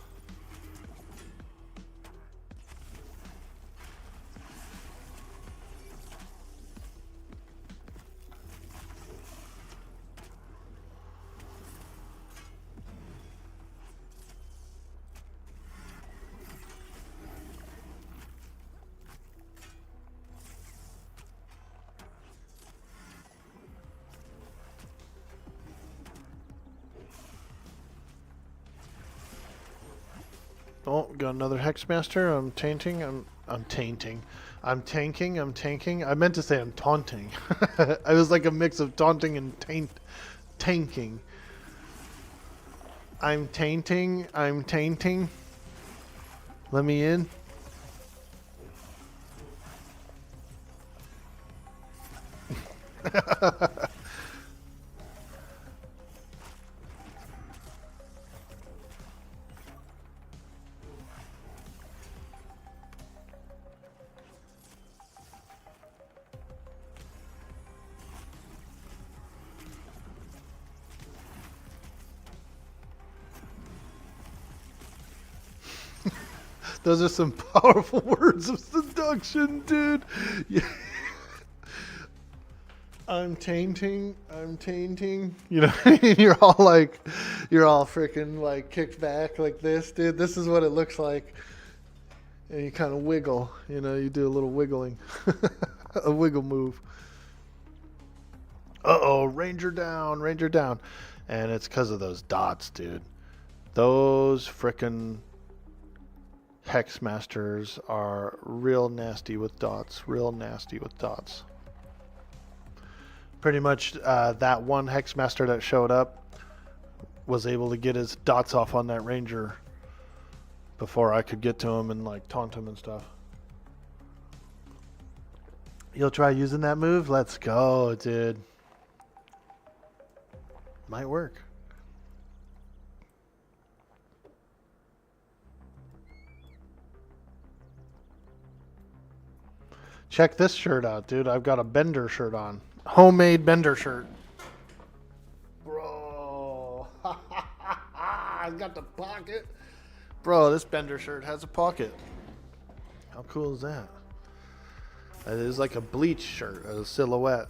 Oh, got another Hexmaster. I'm tainting. I'm tainting. I'm tanking. I'm tanking. I meant to say I'm taunting. I was like a mix of taunting and tanking. I'm tainting. I'm tainting. Let me in. Those are some powerful words of seduction, dude. Yeah. I'm tainting. You know, you're all freaking like kicked back like this, dude. This is what it looks like. And you kind of wiggle, you know, you do a little wiggling. A wiggle move. Uh-oh, Ranger down. And it's because of those dots, dude. Those frickin' Hex Masters are real nasty with dots. Pretty much that one Hex Master that showed up was able to get his dots off on that Ranger before I could get to him and like taunt him and stuff. You'll try using that move? Let's go, dude. Might work. Check this shirt out, dude. I've got a Bender shirt on. Homemade Bender shirt. Bro. I've got the pocket. Bro, this Bender shirt has a pocket. How cool is that? It is like a bleach shirt, a silhouette.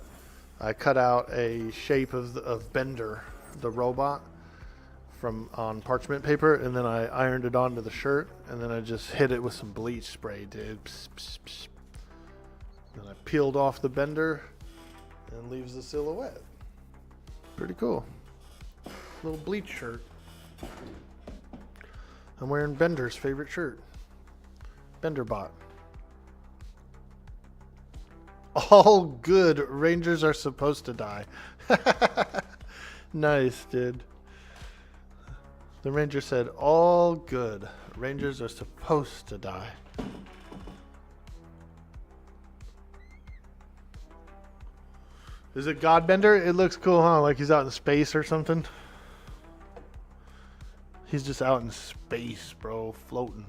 I cut out a shape of Bender, the robot, on parchment paper, and then I ironed it onto the shirt, and then I just hit it with some bleach spray, dude. Psst, psst, psst. Then I peeled off the Bender and leaves the silhouette. Pretty cool. Little bleach shirt. I'm wearing Bender's favorite shirt. Benderbot. All good. Rangers are supposed to die. Nice, dude. The Ranger said, all good. Rangers are supposed to die. Is it Godbender? It looks cool, huh? Like he's out in space or something. He's just out in space, bro, floating.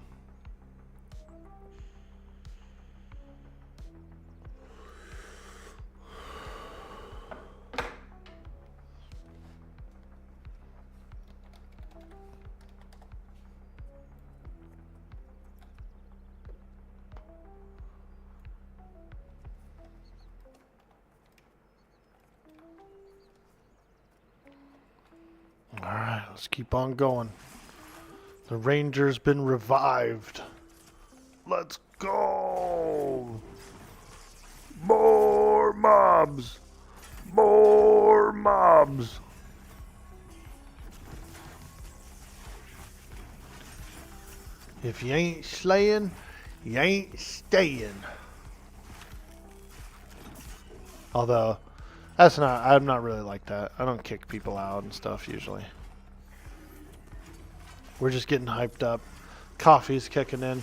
Alright, let's keep on going. The Ranger's been revived. Let's go! More mobs! More mobs! If you ain't slaying, you ain't staying. Although, I'm not really like that. I don't kick people out and stuff usually. We're just getting hyped up. Coffee's kicking in.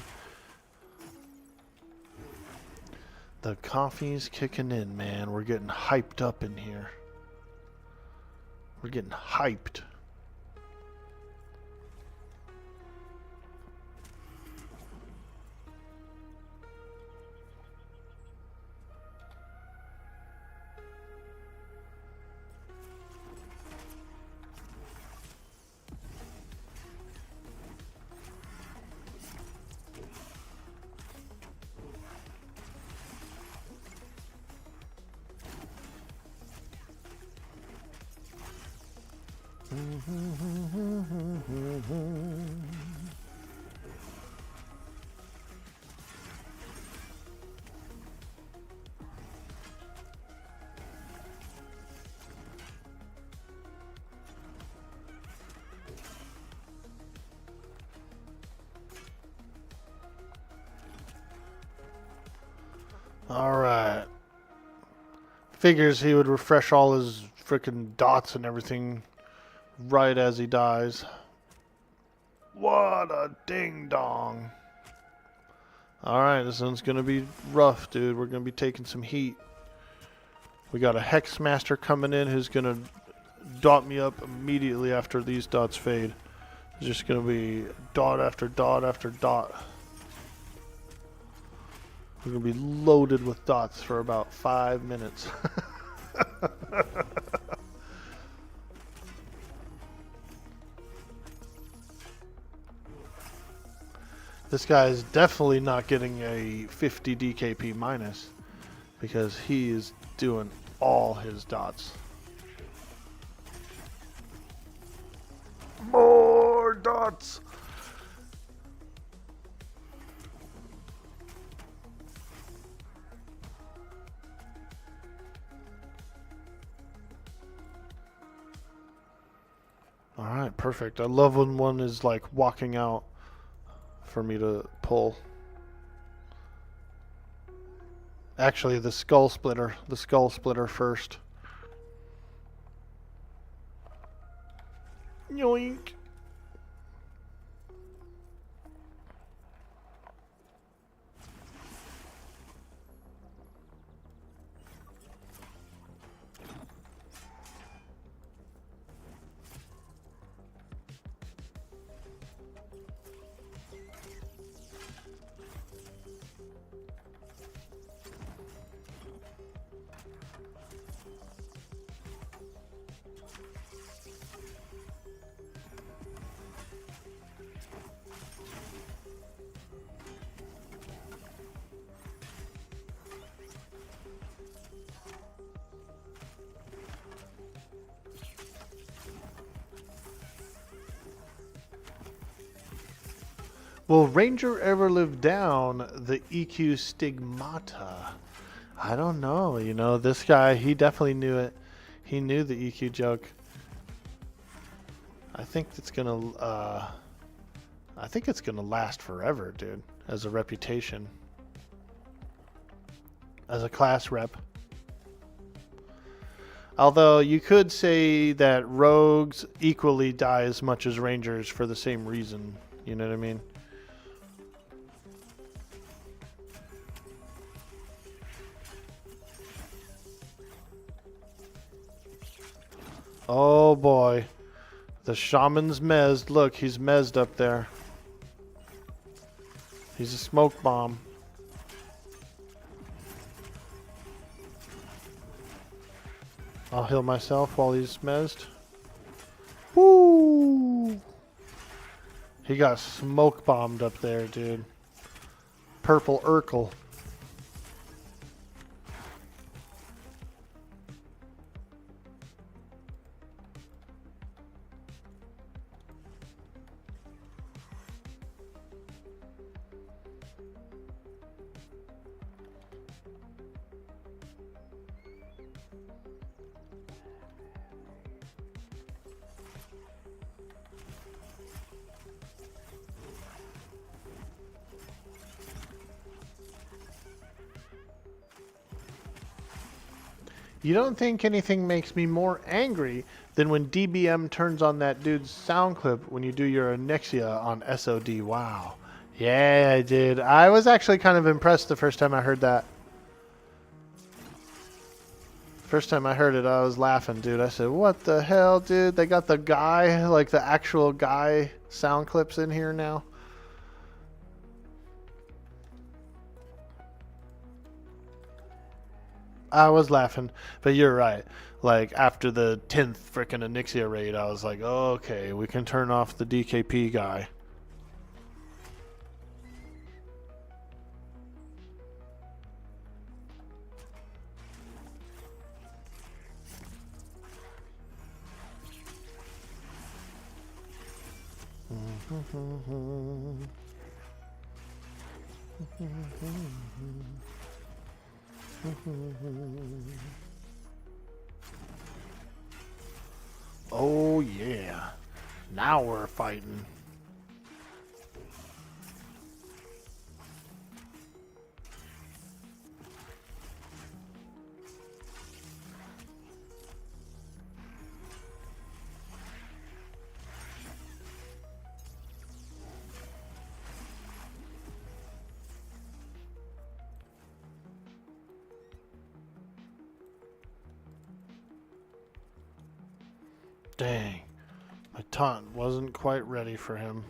The coffee's kicking in, man. We're getting hyped up in here. We're getting hyped. Alright. Figures he would refresh all his frickin' dots and everything right as he dies. What a ding dong. Alright, this one's gonna be rough, dude. We're gonna be taking some heat. We got a Hex Master coming in who's going to dot me up immediately after these dots fade. It's just going to be dot after dot after dot. We're going to be loaded with dots for about 5 minutes. This guy is definitely not getting a 50 DKP minus because he is doing all his dots. More dots. All right, perfect. I love when one is like walking out for me to pull. Actually, the skull splitter first. Yoink. Will Ranger ever live down the EQ stigmata? I don't know. You know, this guy, he definitely knew it. He knew the EQ joke. I think it's gonna last forever, dude, as a reputation. As a class rep. Although you could say that rogues equally die as much as rangers for the same reason. You know what I mean? Oh boy. The shaman's mezzed. Look, he's mezzed up there. He's a smoke bomb. I'll heal myself while he's mezzed. Woo! He got smoke bombed up there, dude. Purple Urkel. You don't think anything makes me more angry than when DBM turns on that dude's sound clip when you do your Anexia on SOD. Wow. Yeah, dude. I was actually kind of impressed the first time I heard that. First time I heard it, I was laughing, dude. I said, what the hell, dude? They got the guy, like the actual guy sound clips in here now. I was laughing, but you're right. Like, after the 10th frickin' Anixia raid, I was like, oh, okay, we can turn off the DKP guy. Oh yeah, now we're fighting. Dang. My taunt wasn't quite ready for him.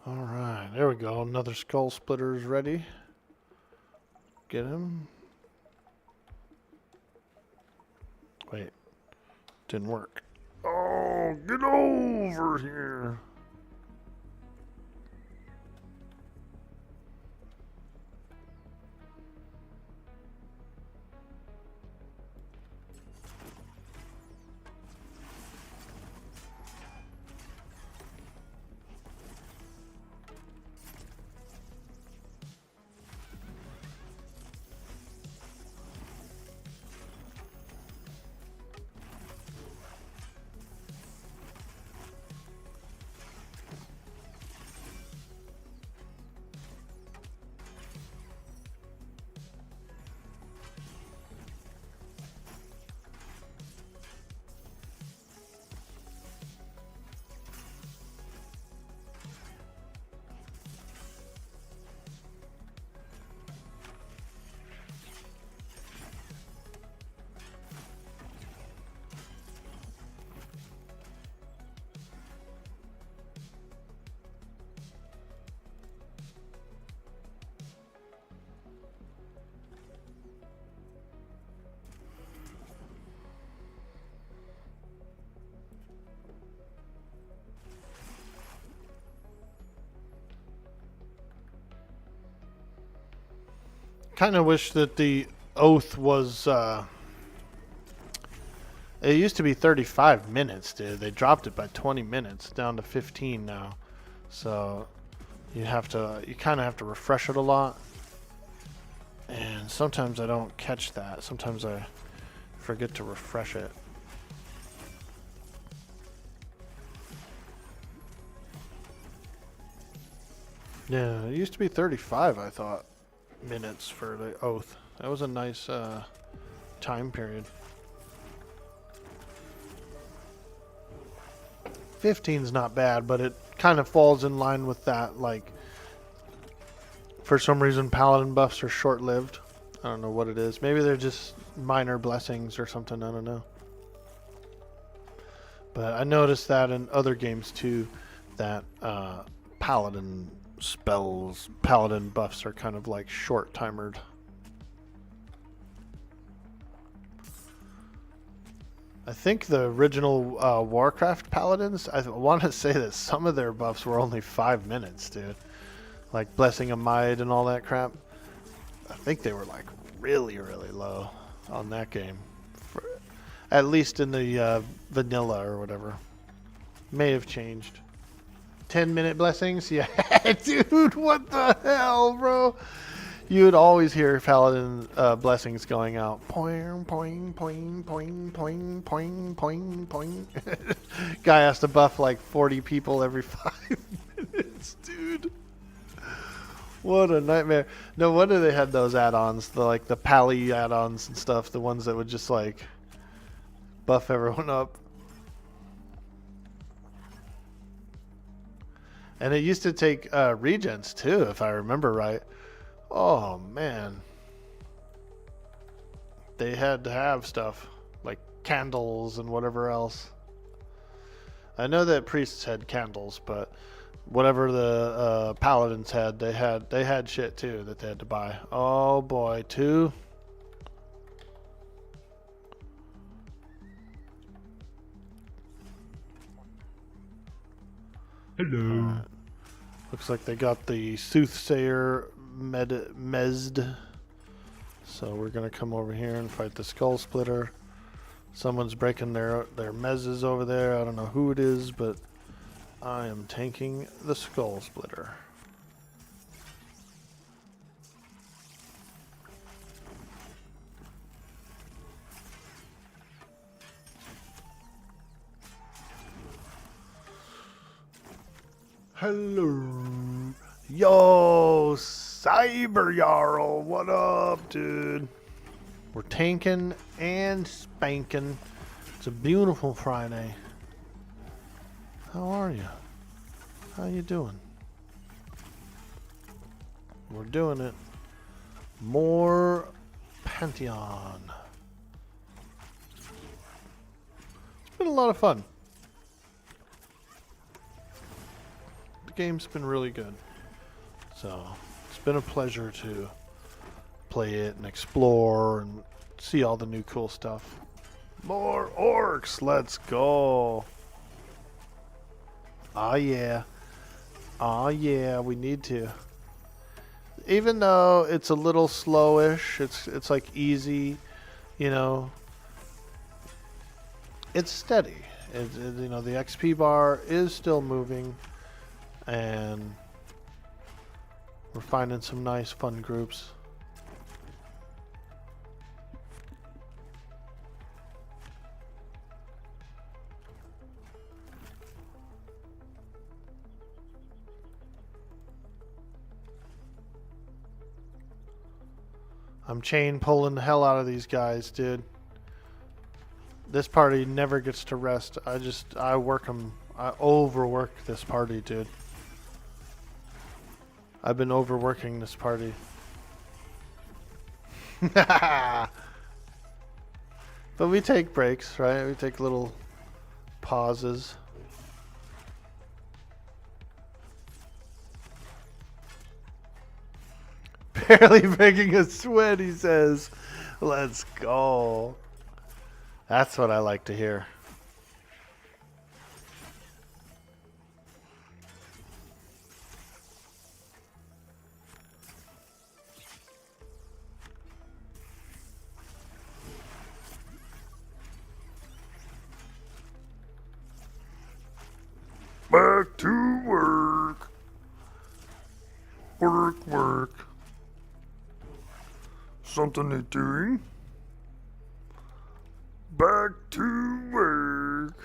Alright, there we go. Another skull splitter is ready. Get him. Wait. Didn't work. Oh, get over here. Kind of wish that the oath was, it used to be 35 minutes, dude. They dropped it by 20 minutes, down to 15 now. So, you kind of have to refresh it a lot. And sometimes I don't catch that. Sometimes I forget to refresh it. Yeah, it used to be 35, I thought, minutes for the oath. That was a nice time period. 15's not bad, but it kind of falls in line with that. Like, for some reason, Paladin buffs are short-lived. I don't know what it is. Maybe they're just minor blessings or something. I don't know. But I noticed that in other games too, that Paladin spells, Paladin buffs are kind of like short-timered. I think the original Warcraft Paladins, I want to say that some of their buffs were only 5 minutes, dude. Like Blessing of Might and all that crap. I think they were like really, really low on that game. At least in the vanilla or whatever. May have changed. 10-minute blessings? Yeah, dude, what the hell, bro? You would always hear Paladin blessings going out. Poing, poing, poing, poing, poing, poing, poing, poing. Guy has to buff like 40 people every 5 minutes, dude. What a nightmare. No wonder they had those add-ons, the Pally add-ons and stuff, the ones that would just like buff everyone up. And it used to take regents too, if I remember right. Oh man, they had to have stuff like candles and whatever else. I know that priests had candles, but whatever the paladins had, they had shit too that they had to buy. Oh boy, 2. Hello. Looks like they got the Soothsayer mezzed. So we're going to come over here and fight the Skull Splitter. Someone's breaking their mezzes over there. I don't know who it is, but I am tanking the Skull Splitter. Hello. Yo, Cyber Jarl, what up, dude? We're tanking and spanking. It's a beautiful Friday. How are you? How you doing? We're doing it. More Pantheon. It's been a lot of fun. The game's been really good. So, it's been a pleasure to play it and explore and see all the new cool stuff. More orcs, let's go. Oh yeah. Oh yeah, we need to. Even though it's a little slowish, it's like easy, you know. It's steady. You know, the XP bar is still moving, and we're finding some nice fun groups. I'm chain pulling the hell out of these guys, dude. This party never gets to rest. I work them. I overwork this party, dude. I've been overworking this party. But we take breaks, right? We take little pauses. Barely breaking a sweat, he says. Let's go. That's what I like to hear. Back to work. Work, work. Something to doing? Back to work.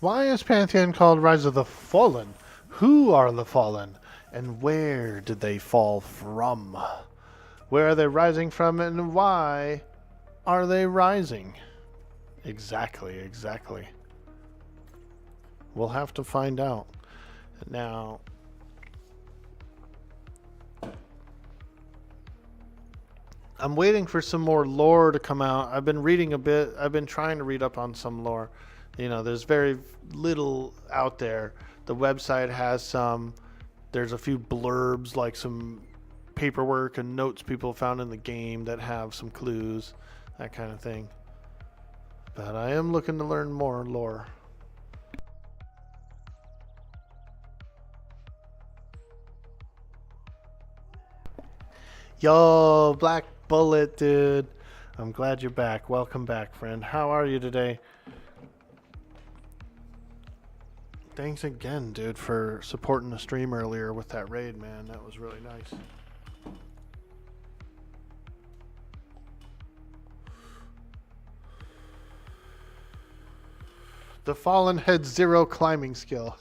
Why is Pantheon called Rise of the Fallen? Who are the Fallen? And where did they fall from? Where are they rising from, and why are they rising? Exactly, exactly. We'll have to find out. Now, I'm waiting for some more lore to come out. I've been reading a bit. I've been trying to read up on some lore. You know, there's very little out there. The website has some. There's a few blurbs, like some paperwork and notes people found in the game that have some clues, that kind of thing. But I am looking to learn more lore. Yo, Black Bullet, dude. I'm glad you're back. Welcome back, friend. How are you today? Thanks again, dude, for supporting the stream earlier with that raid, man. That was really nice. The Fallen had 0 climbing skill.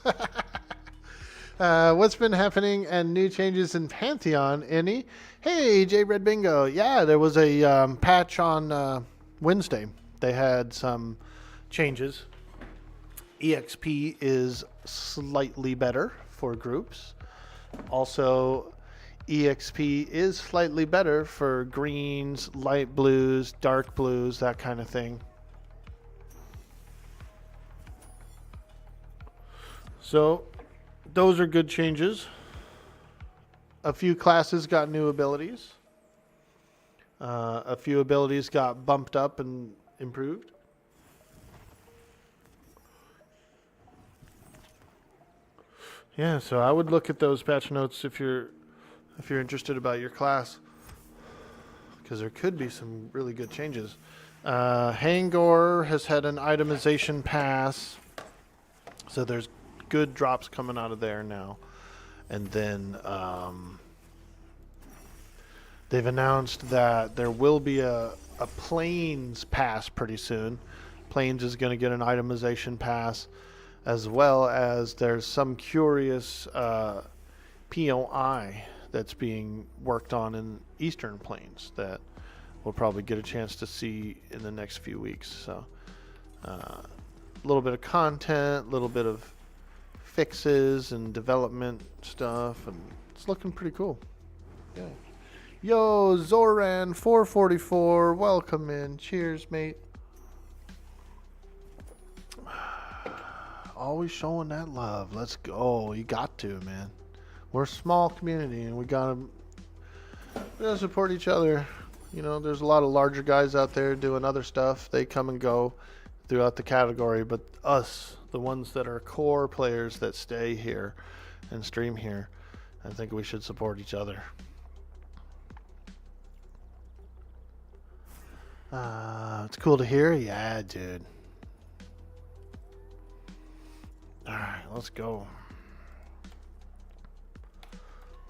What's been happening and new changes in Pantheon? Any? Hey, J Red Bingo. Yeah, there was a patch on Wednesday. They had some changes. EXP is slightly better for groups. Also, EXP is slightly better for greens, light blues, dark blues, that kind of thing. So, those are good changes. A few classes got new abilities. A few abilities got bumped up and improved. Yeah, so I would look at those patch notes if you're interested about your class, because there could be some really good changes. Hangor has had an itemization pass, so there's good drops coming out of there now. And then they've announced that there will be a Plains pass pretty soon. Plains is going to get an itemization pass, as well as there's some curious POI that's being worked on in Eastern Plains that we'll probably get a chance to see in the next few weeks. So a little bit of content, a little bit of fixes and development stuff, and it's looking pretty cool. Yeah. Yo, Zoran 444, welcome in. Cheers, mate. Always showing that love. Let's go. You got to, man. We're a small community, and we gotta support each other. You know, there's a lot of larger guys out there doing other stuff. They come and go throughout the category, but us, the ones that are core players that stay here and stream here, I think we should support each other. It's cool to hear. Yeah, dude. Alright, let's go.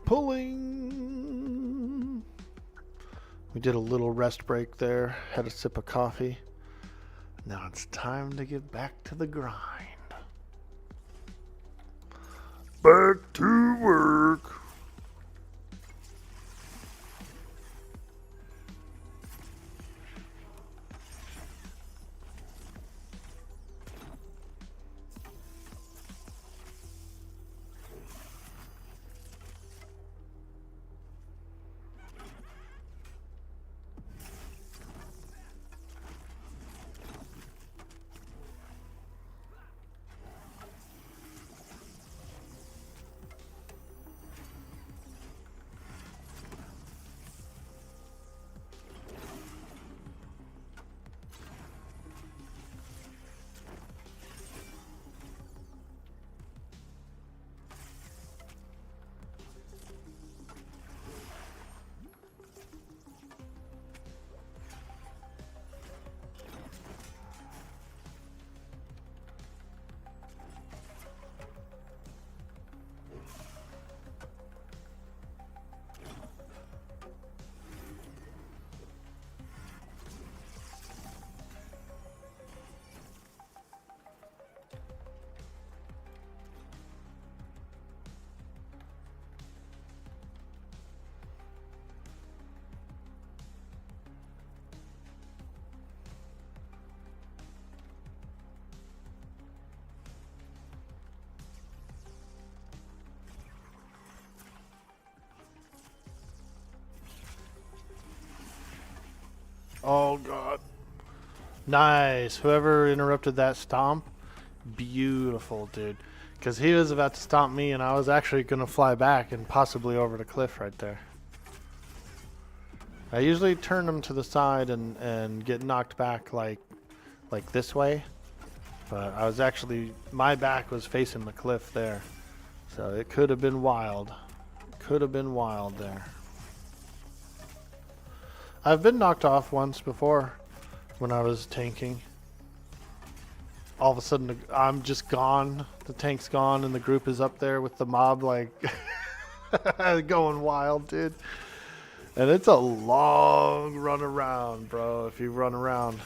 Pulling. We did a little rest break there. Had a sip of coffee. Now it's time to get back to the grind. Back to work. Oh, God. Nice. Whoever interrupted that stomp, beautiful, dude. Because he was about to stomp me, and I was actually going to fly back and possibly over the cliff right there. I usually turn them to the side and get knocked back like this way. But I was actually, my back was facing the cliff there. So it could have been wild. Could have been wild there. I've been knocked off once before when I was tanking. All of a sudden, I'm just gone. The tank's gone, and the group is up there with the mob, like, going wild, dude. And it's a long run around, bro, if you run around.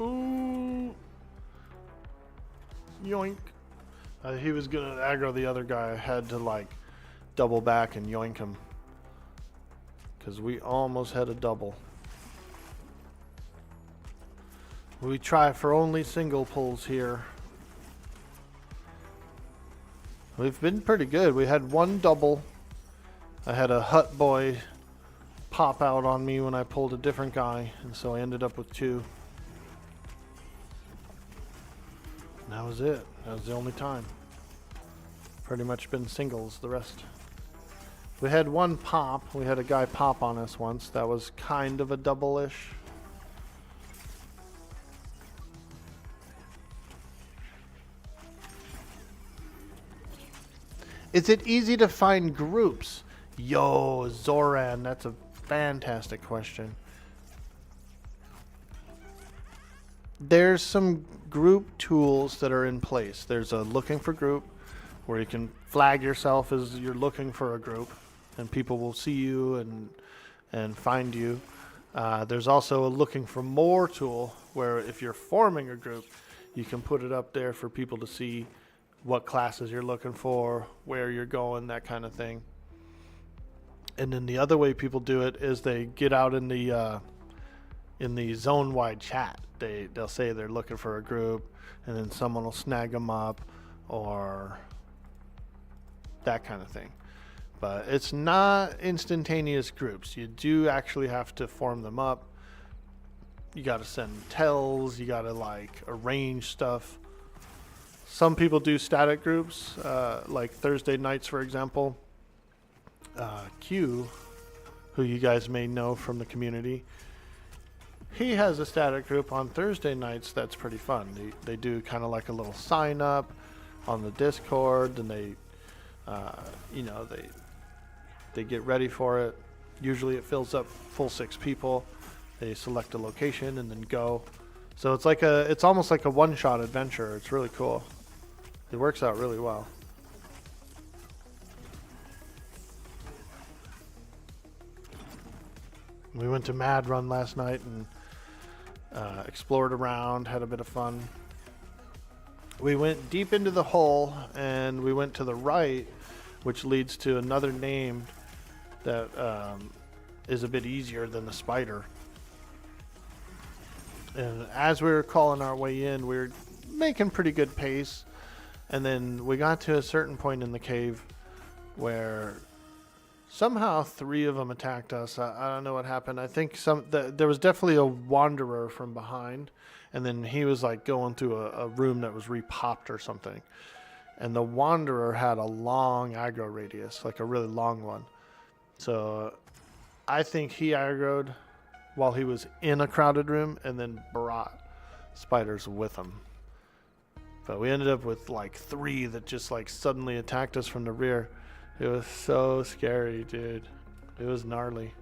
Ooh. Yoink. He was gonna aggro the other guy. I had to like double back and yoink him. Because we almost had a double. We try for only single pulls here. We've been pretty good. We had one double. I had a hut boy pop out on me when I pulled a different guy, and so I ended up with two. And that was it. That was the only time. Pretty much been singles the rest. We had one pop. We had a guy pop on us once. That was kind of a double-ish. Is it easy to find groups? Yo, Zoran, that's a fantastic question. There's some group tools that are in place. There's a looking for group where you can flag yourself as you're looking for a group and people will see you and find you. There's also a looking for more tool where if you're forming a group, you can put it up there for people to see what classes you're looking for, where you're going, that kind of thing. And then the other way people do it is they get out in the zone-wide chat. They'll say they're looking for a group, and then someone will snag them up, or that kind of thing. But it's not instantaneous groups. You do actually have to form them up. You got to send tells. You got to like arrange stuff. Some people do static groups, like Thursday nights, for example. Q, who you guys may know from the community, he has a static group on Thursday nights that's pretty fun. They do kind of like a little sign up on the Discord, and they get ready for it. Usually it fills up full 6 people. They select a location and then go. So it's almost like a one-shot adventure. It's really cool. It works out really well. We went to Mad Run last night and explored around, had a bit of fun. We went deep into the hole and we went to the right, which leads to another name that is a bit easier than the spider. And as we were calling our way in, we were making pretty good pace. And then we got to a certain point in the cave where somehow 3 of them attacked us. I don't know what happened. I think there was definitely a wanderer from behind, and then he was like going through a room that was repopped or something. And the wanderer had a long aggro radius, like a really long one. So I think he aggroed while he was in a crowded room and then brought spiders with him. But we ended up with like 3 that just like suddenly attacked us from the rear. It was so scary, dude. It was gnarly.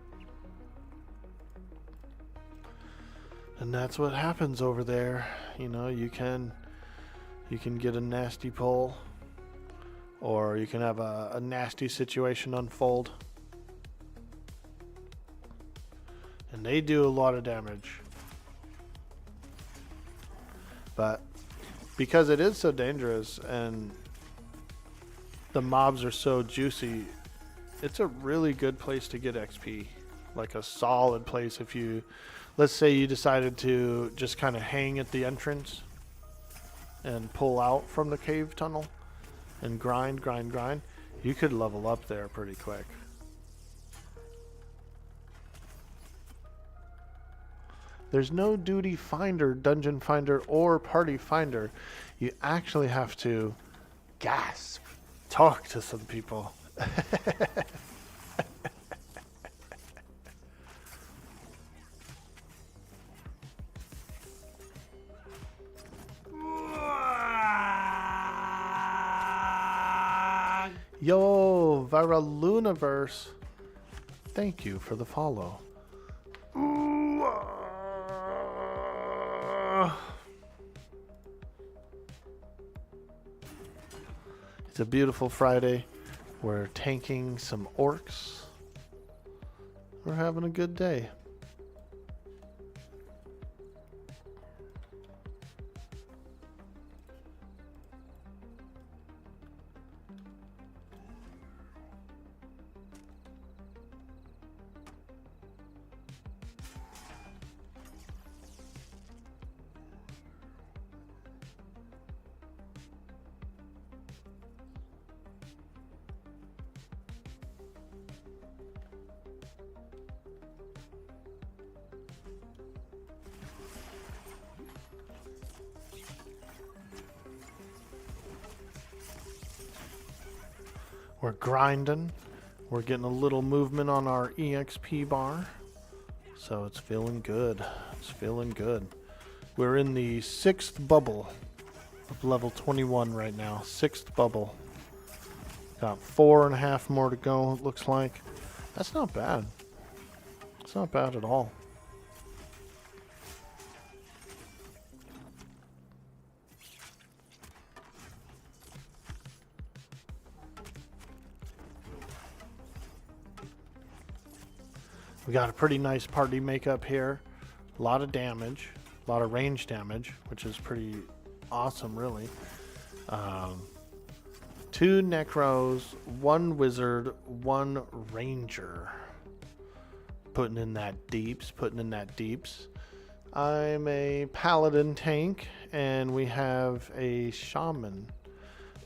And that's what happens over there. You know, you can get a nasty pull, or you can have a nasty situation unfold. And they do a lot of damage. But because it is so dangerous and the mobs are so juicy, it's a really good place to get XP. Like a solid place if you, let's say you decided to just kind of hang at the entrance and pull out from the cave tunnel and grind. You could level up there pretty quick. There's no duty finder, dungeon finder, or party finder. You actually have to gasp. Talk to some people. Yo, Viraluniverse. Thank you for the follow. It's a beautiful Friday. We're tanking some orcs. We're having a good day. We're grinding. We're getting a little movement on our EXP bar. So it's feeling good. It's feeling good. We're in the 6th bubble of level 21 right now. 6th bubble. Got 4.5 more to go, it looks like. That's not bad. It's not bad at all. We got a pretty nice party makeup here. A lot of damage, a lot of range damage, which is pretty awesome, really. 2 Necros, 1 Wizard, 1 Ranger. Putting in that deeps, I'm a Paladin tank, and we have a Shaman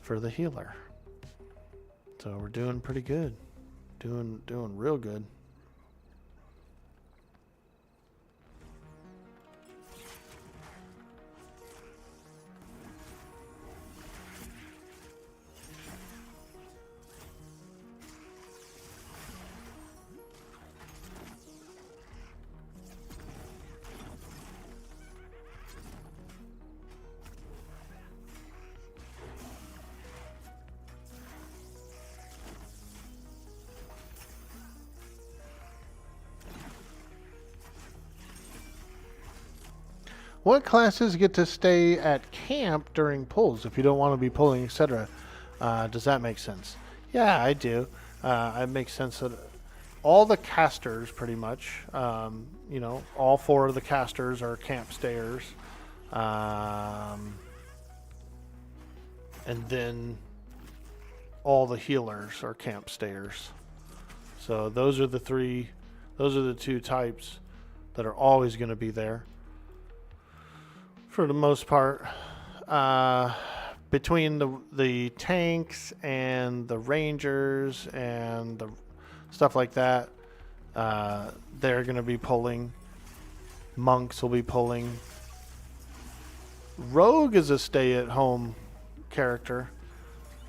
for the healer. So we're doing pretty good. Doing real good. What classes get to stay at camp during pulls if you don't want to be pulling, etc.? Does that make sense? Yeah, I do. It makes sense that all the casters, pretty much, you know, all 4 of the casters are camp stayers. And then all the healers are camp stayers. So those are the 2 types that are always going to be there. For the most part, between the tanks and the rangers and the stuff like that, they're going to be pulling. Monks will be pulling. Rogue is a stay-at-home character.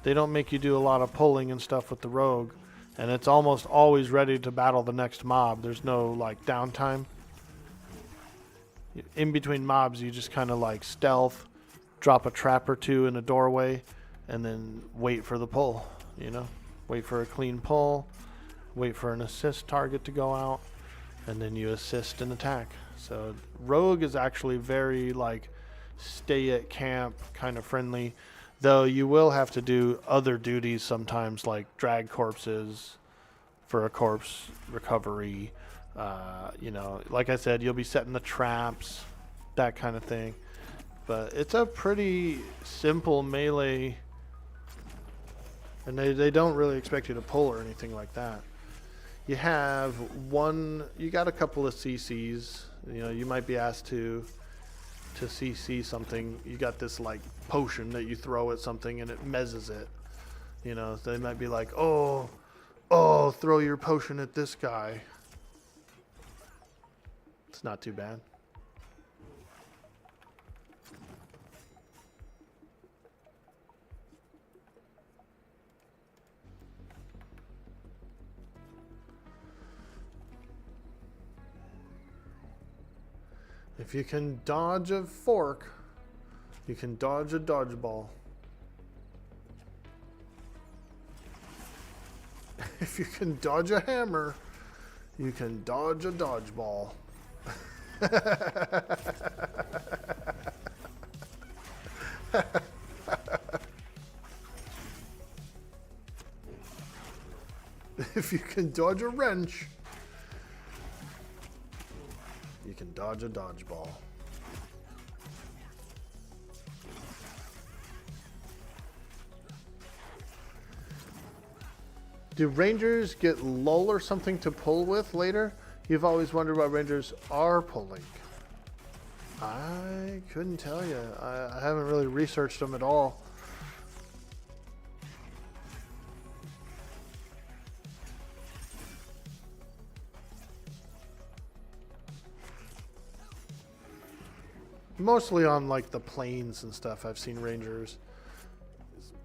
They don't make you do a lot of pulling and stuff with the rogue, and it's almost always ready to battle the next mob. There's no like downtime. In between mobs, you just kind of like stealth, drop a trap or 2 in a doorway, and then wait for the pull, you know? Wait for a clean pull, wait for an assist target to go out, and then you assist and attack. So Rogue is actually very like stay at camp kind of friendly, though you will have to do other duties sometimes, like drag corpses for a corpse recovery. You know, like I said, you'll be setting the traps, that kind of thing. But it's a pretty simple melee, and they don't really expect you to pull or anything like that. You have you got a couple of CCs. You know, you might be asked to CC something. You got this like potion that you throw at something and it mezzes it. You know, so they might be like, oh, throw your potion at this guy. It's not too bad. If you can dodge a fork, you can dodge a dodgeball. If you can dodge a hammer, you can dodge a dodgeball. If you can dodge a wrench, you can dodge a dodgeball. Do Rangers get lull or something to pull with later? You've always wondered why Rangers are pulling. I couldn't tell you. I haven't really researched them at all. Mostly on like the plains and stuff, I've seen Rangers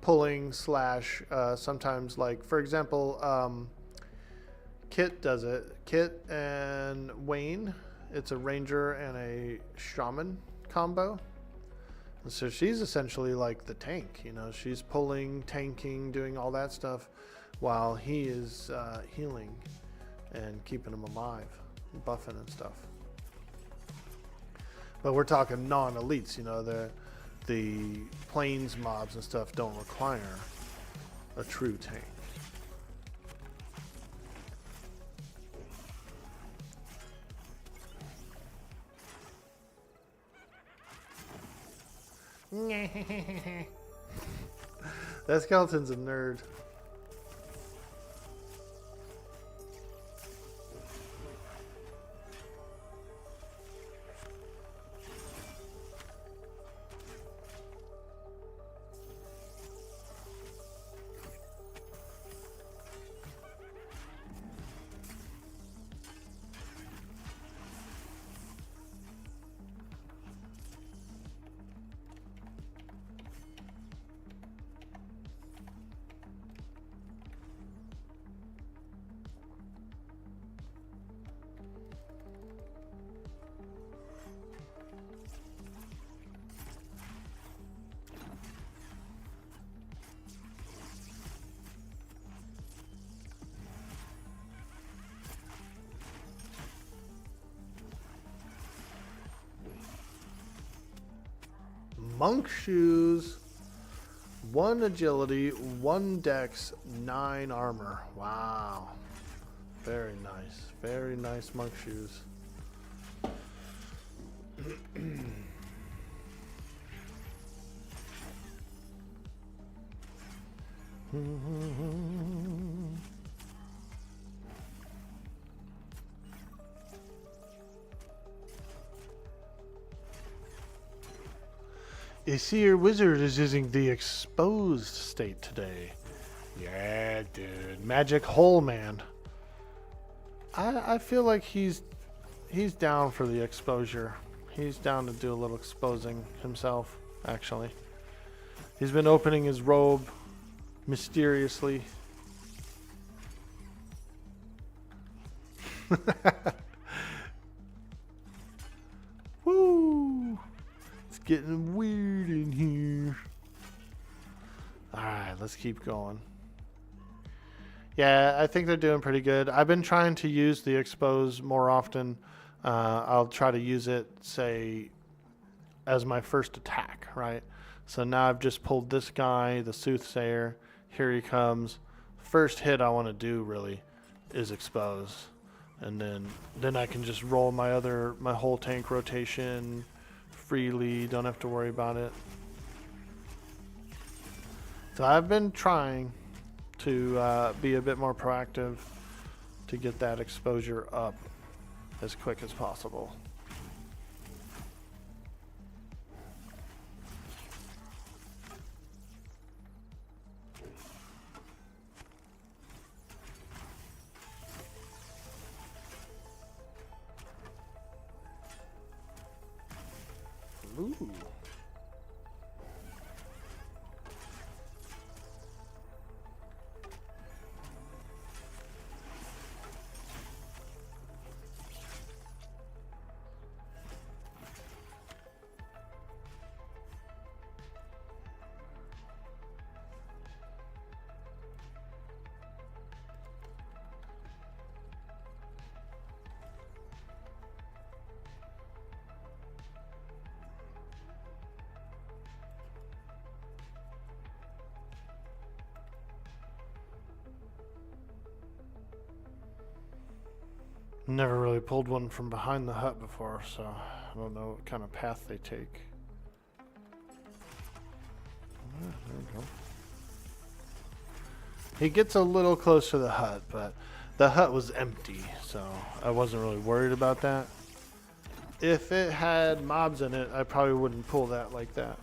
pulling slash sometimes, like, for example, Kit does it. Kit and Wayne, it's a ranger and a shaman combo. And so she's essentially like the tank, you know, she's pulling, tanking, doing all that stuff while he is healing and keeping him alive, buffing and stuff. But we're talking non-elites, you know, the plains mobs and stuff don't require a true tank. That skeleton's a nerd. Monk shoes, 1 agility, 1 dex, 9 armor. Wow. Very nice. Very nice monk shoes. You see, your wizard is using the exposed state today. Yeah, dude. Magic hole man. I feel like he's down for the exposure. He's down to do a little exposing himself, actually. He's been opening his robe mysteriously. Woo! It's getting weird in here. Alright, let's keep going. Yeah, I think they're doing pretty good. I've been trying to use the expose more often. I'll try to use it, say, as my first attack, right? So now I've just pulled this guy, the soothsayer. Here he comes. First hit I want to do, really, is expose. And then I can just roll my whole tank rotation freely. Don't have to worry about it. So I've been trying to be a bit more proactive to get that exposure up as quick as possible. Ooh. Never really pulled one from behind the hut before, so I don't know what kind of path they take. There we go. He gets a little close to the hut, but the hut was empty, so I wasn't really worried about that. If it had mobs in it, I probably wouldn't pull that like that.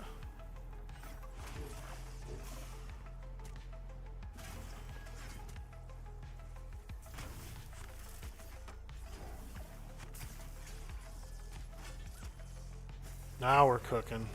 Now we're cooking.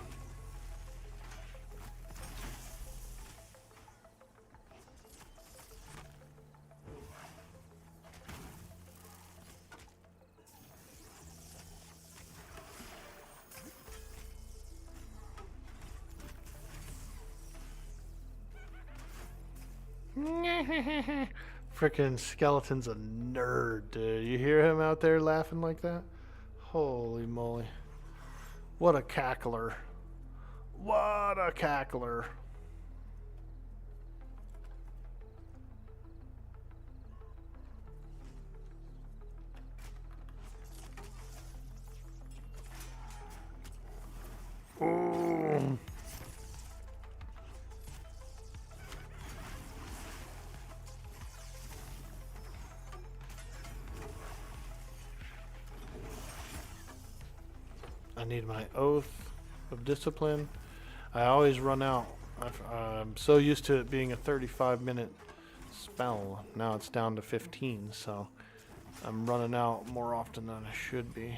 Frickin' Skeleton's a nerd, dude. You hear him out there laughing like that? Holy moly. What a cackler. What a cackler. Oh. I need my oath of discipline. I always run out. I'm so used to it being a 35-minute spell. Now it's down to 15, so I'm running out more often than I should be.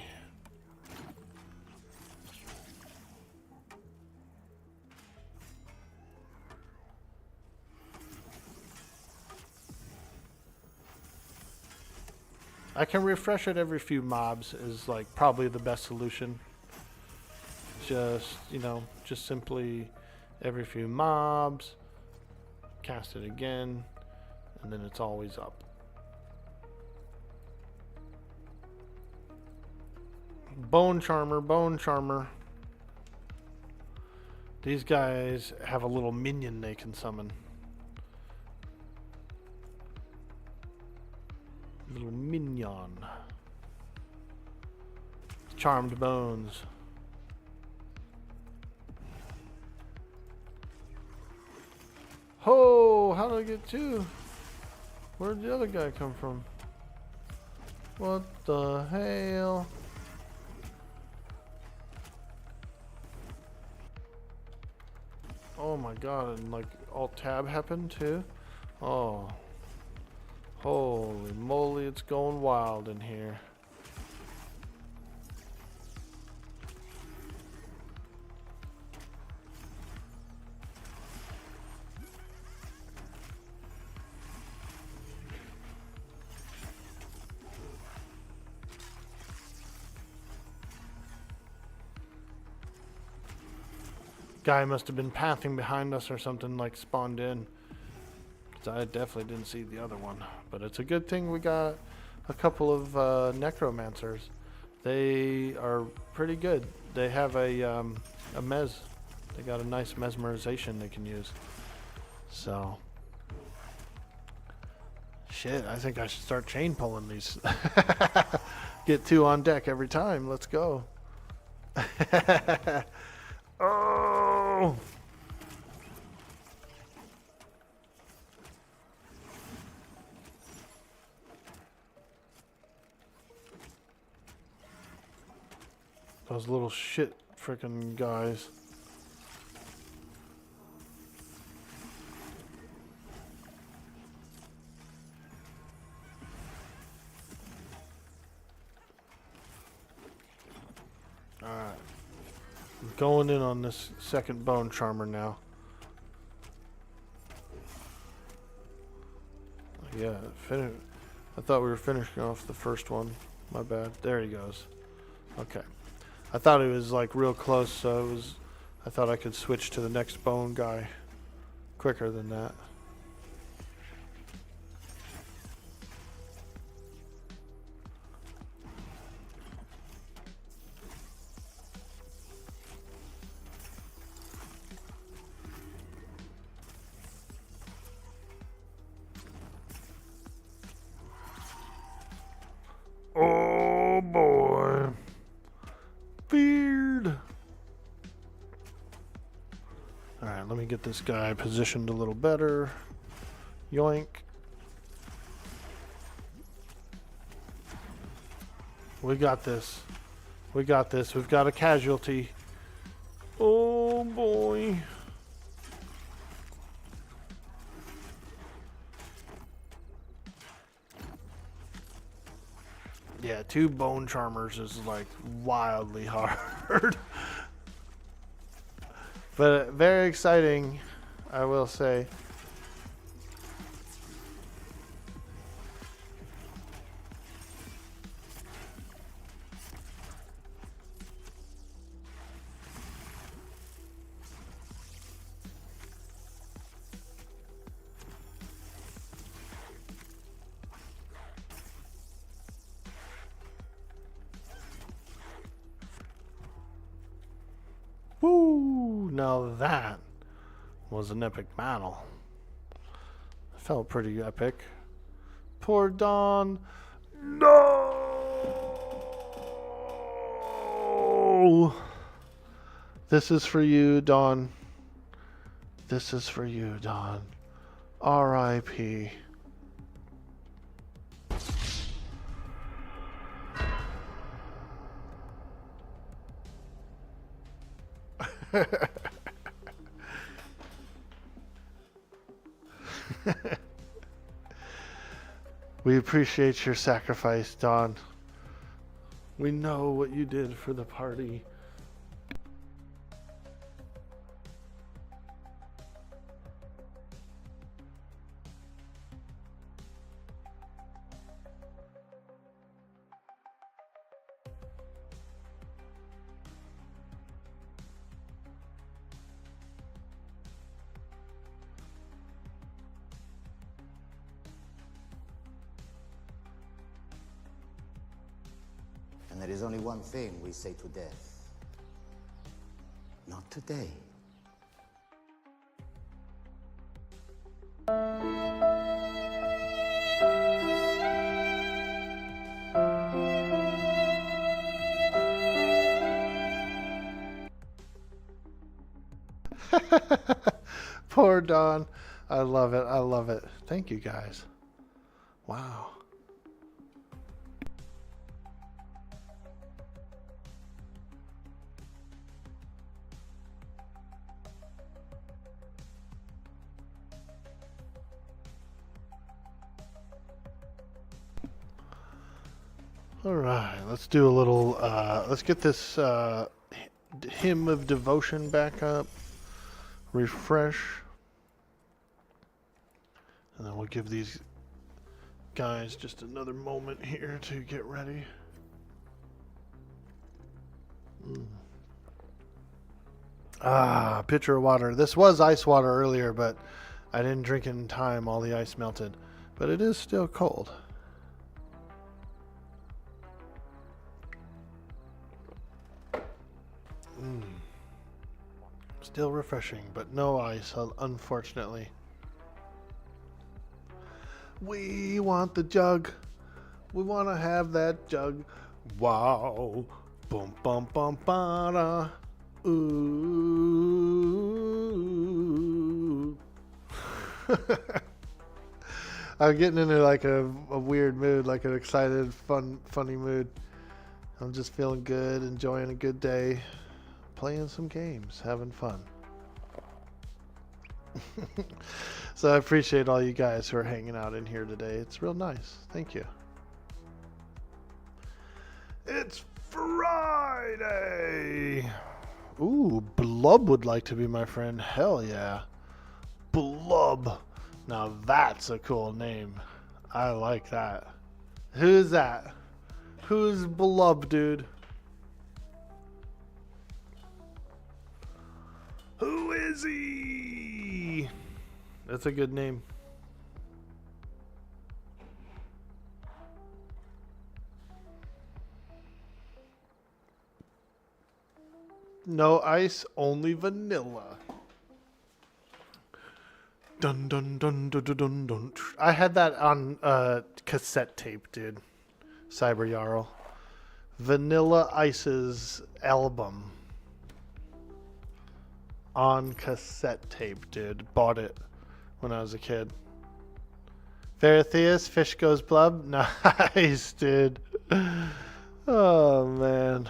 I can refresh it every few mobs is like probably the best solution. Just, you know, just simply every few mobs, cast it again, and then it's always up. Bone Charmer, Bone Charmer. These guys have a little minion they can summon. Little minion. Charmed Bones. Ho! How did I get two? Where'd the other guy come from? What the hell? Oh my god, and like Alt Tab happened too? Oh. Holy moly, it's going wild in here. Guy must have been pathing behind us or something, like spawned in. I definitely didn't see the other one, but it's a good thing we got a couple of necromancers. They are pretty good. They have a mez. They got a nice mesmerization they can use. So, shit, I think I should start chain pulling these. Get two on deck every time. Let's go. Oh. Those little shit frickin' guys. Alright. I'm going in on this second Bone Charmer now. Yeah, I thought we were finishing off the first one. My bad. There he goes. Okay. I thought it was like real close, so I thought I could switch to the next bone guy quicker than that. Oh boy. Beard. Alright, let me get this guy positioned a little better. Yoink. We got this. We got this. We've got a casualty. Oh boy. Yeah, two Bone Charmers is like wildly hard. But very exciting, I will say. Now that was an epic battle. Felt pretty epic. Poor Dawn. No! This is for you, Dawn. This is for you, Dawn. R.I.P. We appreciate your sacrifice, Dawn. We know what you did for the party. And there is only one thing we say to death. Not today. Poor Dawn. I love it. I love it. Thank you guys. Wow. All right, let's do a little, let's get this hymn of devotion back up, refresh, and then we'll give these guys just another moment here to get ready. Ah, pitcher of water. This was ice water earlier, but I didn't drink it in time. All the ice melted, but it is still cold. Still refreshing, but no ice, unfortunately. We want the jug. We want to have that jug. Wow. Boom, bum, bum, ba-da. Ooh. I'm getting into like a weird mood, like an excited, funny mood. I'm just feeling good, enjoying a good day. Playing some games, having fun. So I appreciate all you guys who are hanging out in here today. It's real nice. Thank you. It's Friday. Ooh, Blub would like to be my friend. Hell yeah. Blub. Now that's a cool name. I like that. Who's that? Who's Blub, dude? Who is he? That's a good name. No ice, only vanilla. Dun dun dun dun dun dun dun. I had that on cassette tape, dude. Cyber Jarl. Vanilla Ice's album. On cassette tape, dude. Bought it when I was a kid. Veratheus, fish goes blub. Nice, dude. Oh, man.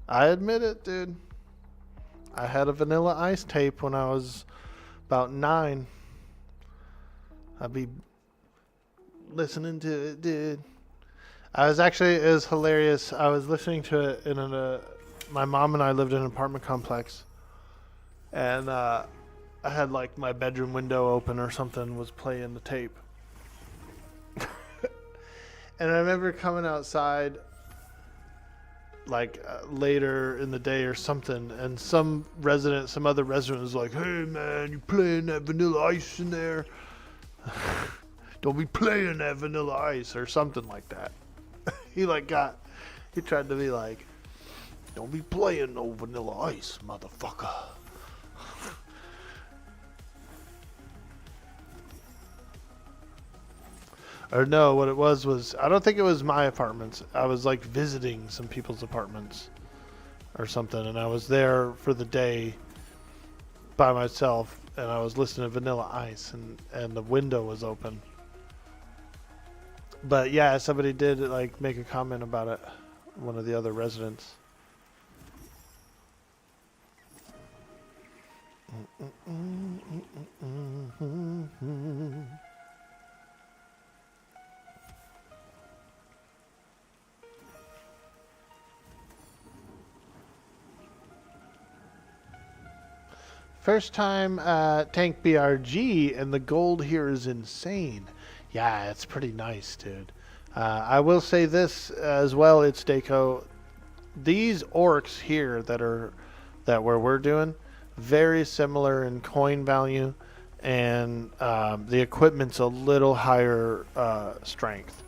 I admit it, dude. I had a Vanilla Ice tape when I was about 9. I'd be listening to it, dude. It was hilarious. I was listening to it in my mom and I lived in an apartment complex. And I had like my bedroom window open or something, was playing the tape. And I remember coming outside like later in the day or something, and some other resident was like, "Hey man, you playing that Vanilla Ice in there? Don't be playing that Vanilla Ice," or something like that. He tried to be like, Don't be playing no Vanilla Ice, motherfucker. Or no, what it was I don't think it was my apartments. I was like visiting some people's apartments or something, and I was there for the day by myself, and I was listening to Vanilla Ice, and the window was open. But yeah, somebody did like make a comment about it, one of the other residents. First time tank BRG, and the gold here is insane. Yeah, it's pretty nice, dude. I will say this as well, it's Daco. These orcs here that where we're doing, very similar in coin value, and the equipment's a little higher strength.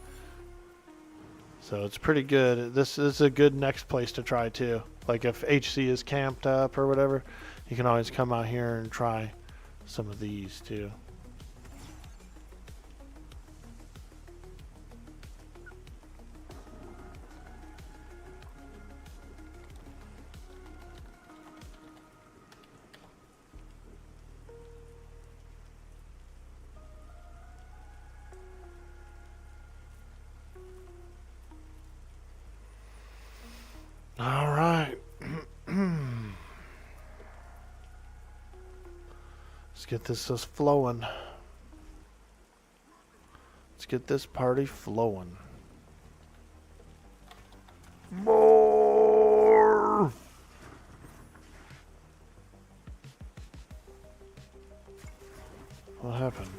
So it's pretty good. This is a good next place to try too. Like if HC is camped up or whatever, you can always come out here and try some of these too. All right. Let's get this flowing. Let's get this party flowing. More. What happened?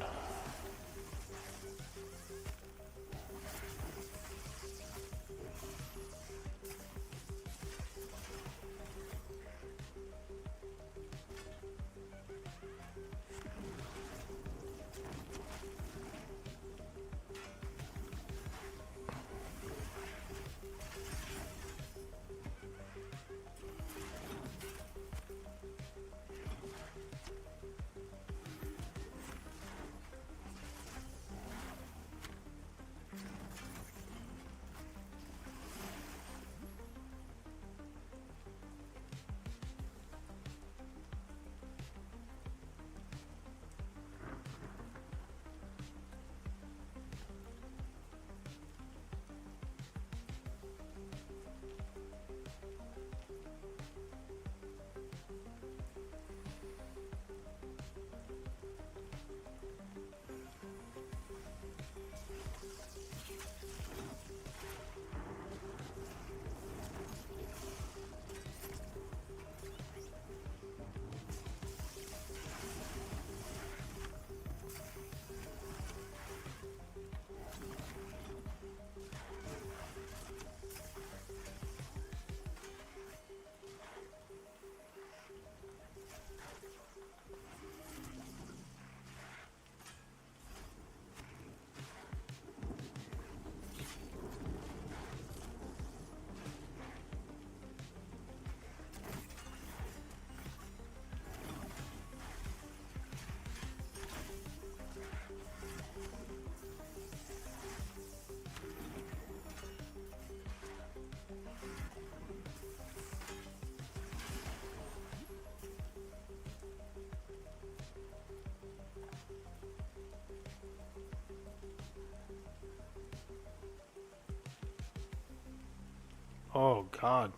Oh God,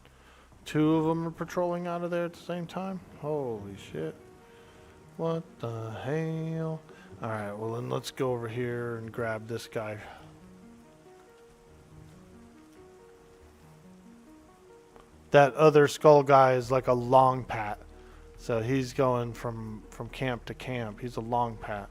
2 of them are patrolling out of there at the same time? Holy shit. What the hell? Alright, well then let's go over here and grab this guy. That other skull guy is like a long pat. So he's going from camp to camp. He's a long pat.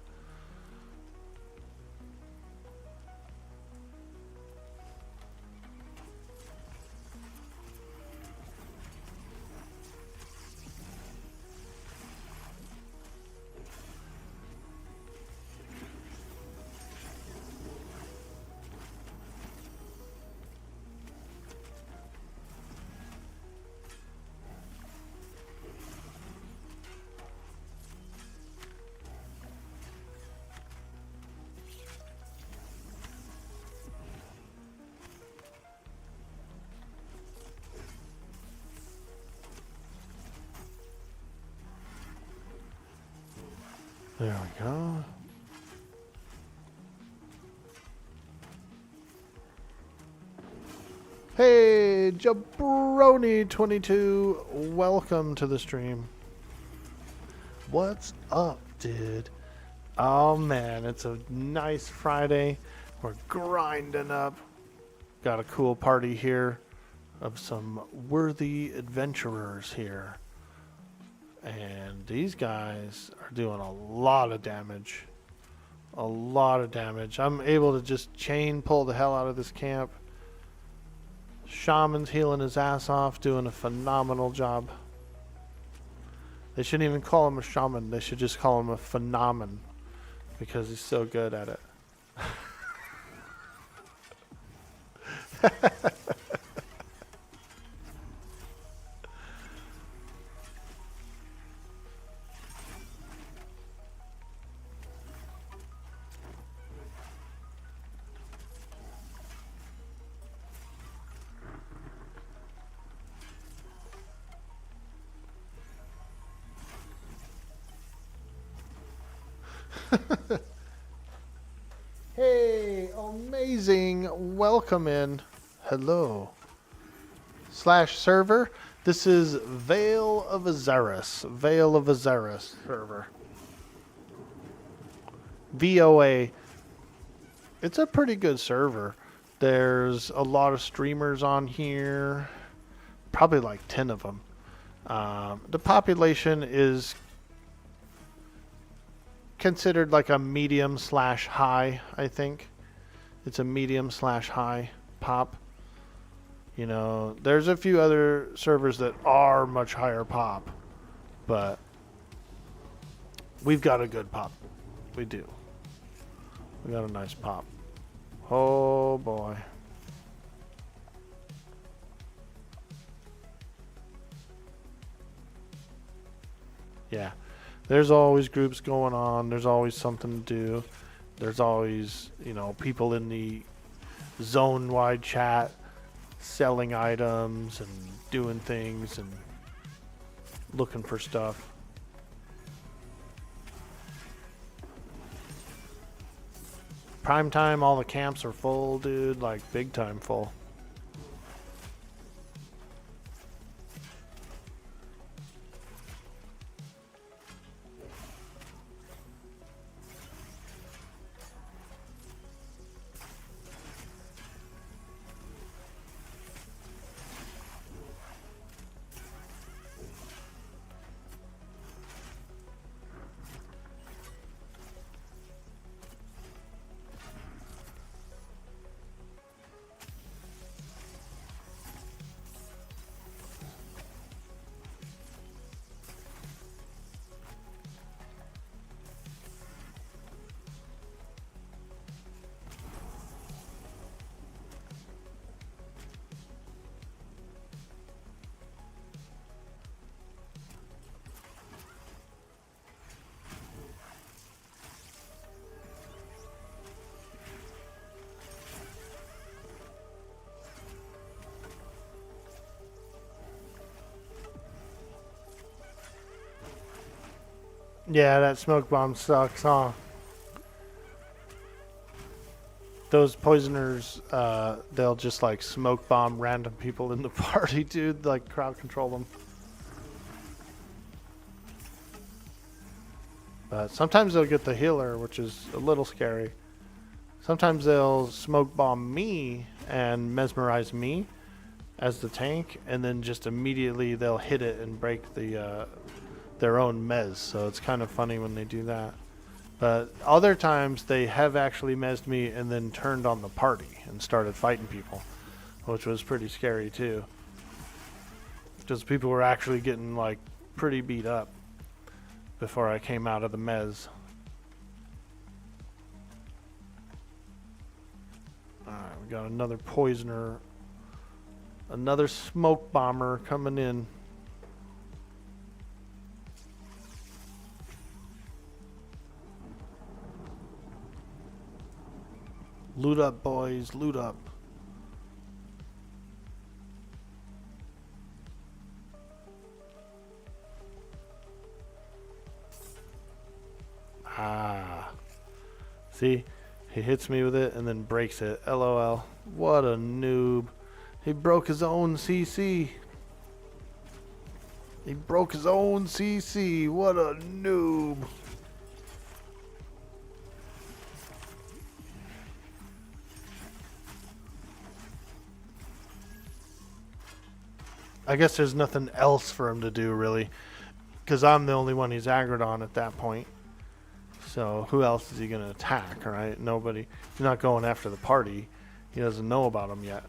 There we go. Hey, Jabroni22, welcome to the stream. What's up, dude? Oh man, it's a nice Friday. We're grinding up. Got a cool party here of some worthy adventurers here. And these guys are doing a lot of damage. A lot of damage. I'm able to just chain pull the hell out of this camp. Shaman's healing his ass off, doing a phenomenal job. They shouldn't even call him a shaman. They should just call him a phenomenon because he's so good at it. Hey, amazing. Welcome in. Hello. /server. This is Veil of Azeris. Veil of Azeris server. VOA. It's a pretty good server. There's a lot of streamers on here. Probably like 10 of them. The population is considered like a medium/high, I think. It's a medium/high pop. You know, there's a few other servers that are much higher pop, but we've got a good pop. We do. We got a nice pop. Oh boy. Yeah. There's always groups going on. There's always something to do. There's always, you know, people in the zone-wide chat selling items and doing things and looking for stuff. Prime time, all the camps are full, dude. Like, big time full. Yeah, that smoke bomb sucks, huh? Those poisoners, they'll just like smoke bomb random people in the party, dude. Like crowd control them. But sometimes they'll get the healer, which is a little scary. Sometimes they'll smoke bomb me and mesmerize me as the tank, and then just immediately they'll hit it and break the their own mez. So it's kind of funny when they do that. But other times they have actually mezzed me and then turned on the party and started fighting people, which was pretty scary too. Because people were actually getting like pretty beat up before I came out of the mez. Alright, we got another poisoner. Another smoke bomber coming in. Loot up, boys. Loot up. See? He hits me with it and then breaks it. LOL. What a noob. He broke his own CC. He broke his own CC. What a noob. I guess there's nothing else for him to do, really. Because I'm the only one he's aggroed on at that point. So who else is he going to attack, right? Nobody. He's not going after the party. He doesn't know about them yet.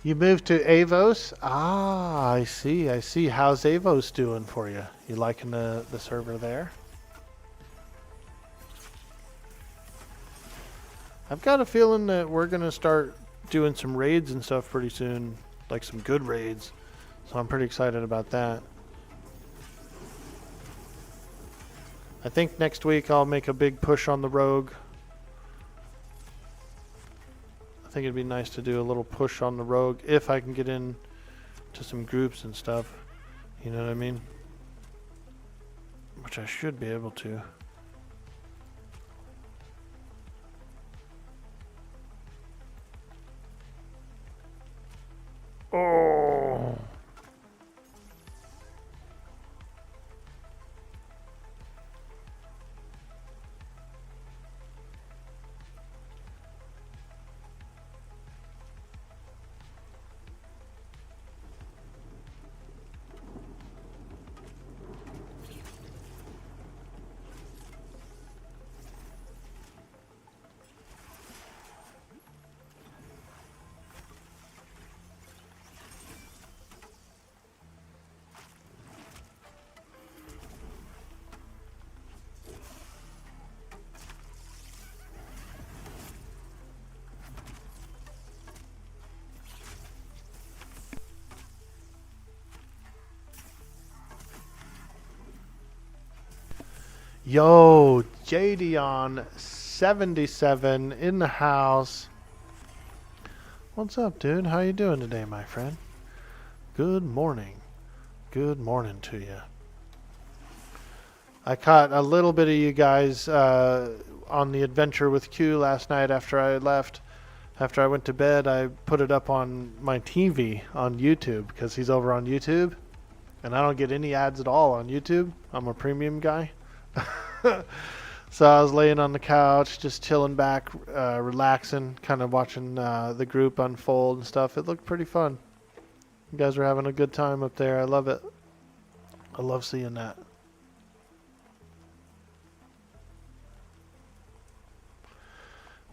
You moved to Avos? Ah, I see, I see. How's Avos doing for you? You liking the server there? I've got a feeling that we're going to start doing some raids and stuff pretty soon. Like some good raids. So I'm pretty excited about that. I think next week I'll make a big push on the rogue. I think it'd be nice to do a little push on the rogue if I can get in to some groups and stuff. You know what I mean? Which I should be able to. Oh. Yo, JDon77 in the house. What's up, dude? How you doing today, my friend? Good morning. Good morning to you. I caught a little bit of you guys on the adventure with Q last night after I left. After I went to bed, I put it up on my TV on YouTube because he's over on YouTube. And I don't get any ads at all on YouTube. I'm a premium guy. So I was laying on the couch, just chilling back, relaxing, kind of watching the group unfold and stuff. It looked pretty fun. You guys were having a good time up there. I love it. I love seeing that.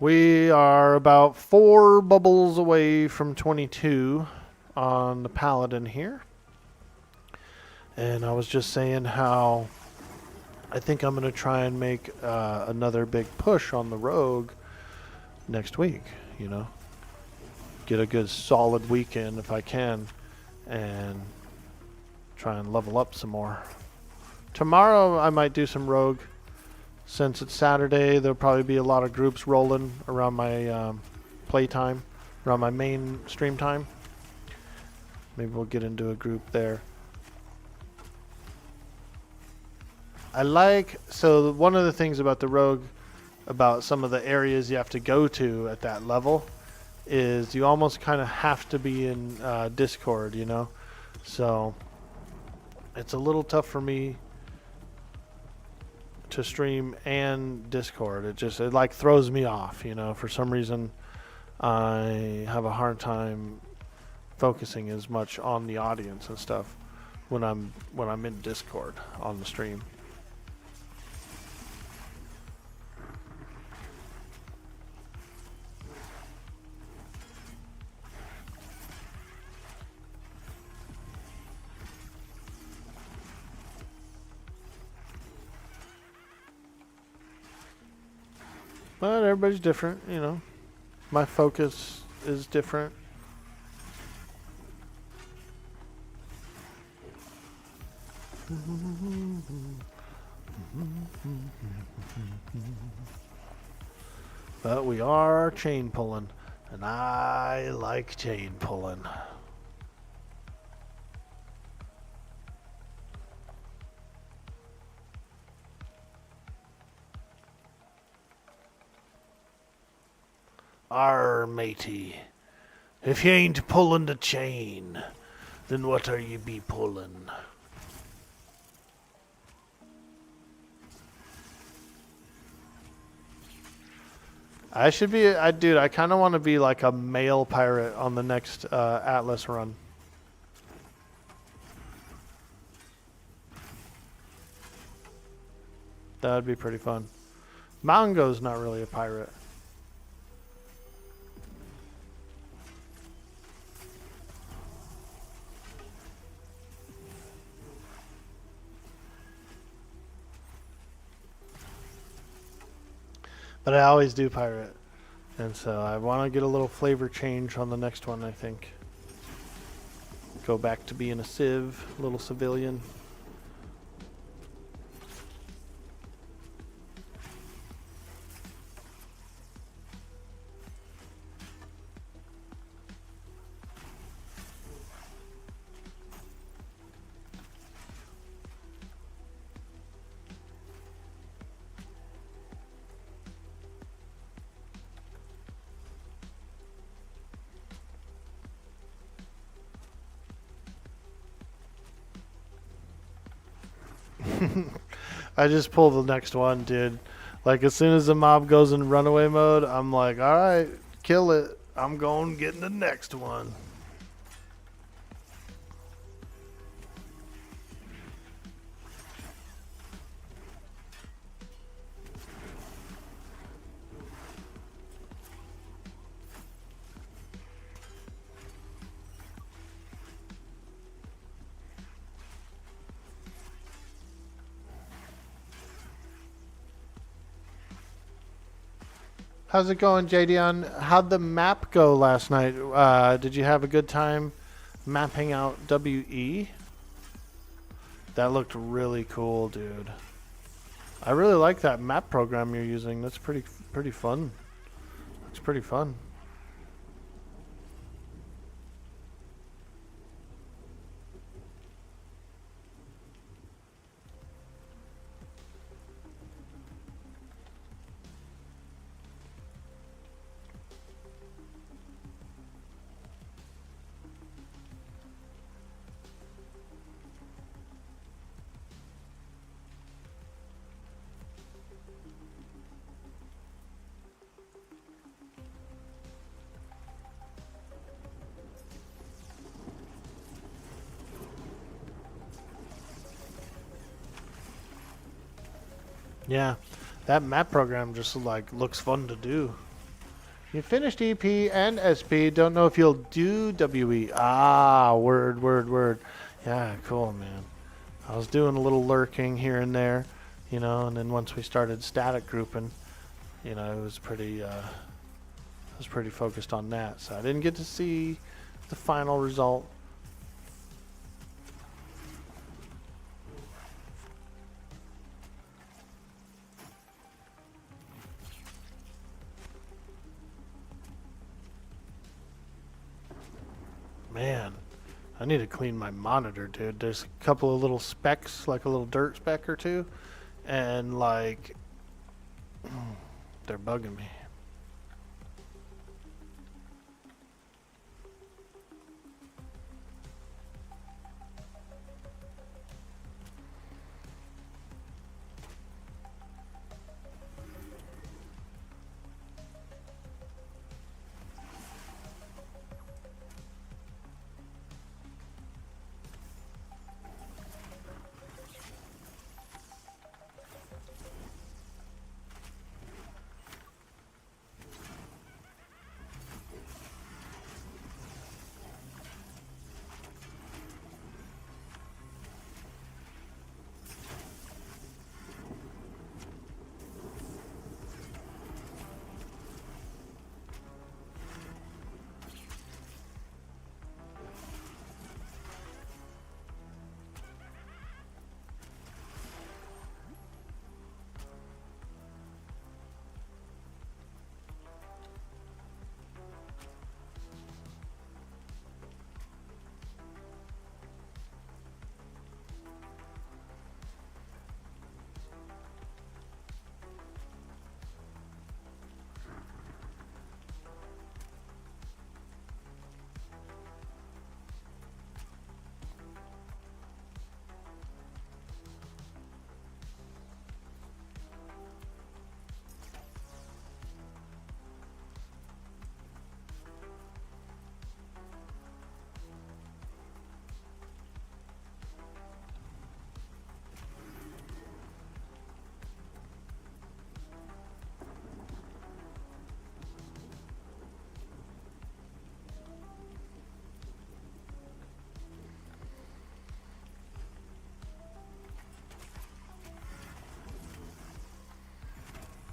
We are about 4 bubbles away from 22 on the Paladin here. And I was just saying how I think I'm going to try and make another big push on the rogue next week, you know. Get a good solid weekend if I can and try and level up some more. Tomorrow I might do some rogue. Since it's Saturday, there'll probably be a lot of groups rolling around my playtime, around my main stream time. Maybe we'll get into a group there. So one of the things about the rogue, about some of the areas you have to go to at that level, is you almost kind of have to be in Discord, you know? So it's a little tough for me to stream and Discord. It like throws me off, you know. For some reason, I have a hard time focusing as much on the audience and stuff when I'm in Discord on the stream. But everybody's different, you know. My focus is different. But we are chain pulling, and I like chain pulling. Arr, matey, if you ain't pulling the chain, then what are you be pulling? I should be, dude, I kind of want to be like a male pirate on the next Atlas run. That'd be pretty fun. Mongo's not really a pirate. But I always do pirate. And so I want to get a little flavor change on the next one, I think. Go back to being a civ, a little civilian. I just pull the next one, dude. Like, as soon as the mob goes in runaway mode, I'm like, alright, kill it. I'm going getting the next one. How's it going, JD? How'd the map go last night? Did you have a good time mapping out WE? That looked really cool, dude. I really like that map program you're using. That's pretty fun. Looks pretty fun. Yeah, that map program just like looks fun to do. You finished EP and SP. Don't know if you'll do WE. Ah, word. Yeah, cool, man. I was doing a little lurking here and there, you know, and then once we started static grouping, you know, it was pretty focused on that. So I didn't get to see the final result. Man, I need to clean my monitor, dude. There's a couple of little specks, like a little dirt speck or two, and like, they're bugging me.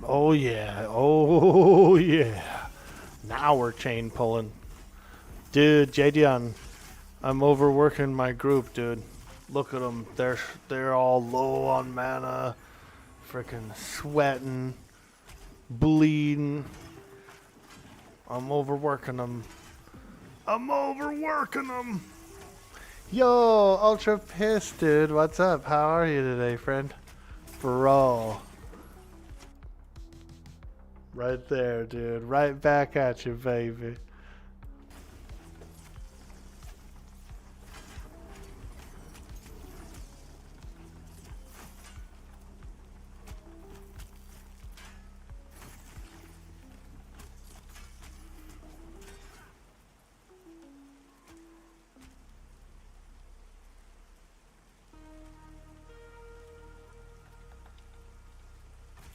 Oh yeah. Oh yeah. Now we're chain pulling. Dude, JD, I'm overworking my group, dude. Look at them. They're all low on mana. Freaking sweating. Bleeding. I'm overworking them. Yo, Ultra Pissed, dude. What's up? How are you today, friend? Bro. Right there, dude. Right back at you, baby.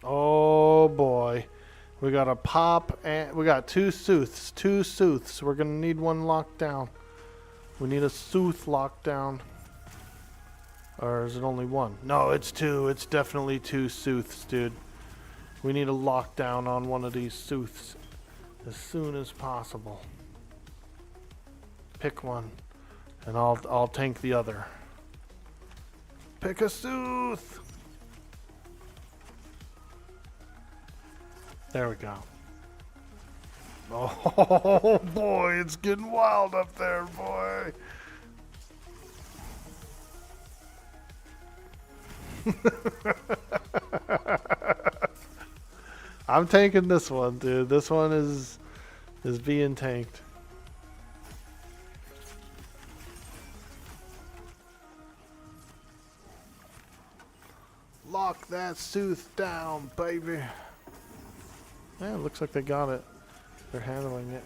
Oh boy. We got a pop and we got two sooths. We're gonna need one locked down. We need a sooth lockdown. Or is it only one? No, it's two. It's definitely two sooths, dude. We need a lockdown on one of these sooths as soon as possible. Pick one, and I'll tank the other. Pick a sooth. There we go. Oh boy, it's getting wild up there, boy. I'm tanking this one, dude. This one is being tanked. Lock that sooth down, baby. Yeah, it looks like they got it. They're handling it.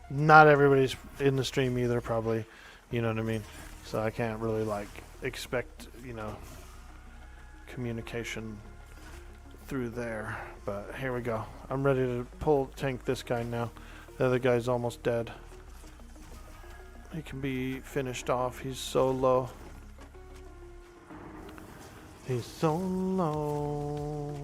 Not everybody's in the stream either, probably. You know what I mean? So I can't really, like, expect, you know, communication through there. But here we go. I'm ready to tank this guy now. The other guy's almost dead. He can be finished off. He's so low. He's so low.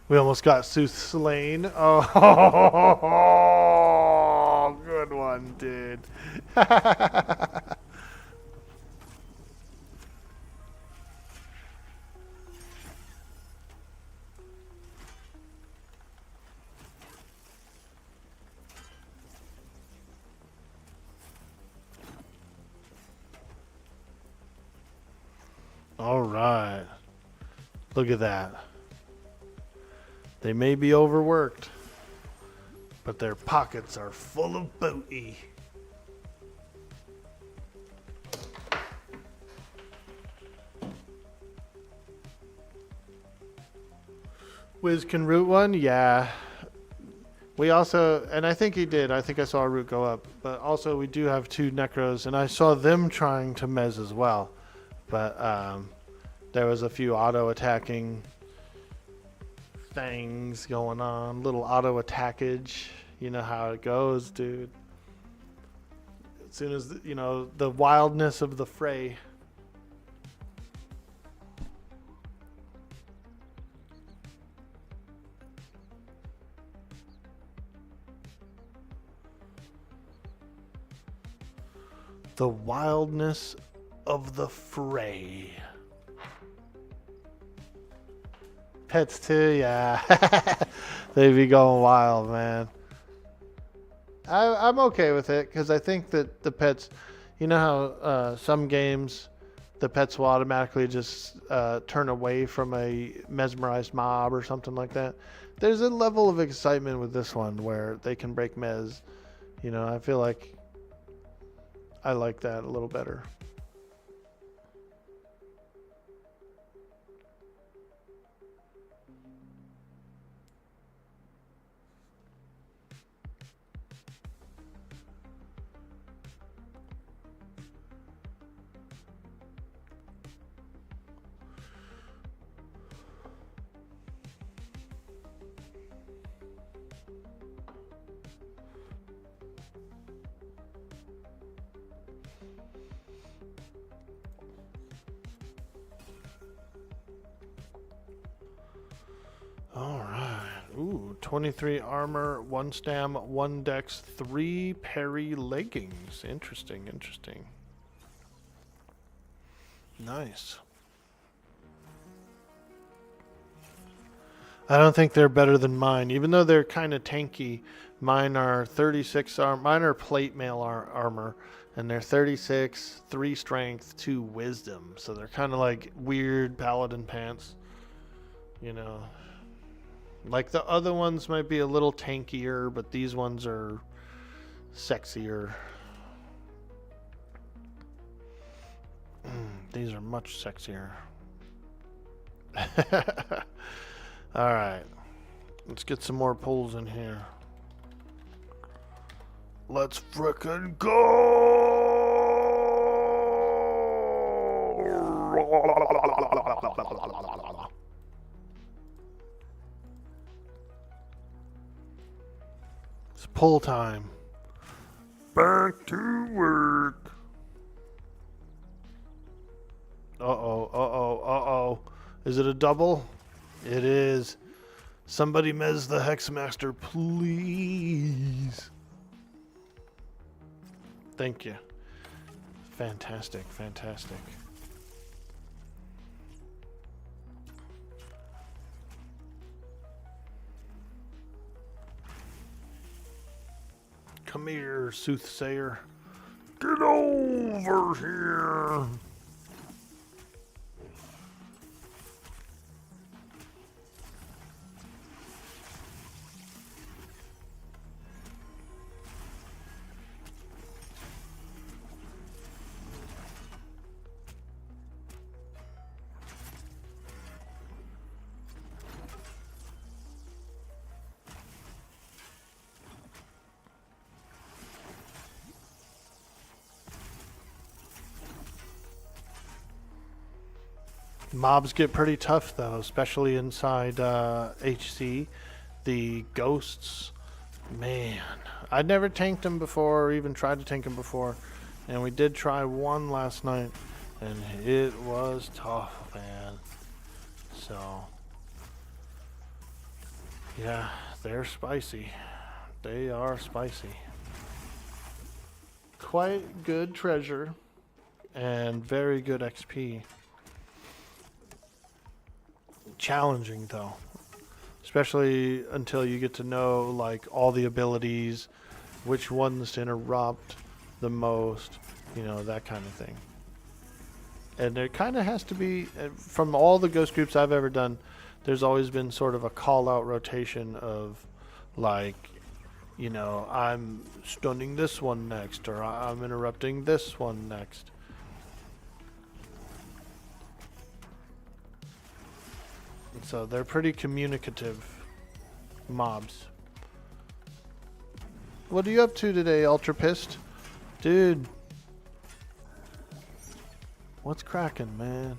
We almost got Sooth slain. Oh, good one, dude. All right. Look at that. They may be overworked, but their pockets are full of booty. Wiz can root one? Yeah. We also, and I think he did, I think I saw a root go up, but also we do have two Necros, and I saw them trying to mez as well. But there was a few auto-attacking things going on, little auto attackage. You know how it goes, dude. As soon as you know the wildness of the fray. The wildness of the fray. Pets too, yeah. They be going wild, man. I'm okay with it because I think that the pets, you know how some games the pets will automatically just turn away from a mesmerized mob or something like that. There's a level of excitement with this one where they can break mez. You know, I feel like I like that a little better. Alright. Ooh, 23 armor, 1 stam, 1 dex, 3 parry leggings. Interesting, interesting. Nice. I don't think they're better than mine, even though they're kind of tanky. Mine are 36 mine are plate mail armor, and they're 36, 3 strength, 2 wisdom. So they're kind of like weird paladin pants, you know. Like the other ones might be a little tankier, but these ones are sexier. These are much sexier. Alright. Let's get some more pulls in here. Let's frickin' go! It's pull time. Back to work. Uh-oh, uh-oh, uh-oh. Is it a double? It is. Somebody mez the Hexmaster, please. Thank you. Fantastic, fantastic. Come here, soothsayer. Get over here. Mobs get pretty tough though, especially inside HC. The ghosts, man. I'd never tanked them before or even tried to tank them before. And we did try one last night and it was tough, man. So, yeah, they're spicy. They are spicy. Quite good treasure and very good XP. Challenging though, especially until you get to know like all the abilities, which ones to interrupt the most, you know, that kind of thing. And there kind of has to be, from all the ghost groups I've ever done, there's always been sort of a call out rotation of like, you know, I'm stunning this one next, or I'm interrupting this one next. So they're pretty communicative mobs. What are you up to today, Ultra Pissed? Dude. What's cracking, man?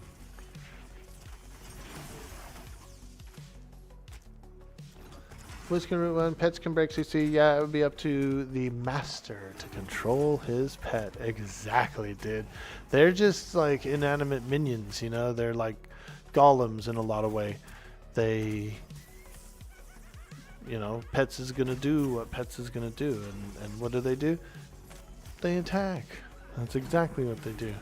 Whisking Root 1, pets can break CC. Yeah, it would be up to the master to control his pet. Exactly, dude. They're just like inanimate minions, you know? They're like golems in a lot of way. They, you know, pets is gonna do what pets is gonna do, and what do? They attack. That's exactly what they do.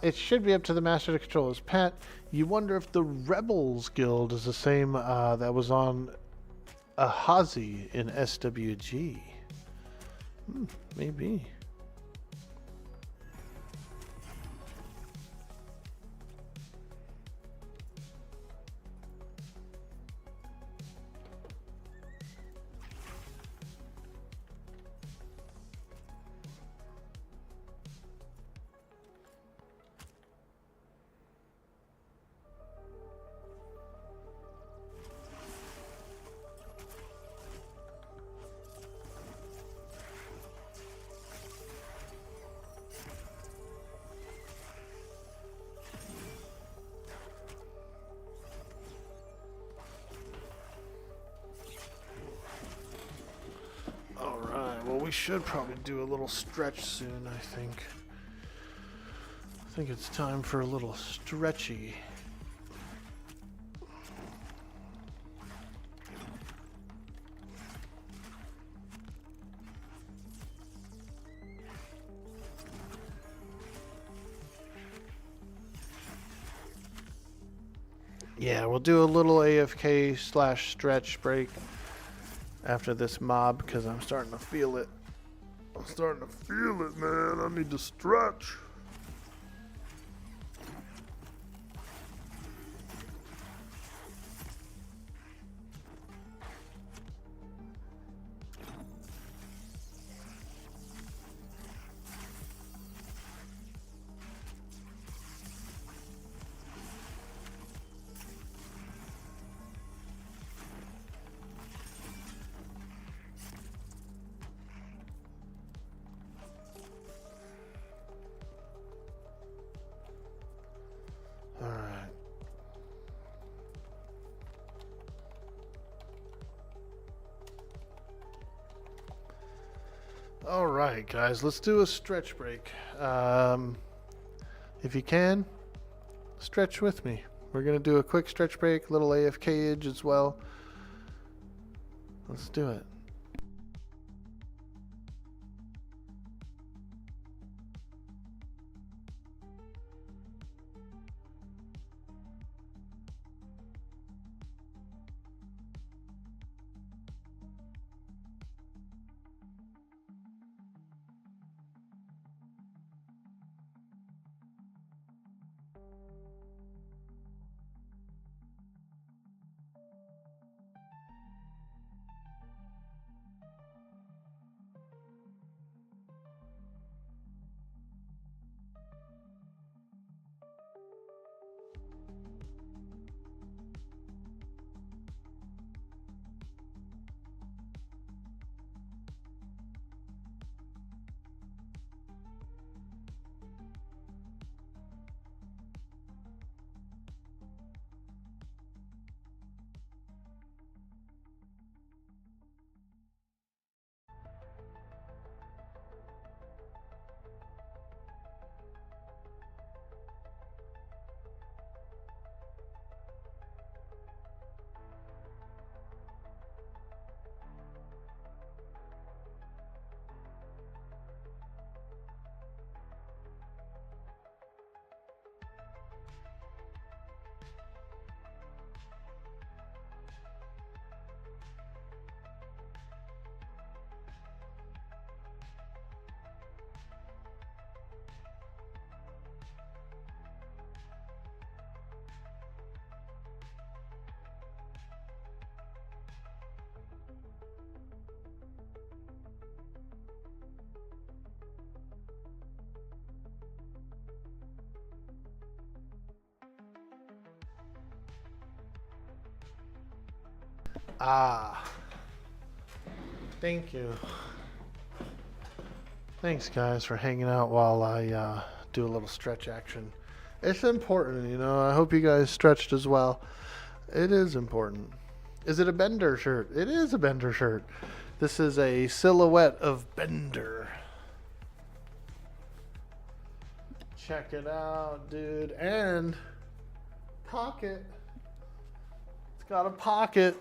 It should be up to the master to control his pet. You wonder if the Rebels Guild is the same that was on Ahazi in SWG. Maybe. should probably do a little stretch soon, I think. I think it's time for a little stretchy. Yeah, we'll do a little AFK / stretch break after this mob because I'm starting to feel it. I'm starting to feel it, man. I need to stretch. All right, guys, let's do a stretch break. If you can, stretch with me. We're going to do a quick stretch break, little AFK-age as well. Let's do it. Thank you. Thanks, guys, for hanging out while I do a little stretch action. It's important, you know. I hope you guys stretched as well. It is important. Is it a Bender shirt? It is a Bender shirt. This is a silhouette of Bender. Check it out, dude. And pocket. It's got a pocket.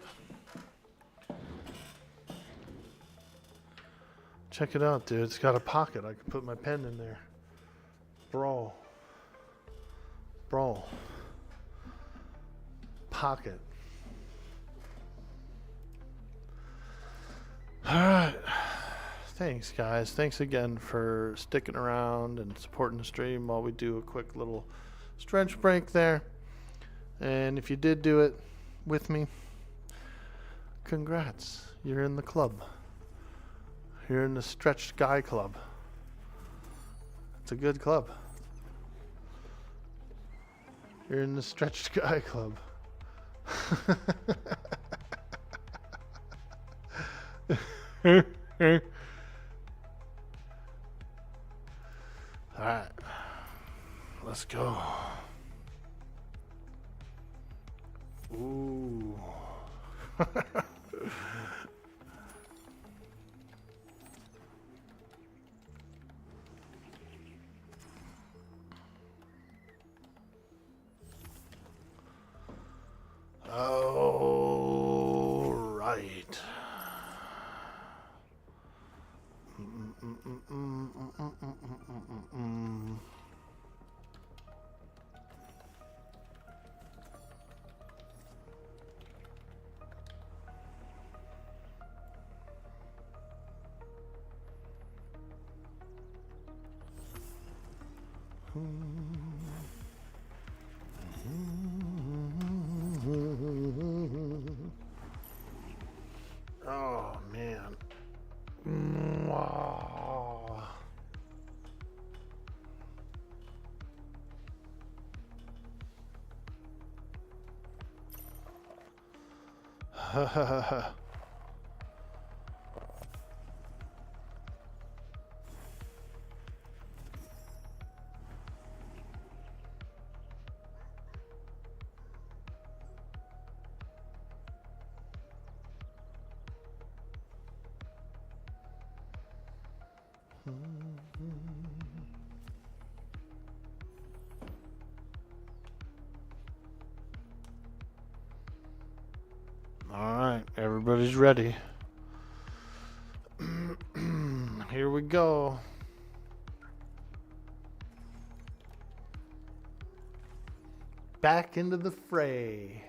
Check it out, dude. It's got a pocket. I can put my pen in there. Bro. Pocket. Alright. Thanks, guys. Thanks again for sticking around and supporting the stream while we do a quick little stretch break there. And if you did do it with me, congrats. You're in the club. You're in the Stretched Guy Club. It's a good club. You're in the Stretched Guy Club. Alright. Let's go. Ooh. right. Oh man. Wow. All right, everybody's ready. Here we go. Back into the fray.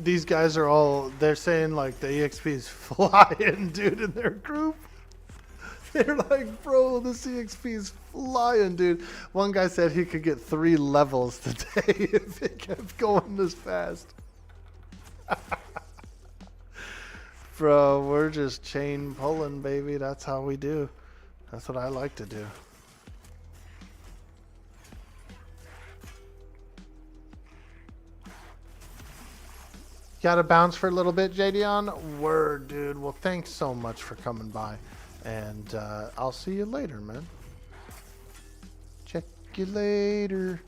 These guys are all, they're saying like the EXP is flying, dude, in their group. They're like, bro, the EXP is flying, dude. One guy said he could get 3 levels today if it kept going this fast. Bro, we're just chain pulling, baby. That's how we do. That's what I like to do. Got to bounce for a little bit, JDon? Word, dude. Well, thanks so much for coming by. And I'll see you later, man. Check you later.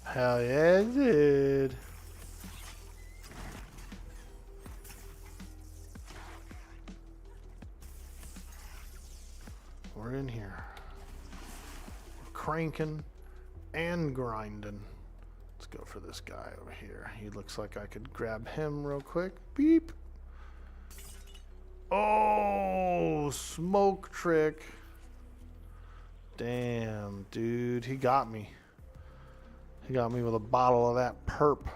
Hell yeah, dude. We're in here. We're cranking and grinding. Let's go for this guy over here. He looks like I could grab him real quick. Beep. Oh, smoke trick. Damn, dude. He got me. He got me with a bottle of that perp.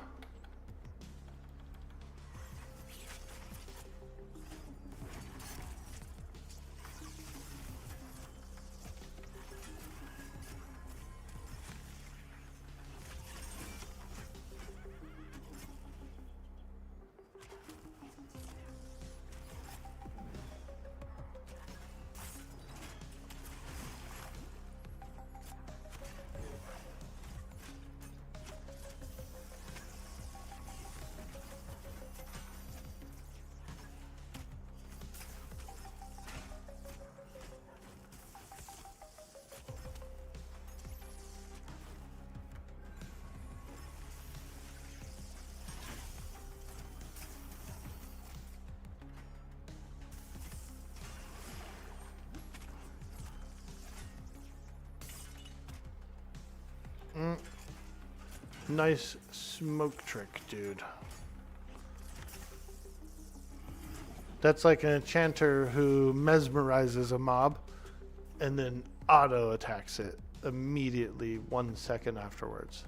Nice smoke trick, dude. That's like an enchanter who mesmerizes a mob and then auto attacks it immediately 1 second afterwards.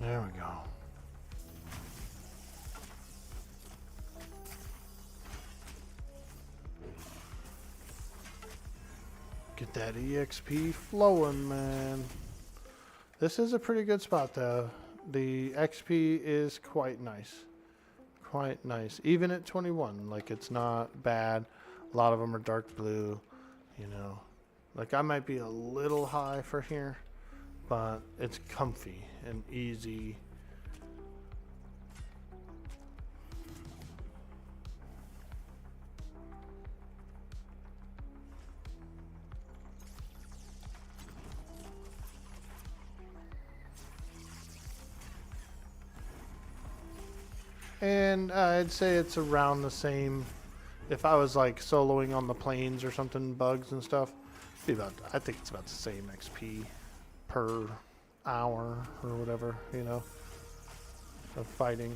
There we go. Get that EXP flowing, man. This is a pretty good spot, though. The XP is quite nice. Quite nice. Even at 21, like, it's not bad. A lot of them are dark blue, you know. Like, I might be a little high for here, but it's comfy and easy. And I'd say it's around the same. If I was like soloing on the plains or something, bugs and stuff, it'd be about, I think it's about the same XP per hour or whatever, you know, of fighting.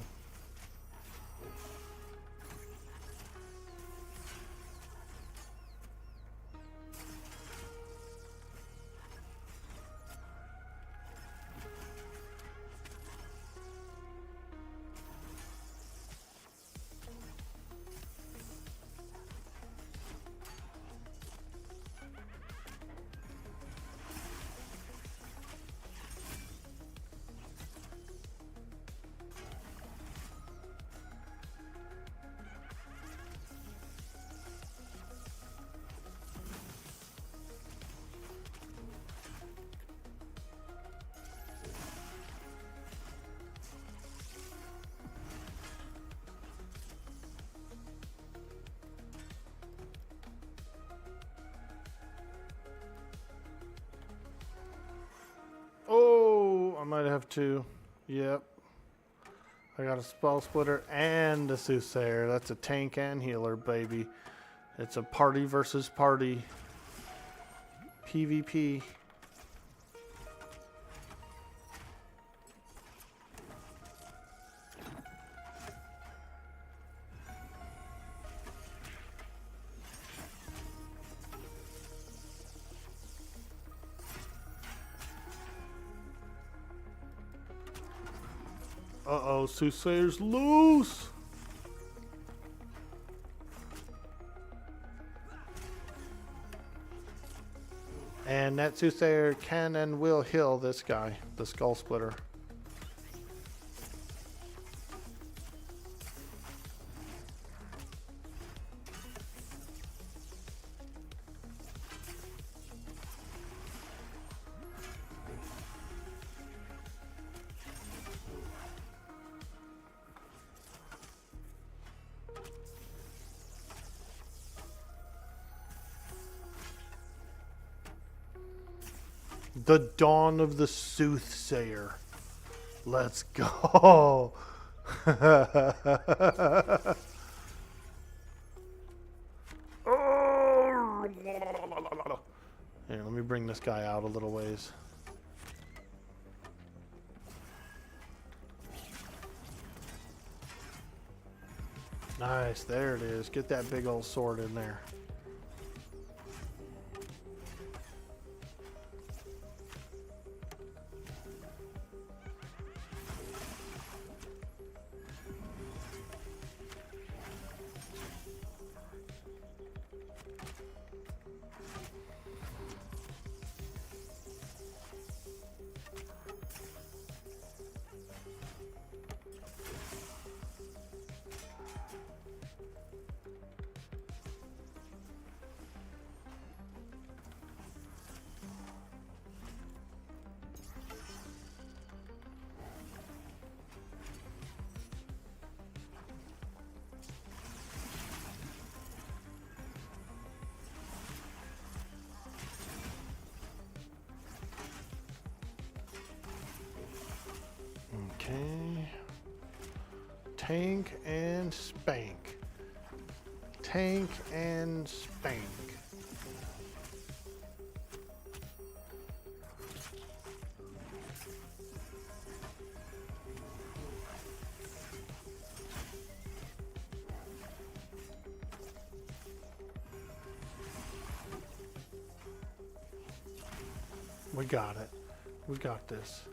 I might have to. Yep. I got a spell splitter and a soothsayer. That's a tank and healer, baby. It's a party versus party. PvP. Uh-oh, Soothsayer's loose! And that Soothsayer can and will heal this guy, the Skull Splitter. The dawn of the soothsayer. Let's go. Oh, Here, let me bring this guy out a little ways. Nice, there it is. Get that big old sword in there. Okay. Tank and spank. Tank and spank. We got it. We got this.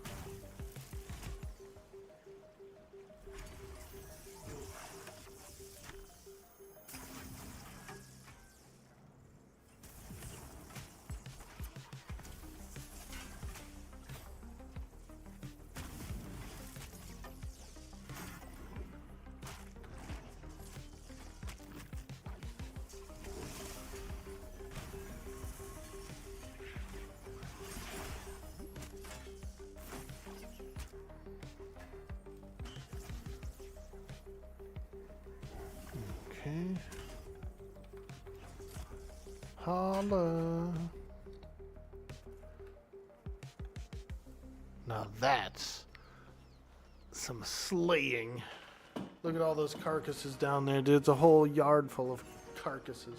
Okay. Holla. Now that's some slaying. Look at all those carcasses down there, dude. It's a whole yard full of carcasses.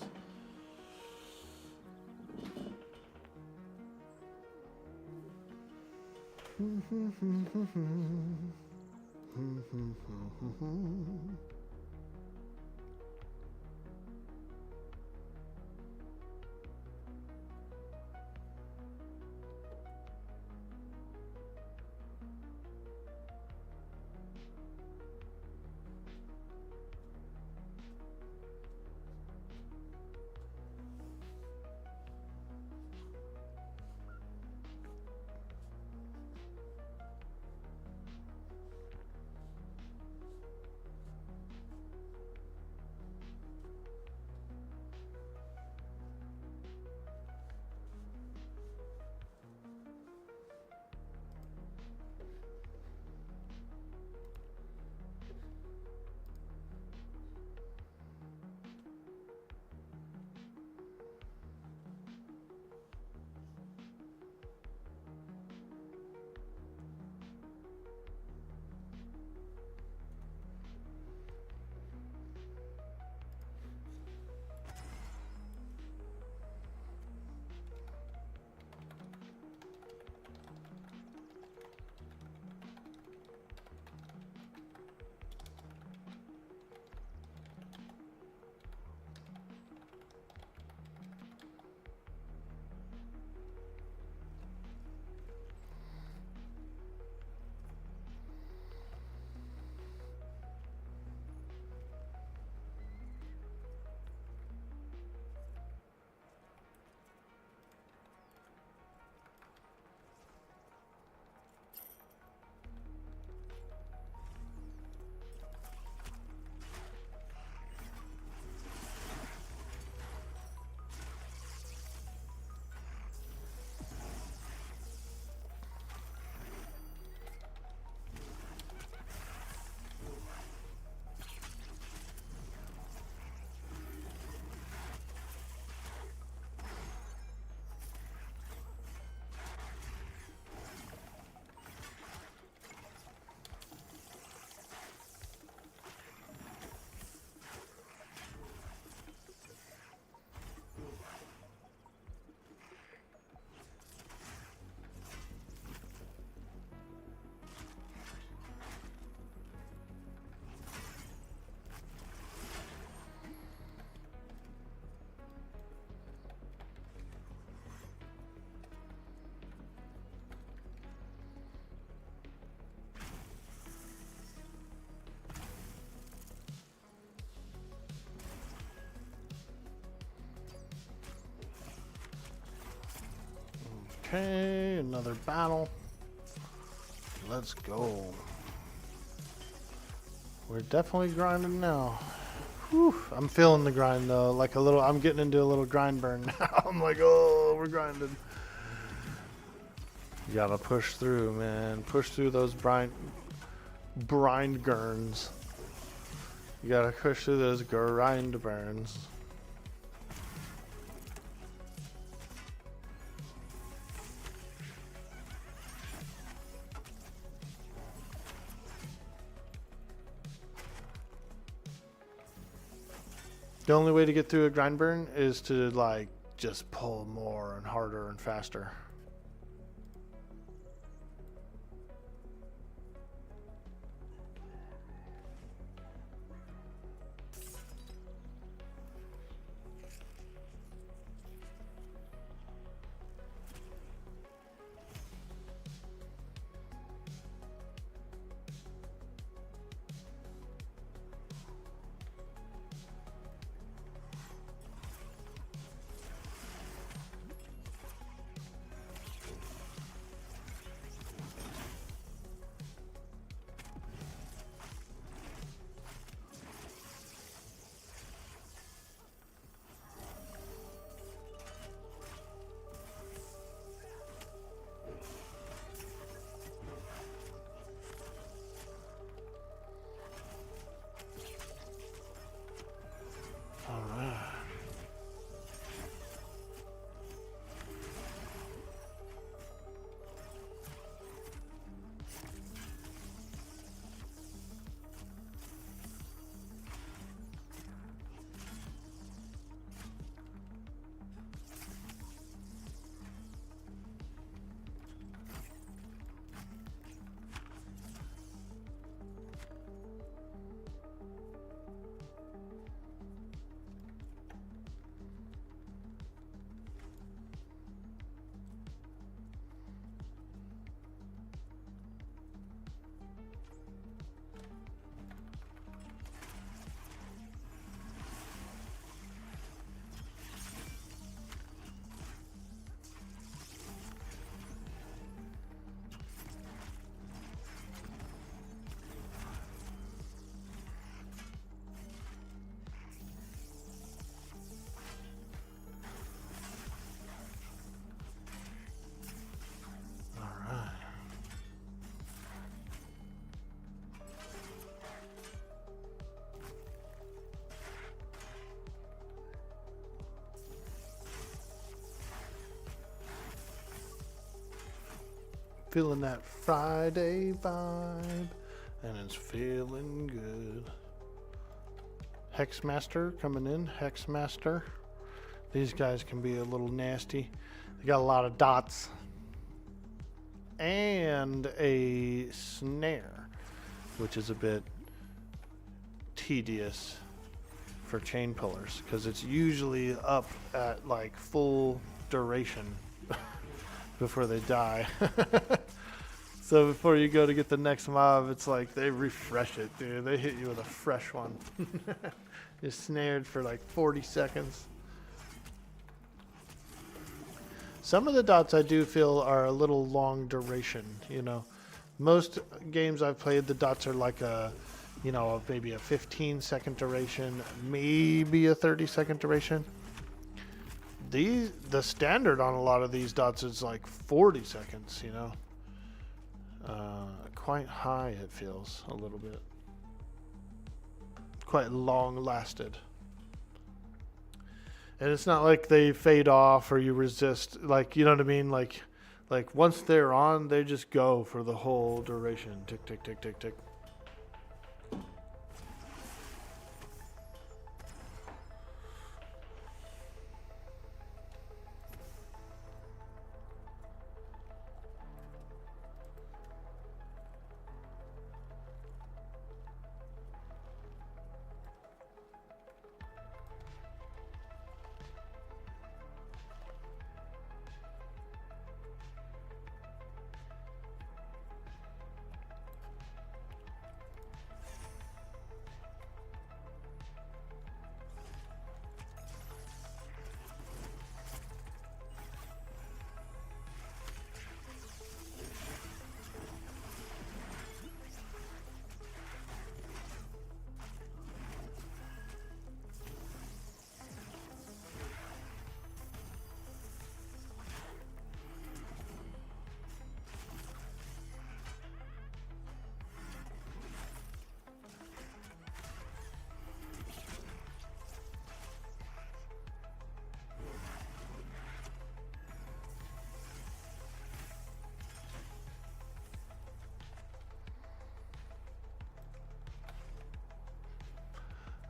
Okay, another battle. Let's go. We're definitely grinding now. Whew, I'm feeling the grind though, like a little, I'm getting into a little grind burn now. I'm like, oh, we're grinding. You gotta push through, man. Push through those grind gurns. You gotta push through those grind burns. The only way to get through a grind burn is to like just pull more and harder and faster. Feeling that Friday vibe, and it's feeling good. Hexmaster coming in, Hexmaster. These guys can be a little nasty. They got a lot of dots. And a snare, which is a bit tedious for chain pullers, because it's usually up at like full duration before they die. So before you go to get the next mob, it's like they refresh it, dude. They hit you with a fresh one. You're snared for like 40 seconds. Some of the dots I do feel are a little long duration, you know. Most games I've played, the dots are like a, you know, maybe a 15-second duration, maybe a 30-second duration. The standard on a lot of these dots is like 40 seconds, you know. Quite high, it feels a little bit. Quite long lasted. And it's not like they fade off or you resist, like, you know what I mean? Like once they're on, they just go for the whole duration. Tick, tick, tick, tick, tick.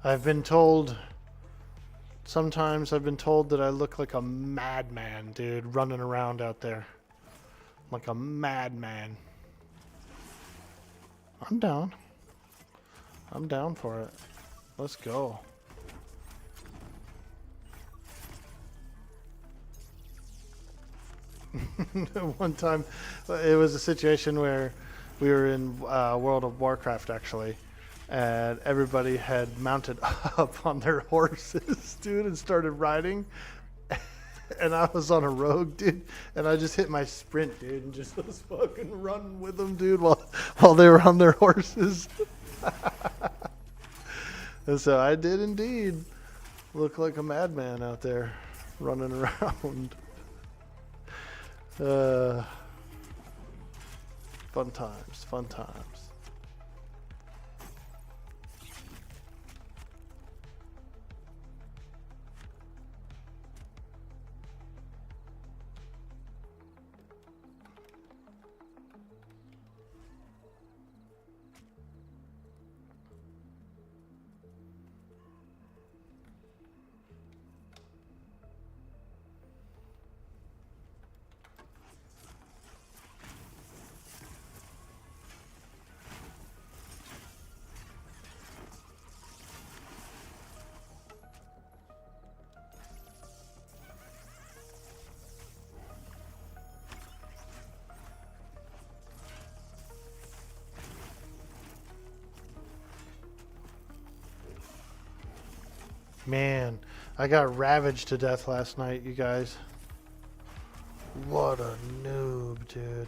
I've been told, sometimes I've been told that I look like a madman, dude, running around out there. Like a madman. I'm down. I'm down for it. Let's go. One time, it was a situation where we were in World of Warcraft, actually. And everybody had mounted up on their horses, dude, and started riding. And I was on a rogue, dude, and I just hit my sprint, dude, and just was fucking running with them, dude, while they were on their horses. And so I did indeed look like a madman out there running around. Fun times, fun times. Man, I got ravaged to death last night, you guys. What a noob, dude.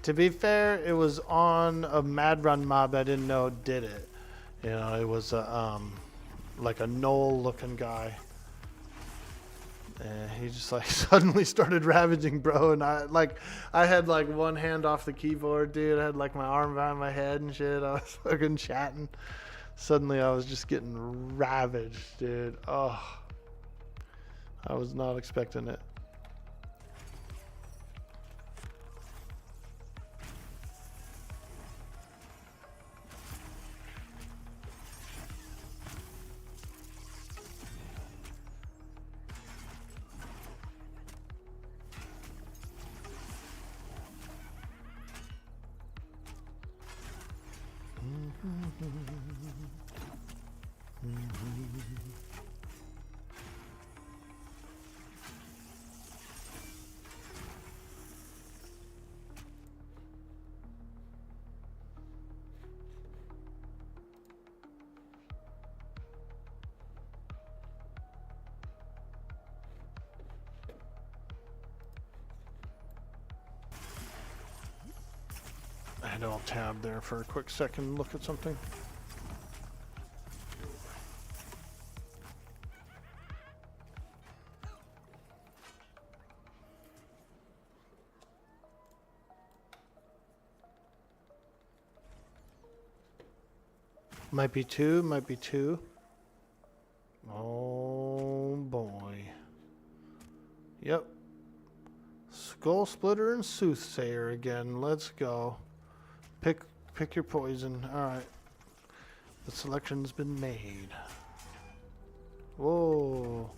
To be fair, it was on a Mad Run mob I didn't know did it. You know, it was a, like a gnoll looking guy. And he just like suddenly started ravaging, bro. And I had like one hand off the keyboard, dude. I had like my arm behind my head and shit. I was fucking chatting. Suddenly I was just getting ravaged, dude. Oh, I was not expecting it. I had all tab there for a quick second and look at something. Might be two, might be two. Oh boy. Yep. Skull Splitter and Soothsayer again. Let's go. Pick your poison. Alright. The selection's been made. Whoa.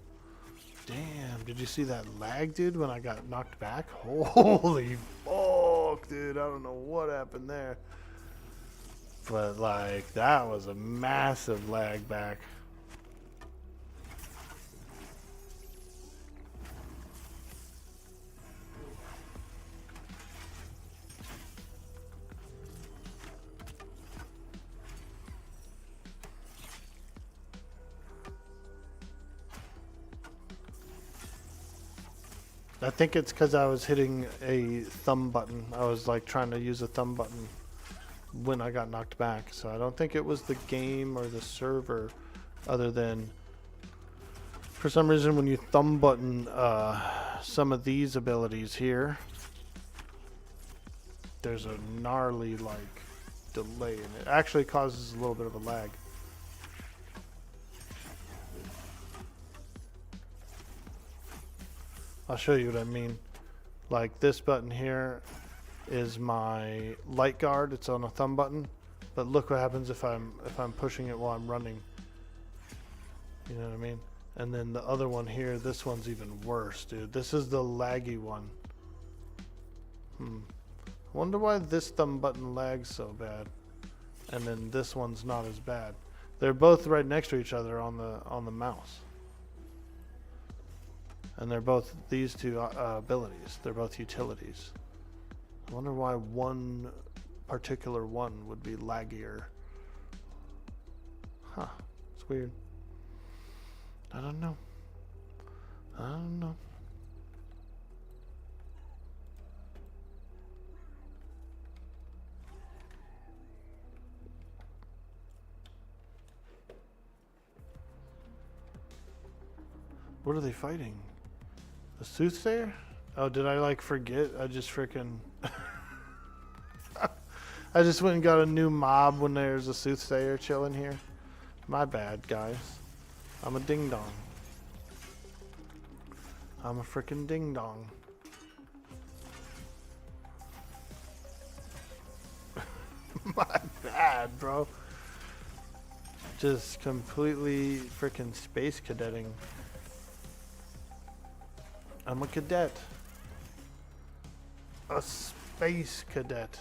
Damn, did you see that lag, dude, when I got knocked back? Holy fuck, dude. I don't know what happened there. But, like, that was a massive lag back. I think it's because I was hitting a thumb button. I was like trying to use a thumb button when I got knocked back. So I don't think it was the game or the server, other than for some reason when you thumb button some of these abilities here, there's a gnarly like delay in it. It actually causes a little bit of a lag. I'll show you what I mean. Like this button here is my light guard. It's on a thumb button. But look what happens if I'm pushing it while I'm running. You know what I mean? And then the other one here, this one's even worse, dude. This is the laggy one. Wonder why this thumb button lags so bad, and then this one's not as bad. They're both right next to each other on the mouse, and they're both these two abilities. They're both utilities. I wonder why one particular one would be laggier. Huh? It's weird. I don't know. I don't know. What are they fighting? The soothsayer? Oh, did I like forget? I just freaking... I just went and got a new mob when there's a soothsayer chilling here. My bad, guys. I'm a ding dong. I'm a freaking ding dong. My bad, bro. Just completely freaking space cadetting. I'm a cadet. A space cadet.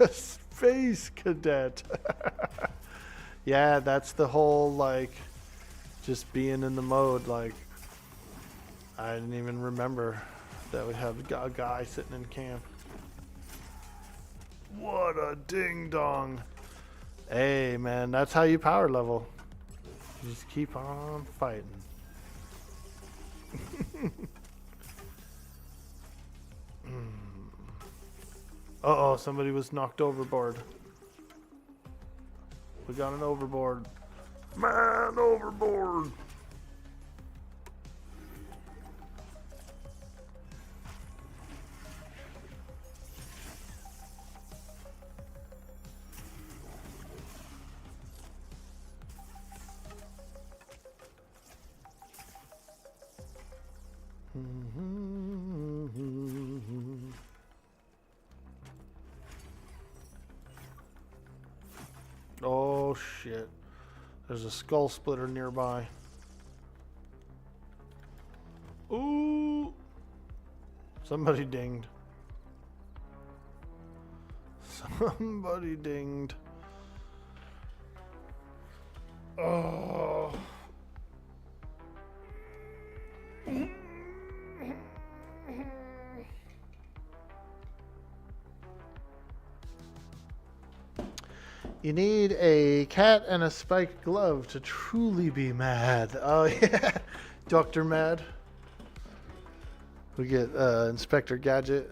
A space cadet. Yeah, that's the whole, like, just being in the mode. Like, I didn't even remember that we have a guy sitting in camp. What a ding dong. Hey, man, that's how you power level. You just keep on fighting. Uh-oh, somebody was knocked overboard. We got an overboard. Man overboard. Oh shit. There's a skull splitter nearby. Ooh. Somebody dinged. Somebody dinged. Oh. You need a cat and a spiked glove to truly be mad. Oh yeah, Dr. Mad. We get Inspector Gadget.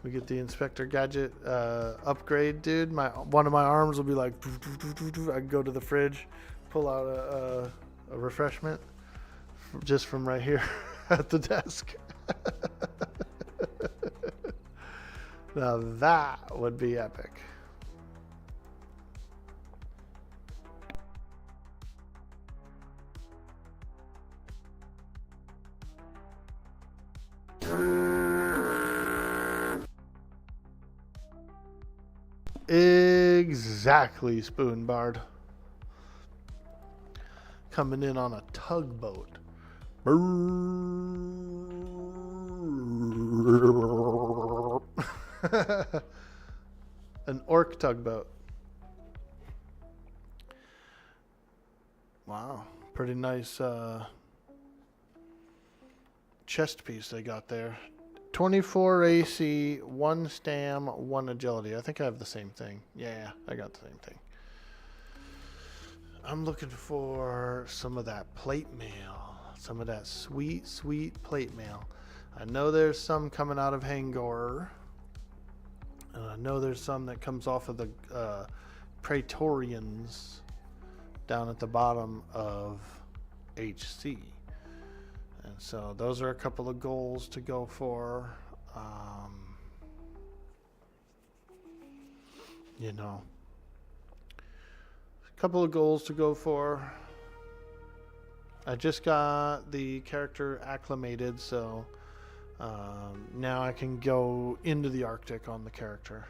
We get the Inspector Gadget upgrade, dude. One of my arms will be like, I can go to the fridge, pull out a refreshment just from right here at the desk. Now that would be epic. Exactly, Spoonbard. Coming in on a tugboat. An orc tugboat. Wow, pretty nice chest piece they got there. 24 AC, 1 stam, 1 agility. I think I have the same thing. Yeah, I got the same thing. I'm looking for some of that plate mail. Some of that sweet, sweet plate mail. I know there's some coming out of Hangor. And I know there's some that comes off of the Praetorians down at the bottom of HC. And so those are a couple of goals to go for. You know, a couple of goals to go for. I just got the character acclimated, so now I can go into the Arctic on the character.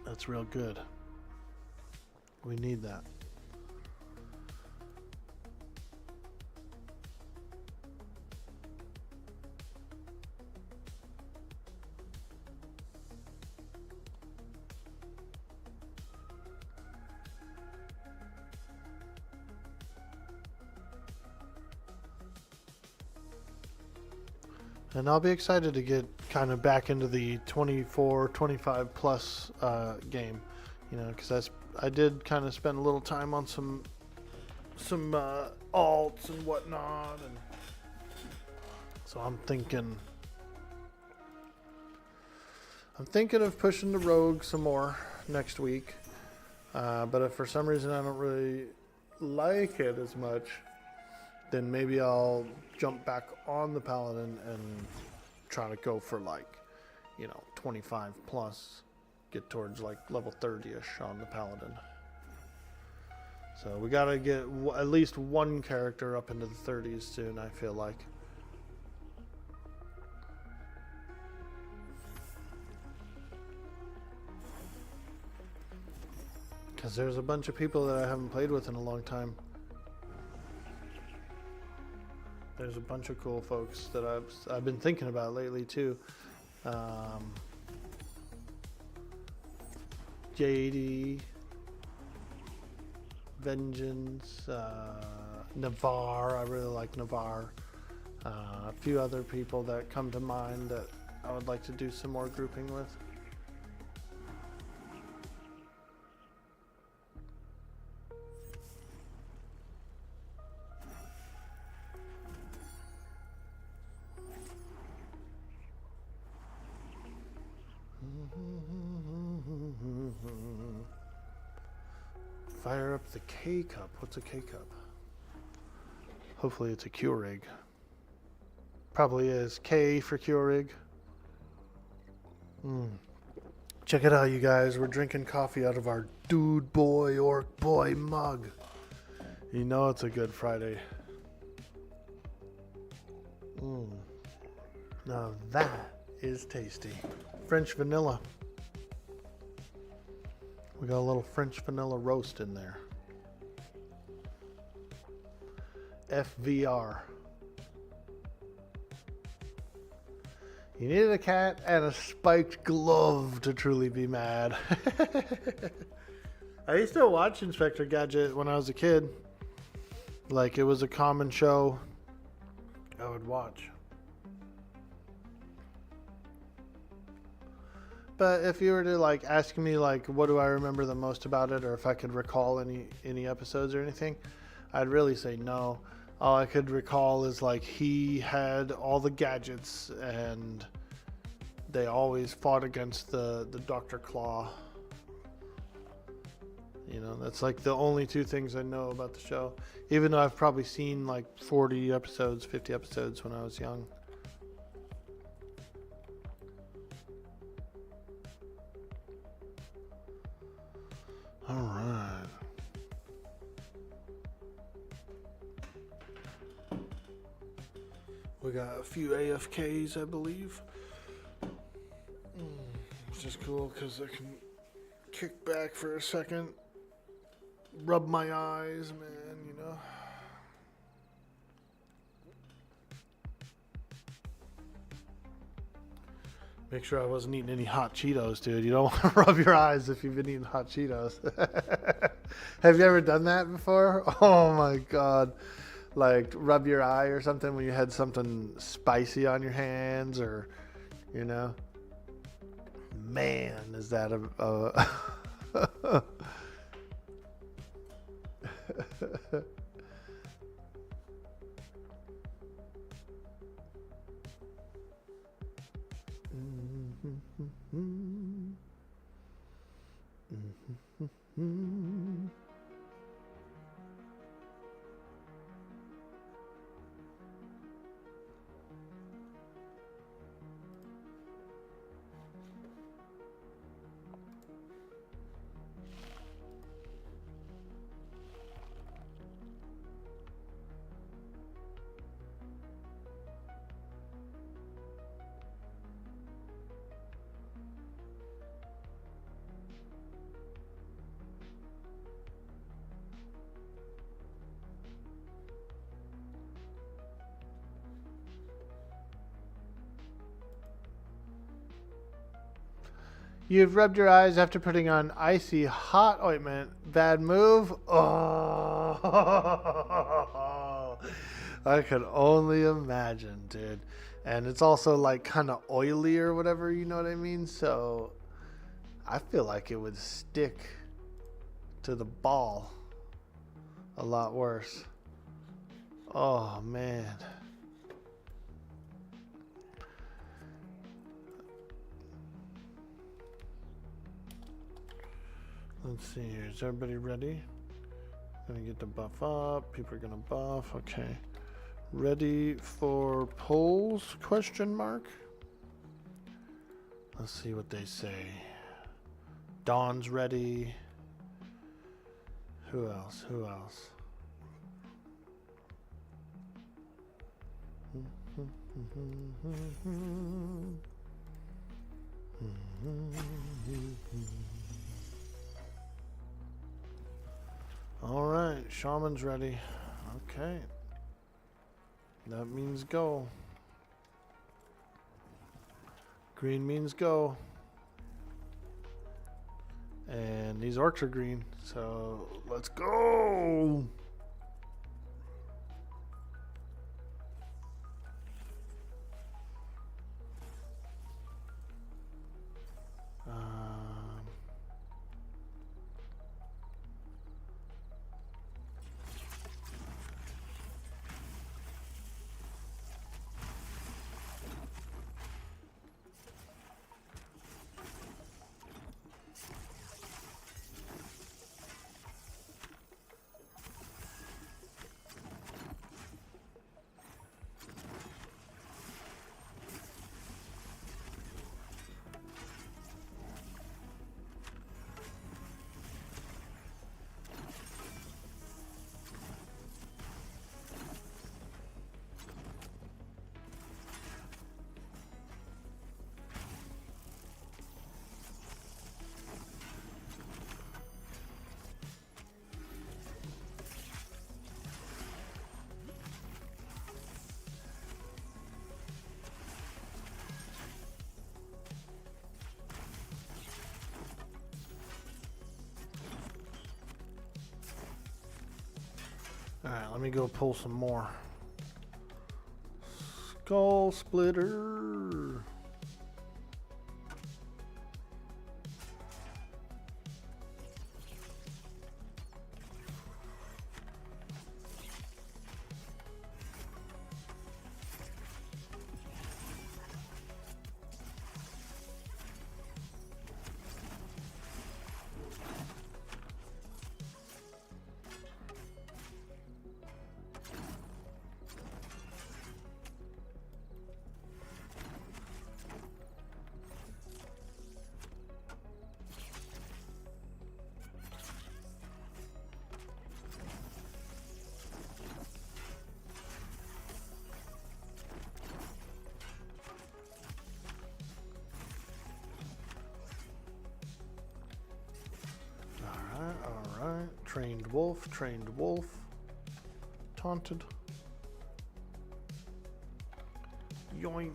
That's real good. We need that. And I'll be excited to get kind of back into the 24, 25 plus game, you know, because I did kind of spend a little time on some alts and whatnot, and so I'm thinking of pushing the rogue some more next week, but if for some reason I don't really like it as much, then maybe I'll jump back on the Paladin and try to go for, like, you know, 25 plus, get towards like level 30ish on the Paladin. So we gotta get at least one character up into the 30s soon, I feel like. Because there's a bunch of people that I haven't played with in a long time. There's a bunch of cool folks that I've been thinking about lately too. JD, Vengeance, Navarre. I really like Navarre. A few other people that come to mind that I would like to do some more grouping with. Fire up the K cup. What's a K cup? Hopefully it's a Keurig. Probably is. K for Keurig. Check it out, you guys. We're drinking coffee out of our Dude Boy Orc Boy mug. You know it's a good Friday. Now that is tasty. French vanilla. We got a little French vanilla roast in there. FVR. You needed a cat and a spiked glove to truly be mad. I used to watch Inspector Gadget when I was a kid. Like, it was a common show I would watch. But if you were to like ask me like what do I remember the most about it, or if I could recall any episodes or anything, I'd really say no. All I could recall is like he had all the gadgets and they always fought against the Dr. Claw. You know, that's like the only two things I know about the show. Even though I've probably seen like 40 episodes, 50 episodes when I was young. All right. We got a few AFKs, I believe. Which is cool because I can kick back for a second, rub my eyes, man, you know. Make sure I wasn't eating any hot Cheetos, dude. You don't want to rub your eyes if you've been eating hot Cheetos. Have you ever done that before? Oh my God. Like rub your eye or something when you had something spicy on your hands, or, you know. Man, is that a You've rubbed your eyes after putting on icy hot ointment. Bad move? Oh, I could only imagine, dude. And it's also like kind of oily or whatever, you know what I mean? So I feel like it would stick to the ball a lot worse. Oh, man. Let's see here. Is everybody ready? Gonna get the buff up. People are gonna buff. Okay. Ready for polls? Question mark. Let's see what they say. Dawn's ready. Who else? Who else? All right, Shaman's ready. Okay. That means go. Green means go. And these orcs are green, so let's go. Alright, let me go pull some more. Skull Splitter. Alright, trained wolf, taunted. Yoink.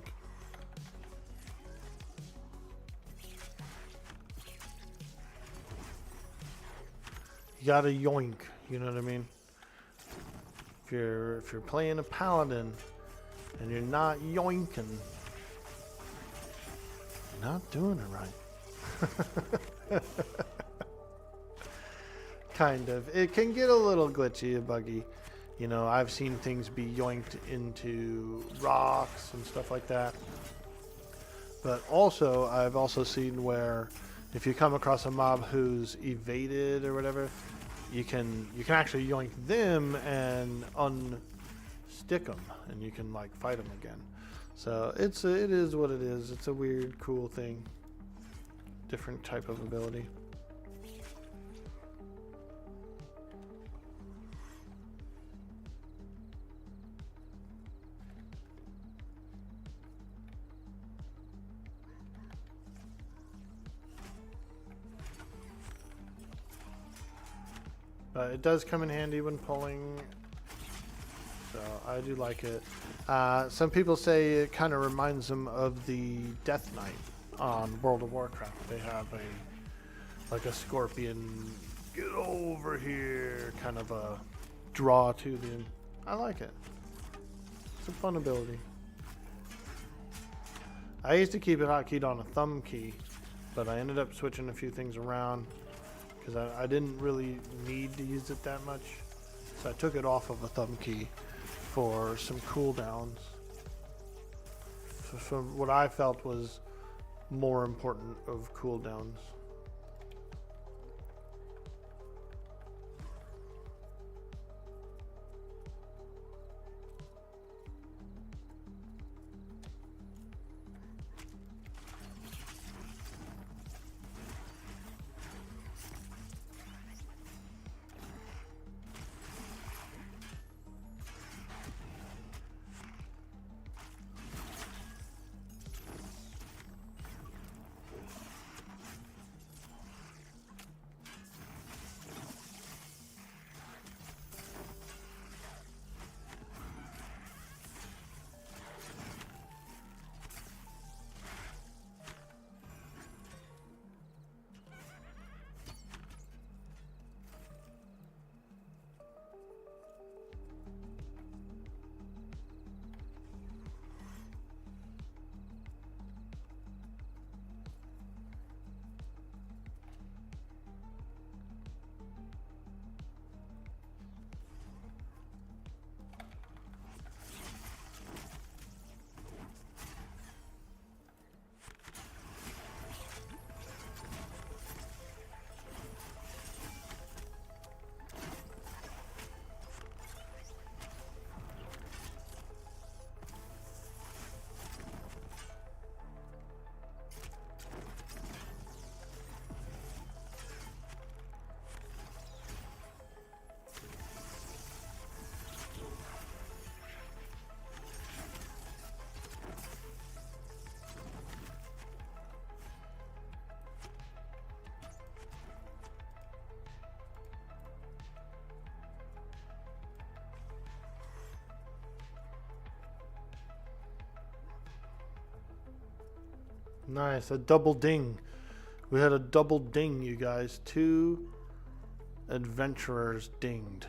You gotta yoink, you know what I mean? If you're playing a paladin and you're not yoinking, you're not doing it right. Kind of. It can get a little glitchy and buggy. You know, I've seen things be yoinked into rocks and stuff like that. But also, I've also seen where if you come across a mob who's evaded or whatever, you can actually yoink them and unstick them, and you can like fight them again. So it is what it is. It's a weird, cool thing. Different type of ability. It does come in handy when pulling, so I do like it. Some people say it kind of reminds them of the Death Knight on World of Warcraft. They have a scorpion, get over here, kind of a draw to them. I like it. It's a fun ability. I used to keep it hotkeyed on a thumb key, but I ended up switching a few things around because I didn't really need to use it that much. So I took it off of a thumb key for some cooldowns. For what I felt was more important of cooldowns. Nice, a double ding. We had a double ding, you guys. 2 adventurers dinged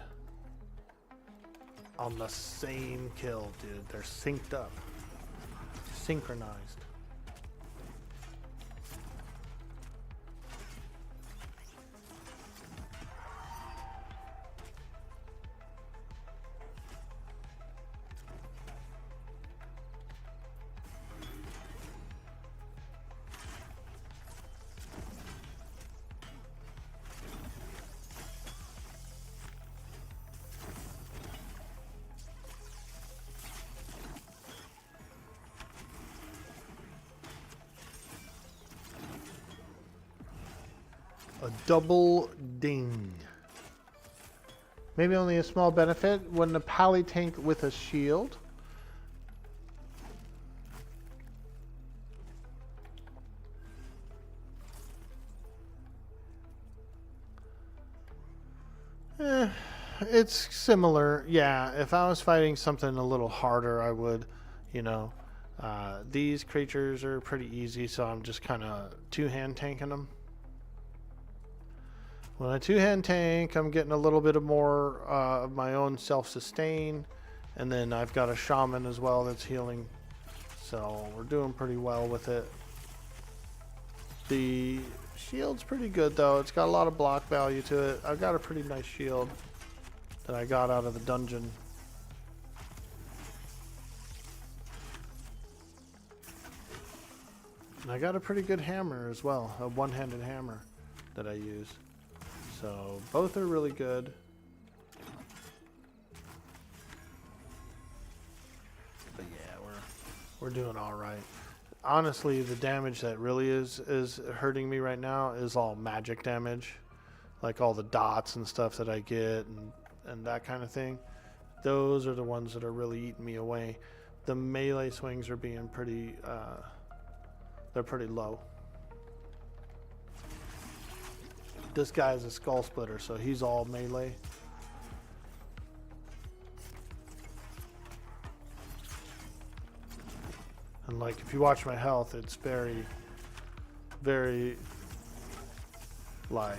on the same kill, dude. They're synced up, synchronized. A double ding. Maybe only a small benefit when the pally tank with a shield. It's similar. Yeah, if I was fighting something a little harder, I would, you know. These creatures are pretty easy, so I'm just kind of two-hand tanking them. When I two-hand tank, I'm getting a little bit of more of my own self-sustain. And then I've got a shaman as well that's healing. So we're doing pretty well with it. The shield's pretty good though. It's got a lot of block value to it. I've got a pretty nice shield that I got out of the dungeon. And I got a pretty good hammer as well. A one-handed hammer that I use. So both are really good. But yeah, we're doing all right. Honestly, the damage that really is hurting me right now is all magic damage, like all the dots and stuff that I get and that kind of thing. Those are the ones that are really eating me away. The melee swings are being pretty they're pretty low. This guy's a skull splitter, so he's all melee. And like, if you watch my health, it's very very, like,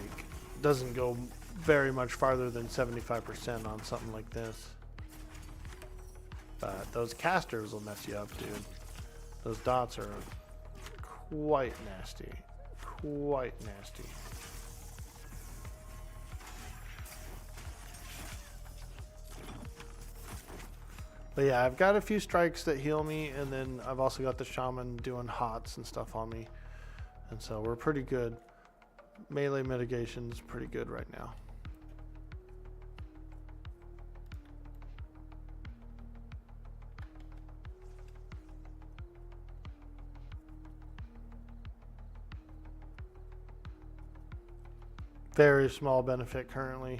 doesn't go very much farther than 75% on something like this. But those casters will mess you up, dude. Those dots are quite nasty. Quite nasty. But yeah, I've got a few strikes that heal me, and then I've also got the shaman doing hots and stuff on me. And so we're pretty good. Melee mitigation's pretty good right now. Very small benefit currently.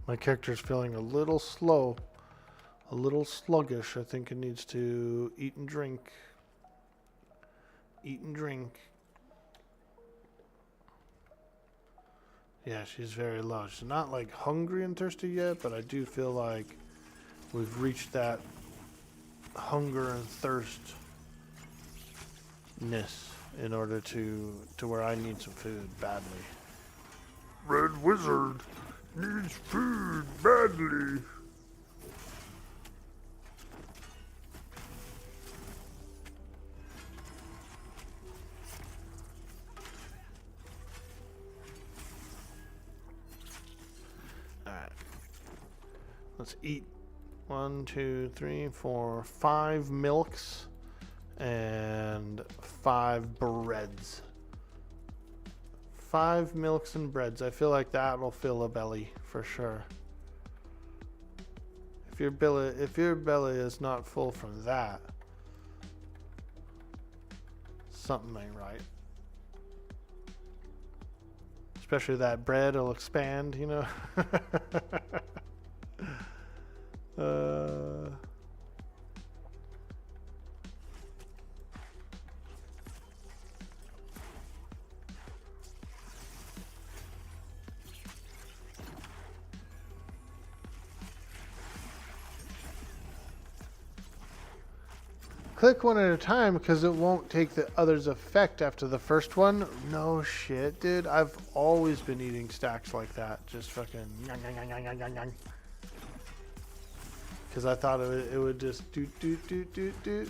My character's feeling a little slow, a little sluggish. I think it needs to eat and drink. Eat and drink. Yeah, she's very low. She's not like hungry and thirsty yet, but I do feel like we've reached that hunger and thirstness in order to where I need some food badly. Red Wizard needs food badly. Alright. Let's eat 1, 2, 3, 4, 5 milks and 5 breads. 5 milks and breads. I feel like that will fill a belly for sure. If your belly is not full from that, something ain't right. Especially that bread will expand, you know. Click one at a time because it won't take the other's effect after the first one. No shit, dude. I've always been eating stacks like that. Just fucking because I thought it would just do.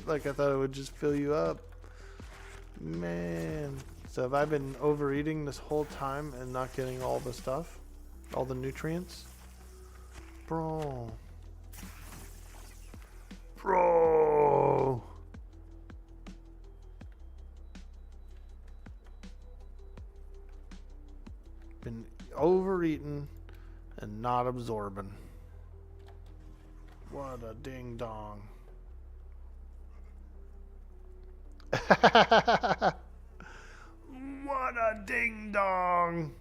Like I thought it would just fill you up. Man. So have I been overeating this whole time and not getting all the stuff? All the nutrients? Bro. Been overeating and not absorbing. What a ding dong. What a ding dong.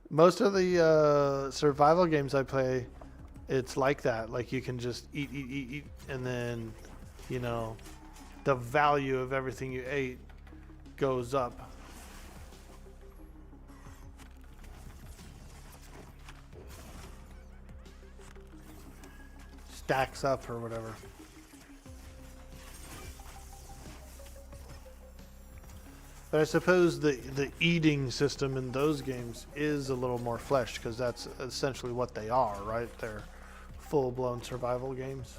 Most of the survival games I play, it's like that. Like you can just eat, and then, you know, the value of everything you ate goes up. Stacks up or whatever. But I suppose the eating system in those games is a little more fleshed because that's essentially what they are, right? They're full-blown survival games.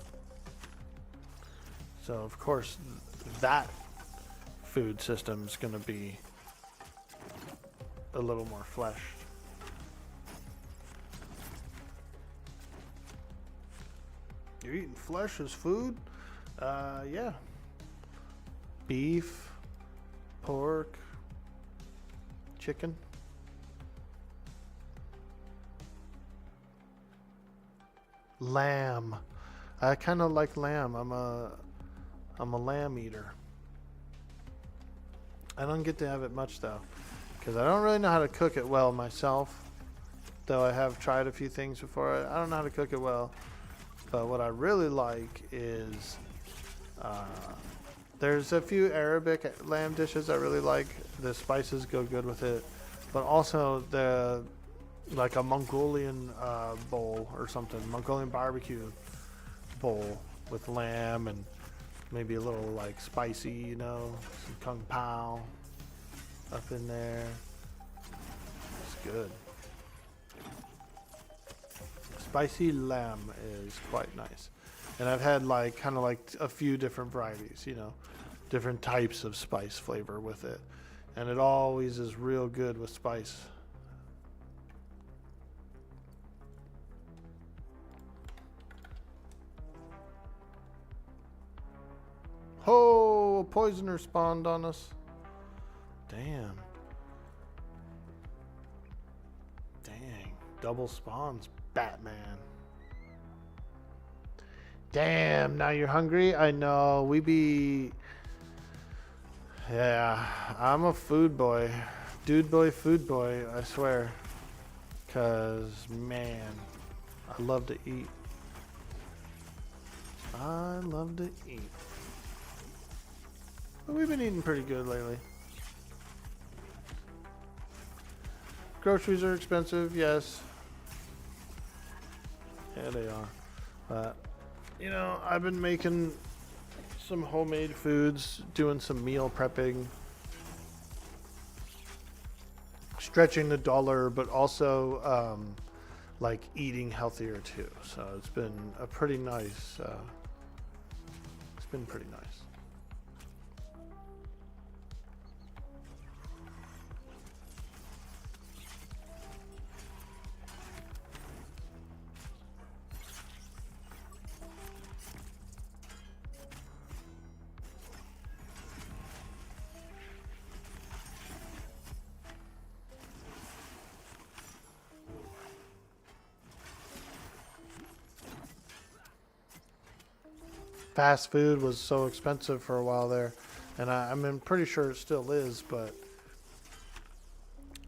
So of course that food system is going to be a little more fleshed. You're eating flesh as food? Yeah. Beef, pork, chicken. Lamb. I kind of like lamb. I'm a lamb eater. I don't get to have it much though, because I don't really know how to cook it well myself. Though I have tried a few things before, I don't know how to cook it well. But what I really like is, there's a few Arabic lamb dishes I really like. The spices go good with it, but also like a Mongolian bowl or something, Mongolian barbecue bowl with lamb and maybe a little like spicy, you know, some kung pao up in there. It's good. Spicy lamb is quite nice. And I've had like kind of like a few different varieties, you know, different types of spice flavor with it. And it always is real good with spice. Oh, a poisoner spawned on us. Damn. Dang. Double spawns, Batman. Damn, now you're hungry? I know, we be... Yeah, I'm a food boy. Dude boy, food boy, I swear. 'Cause, man, I love to eat. I love to eat. But we've been eating pretty good lately. Groceries are expensive, yes. Yeah, they are. But, you know, I've been making some homemade foods, doing some meal prepping, stretching the dollar, but also like eating healthier too. So it's been a pretty nice, it's been pretty nice. Fast food was so expensive for a while there, and I'm pretty sure it still is, but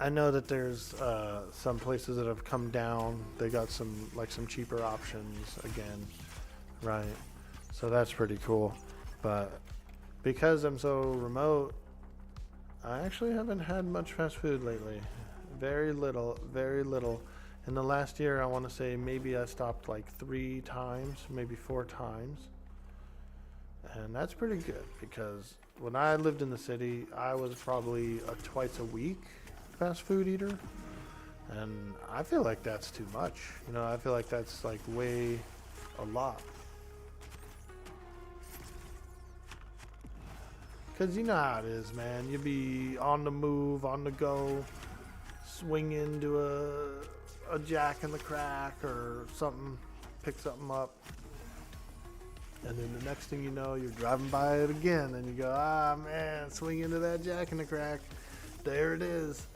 I know that there's some places that have come down. They got some cheaper options again, right? So that's pretty cool. But because I'm so remote, I actually haven't had much fast food lately. Very little, very little. In the last year, I want to say maybe I stopped like 3 times, maybe 4 times. And that's pretty good, because when I lived in the city, I was probably a twice a week fast food eater. And I feel like that's too much. You know, I feel like that's like way a lot. Because you know how it is, man. You be on the move, on the go, swing into a Jack in the Crack or something, pick something up. And then the next thing you know, you're driving by it again, and you go, ah, man, swing into that Jack in the Crack. There it is.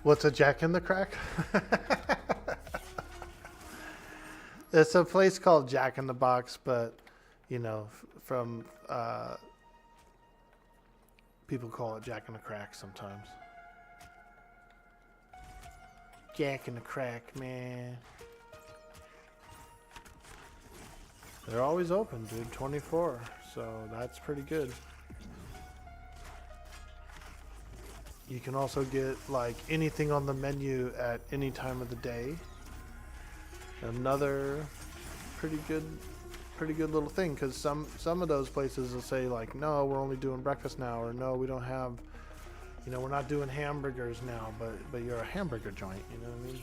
What's a Jack in the Crack? It's a place called Jack in the Box, but, you know, from people call it Jack in the Crack sometimes. Jack in the Crack, man. They're always open, dude, 24, so that's pretty good. You can also get like anything on the menu at any time of the day. Another pretty good little thing, because some of those places will say like, no, we're only doing breakfast now, or no, we don't have, you know, we're not doing hamburgers now, but you're a hamburger joint, you know what I mean?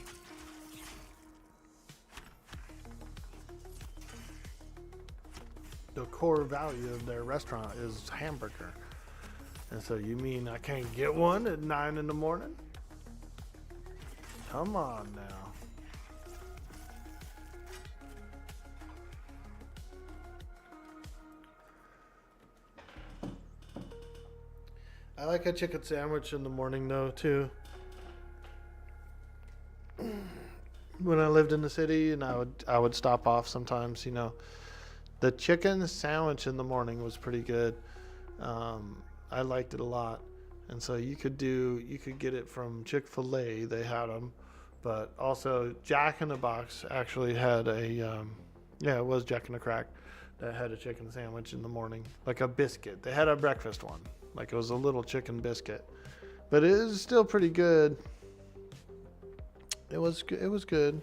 The core value of their restaurant is hamburger. And so you mean I can't get one at 9 in the morning? Come on now. I like a chicken sandwich in the morning though too. When I lived in the city and I would stop off sometimes, you know. The chicken sandwich in the morning was pretty good. I liked it a lot. And so you could get it from Chick-fil-A, they had them, but also Jack in the Box actually had a it was Jack in the Crack that had a chicken sandwich in the morning, like a biscuit. They had a breakfast one, like it was a little chicken biscuit, but it is still pretty good. It was good.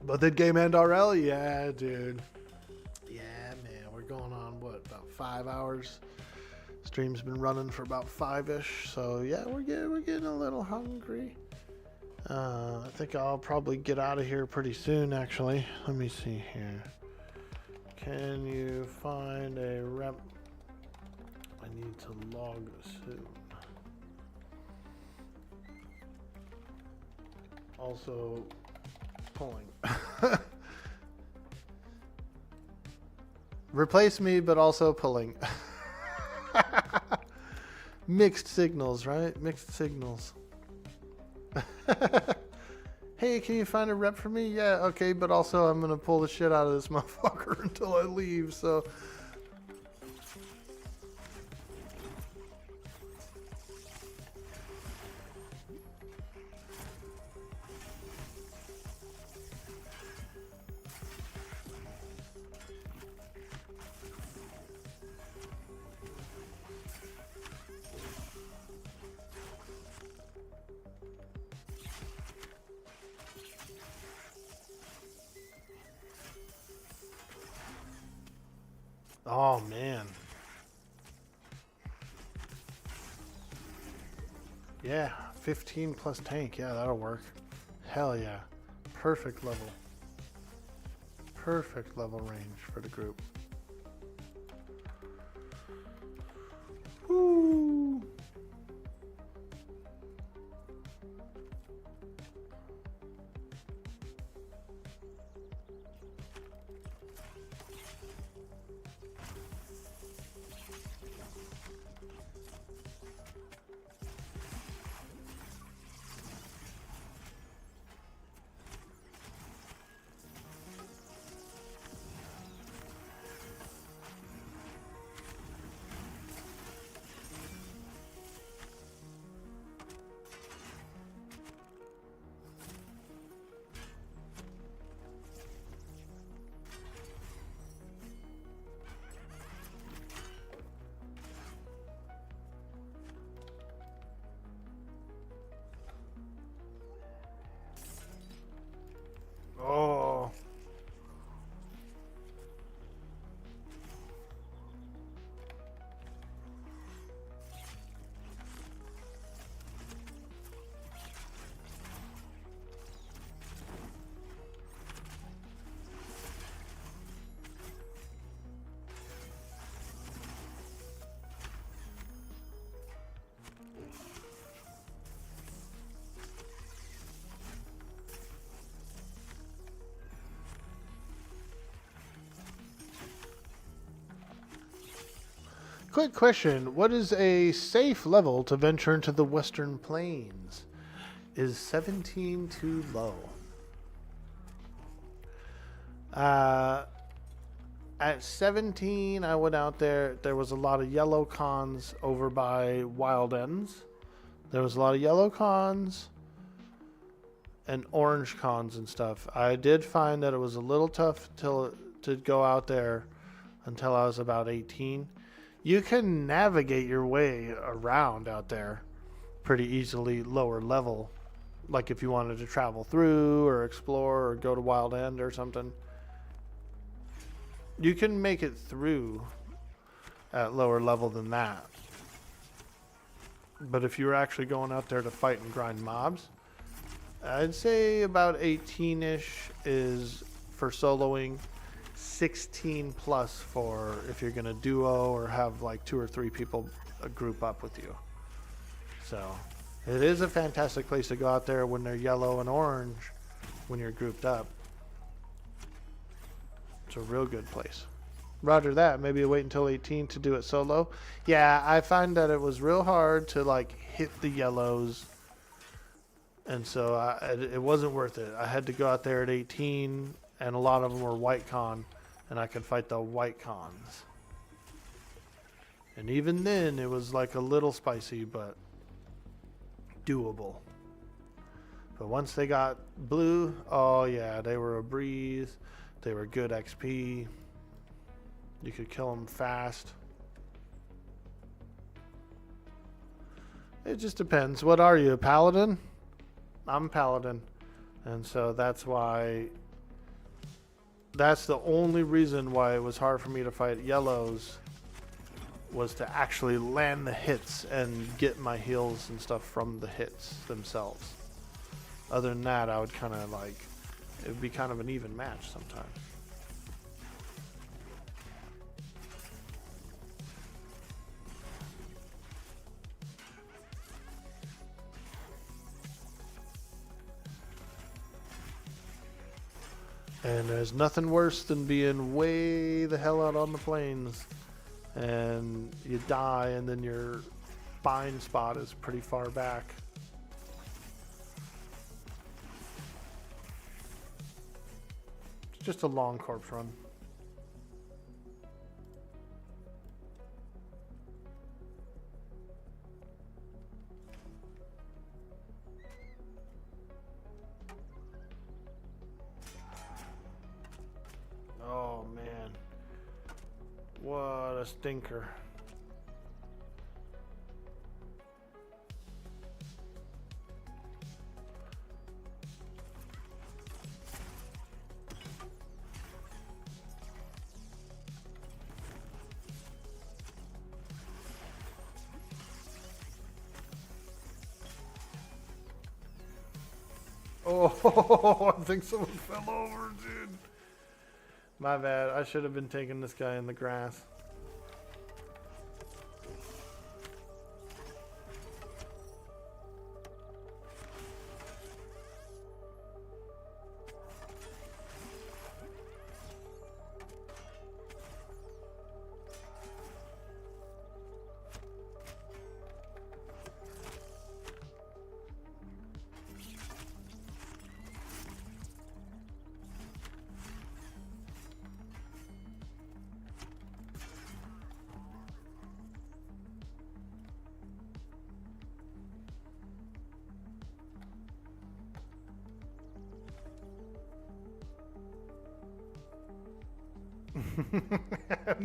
But did game end RL? Yeah, dude. Yeah, man. We're going on, what, about 5 hours? Stream's been running for about 5-ish. So, yeah, we're getting a little hungry. I think I'll probably get out of here pretty soon, actually. Let me see here. Can you find a rep? I need to log soon. Also, pulling. Replace me, but also pulling. Mixed signals, right? Mixed signals. Hey, can you find a rep for me? Yeah, okay, but also I'm gonna pull the shit out of this motherfucker until I leave, so. Oh, man. Yeah, 15 plus tank. Yeah, that'll work. Hell yeah. Perfect level. Perfect level range for the group. Woo. Oh. Quick question. What is a safe level to venture into the Western Plains? Is 17 too low? At 17, I went out there. There was a lot of yellow cons over by Wild Ends. There was a lot of yellow cons and orange cons and stuff. I did find that it was a little tough to go out there until I was about 18. You can navigate your way around out there pretty easily, lower level. Like if you wanted to travel through or explore or go to Wild End or something. You can make it through at lower level than that. But if you were actually going out there to fight and grind mobs, I'd say about 18-ish is for soloing. 16 plus for if you're going to duo or have like 2 or 3 people group up with you. So it is a fantastic place to go out there when they're yellow and orange when you're grouped up. It's a real good place. Roger that. Maybe wait until 18 to do it solo. Yeah, I find that it was real hard to like hit the yellows, and so it wasn't worth it. I had to go out there at 18, and a lot of them were white con, and I could fight the white cons. And even then, it was like a little spicy, but doable. But once they got blue, oh yeah, they were a breeze. They were good XP. You could kill them fast. It just depends. What are you, a Paladin? I'm Paladin. And so that's why... That's the only reason why it was hard for me to fight yellows, was to actually land the hits and get my heals and stuff from the hits themselves. Other than that, I would kind of like... It would be kind of an even match sometimes. And there's nothing worse than being way the hell out on the plains and you die and then your bind spot is pretty far back. It's just a long corpse run. Oh man, what a stinker. Oh, I think someone fell over, dude. My bad. I should have been taking this guy in the grass.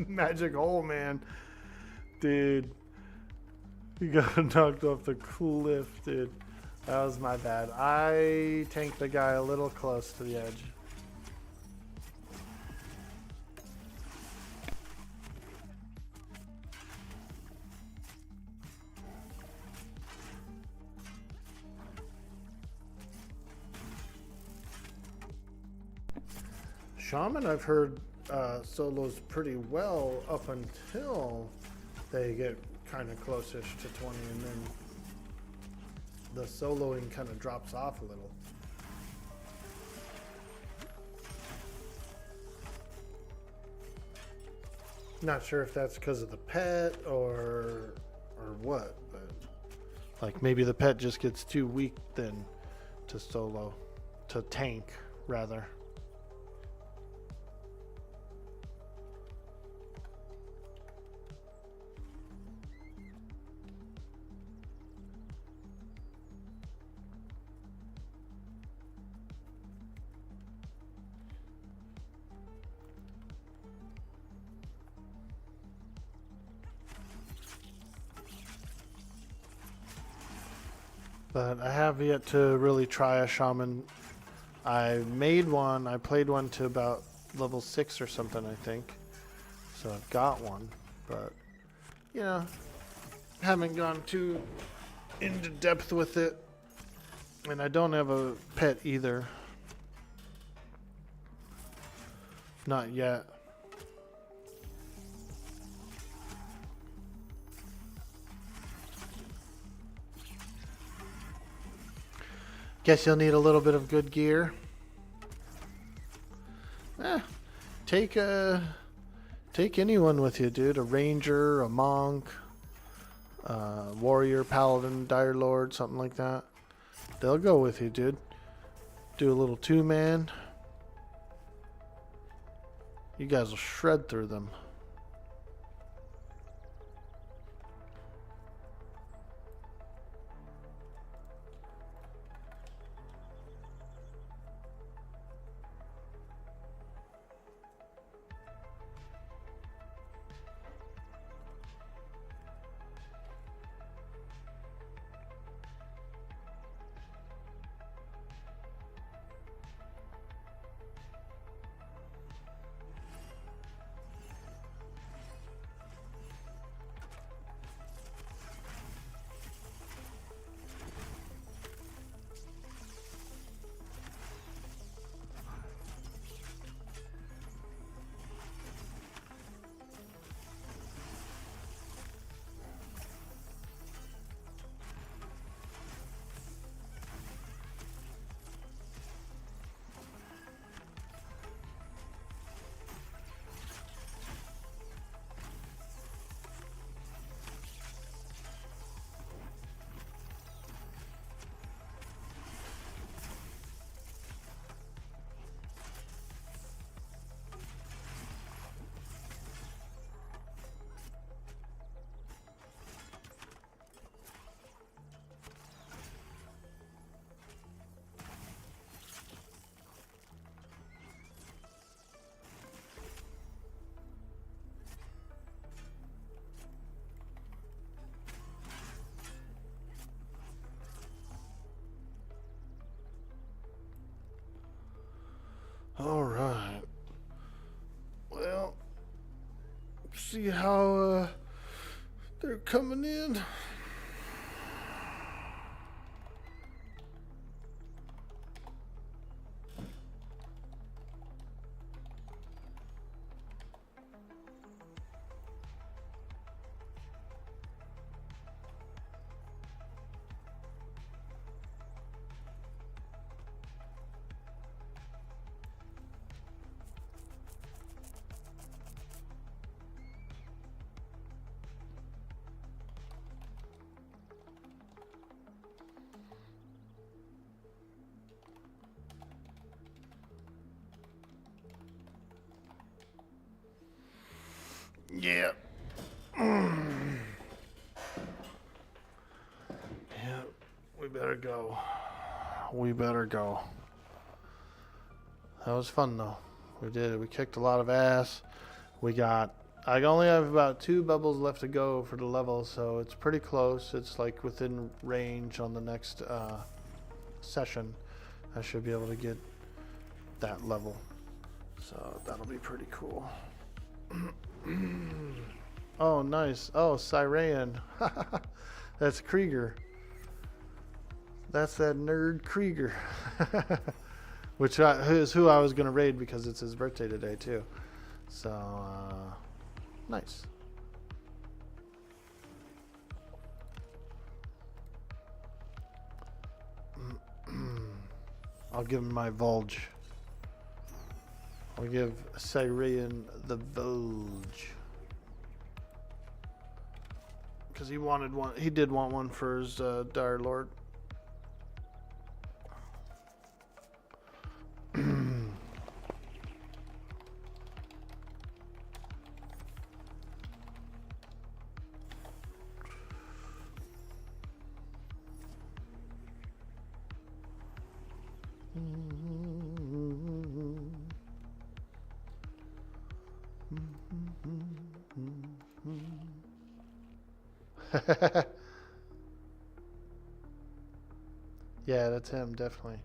Magic hole, man. Dude. You got knocked off the cliff, dude. That was my bad. I tanked the guy a little close to the edge. Shaman, I've heard solos pretty well up until they get kind of close-ish to 20, and then the soloing kind of drops off a little. Not sure if that's because of the pet or what, but like maybe the pet just gets too weak then to solo, to tank rather. But I have yet to really try a shaman. I made one, I played one to about level 6 or something, I think. So I've got one, but, you know, haven't gone too into depth with it. And I don't have a pet either. Not yet. Guess you'll need a little bit of good gear. Take anyone with you, dude. A ranger, a monk, warrior, paladin, dire lord, something like that. They'll go with you, dude. Do a little two-man. You guys will shred through them. All right. Well, see how they're coming in. Yeah. Yeah, we better go. We better go. That was fun though. We did it. We kicked a lot of ass. I only have about 2 bubbles left to go for the level, so it's pretty close. It's like within range on the next session. I should be able to get that level. So that'll be pretty cool. Oh, nice. Oh, Cyrian. That's Krieger. That's that nerd Krieger. Which is who I was going to raid because it's his birthday today, too. So, nice. I'll give him my Vulge. I'll give Cyrian the Vulge. Because he wanted one. He did want one for his Dire Lord. Yeah, that's him, definitely.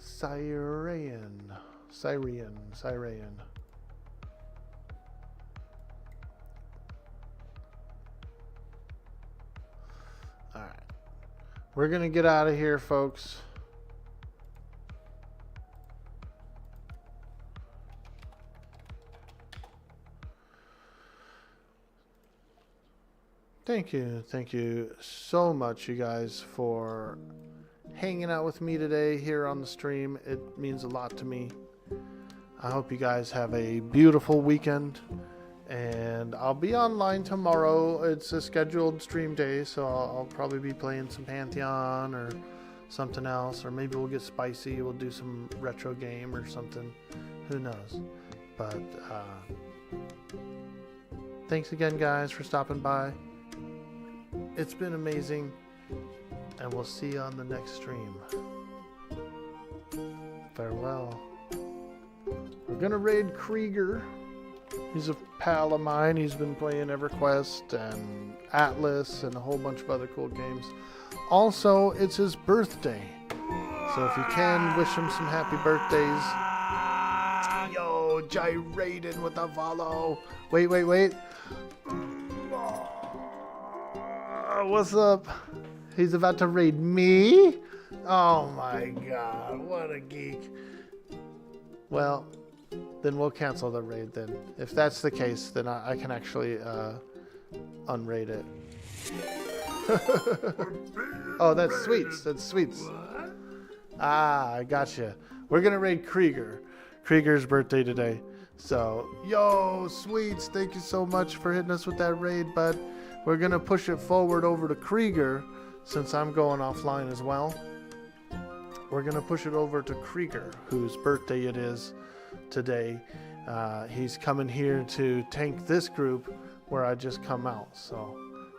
Cyrian. Alright. We're going to get out of here, folks. Thank you so much, you guys, for hanging out with me today here on the stream. It means a lot to me. I hope you guys have a beautiful weekend. And I'll be online tomorrow. It's a scheduled stream day, so I'll probably be playing some Pantheon or something else. Or maybe we'll get spicy. We'll do some retro game or something. Who knows? But thanks again, guys, for stopping by. It's been amazing. And we'll see you on the next stream. Farewell. We're going to raid Krieger. He's a pal of mine. He's been playing EverQuest and Atlas and a whole bunch of other cool games. Also, it's his birthday. So if you can, wish him some happy birthdays. Yo, gyrating with a follow. Wait. What's up? He's about to raid me? Oh my god, what a geek. Well, then we'll cancel the raid then. If that's the case, then I can actually unraid it. Oh, that's Sweets. That's Sweets. Ah, I gotcha. We're going to raid Krieger. Krieger's birthday today. So, yo, Sweets, thank you so much for hitting us with that raid, bud. We're going to push it forward over to Krieger since I'm going offline as well. We're going to push it over to Krieger, whose birthday it is today. He's coming here to tank this group where I just come out. So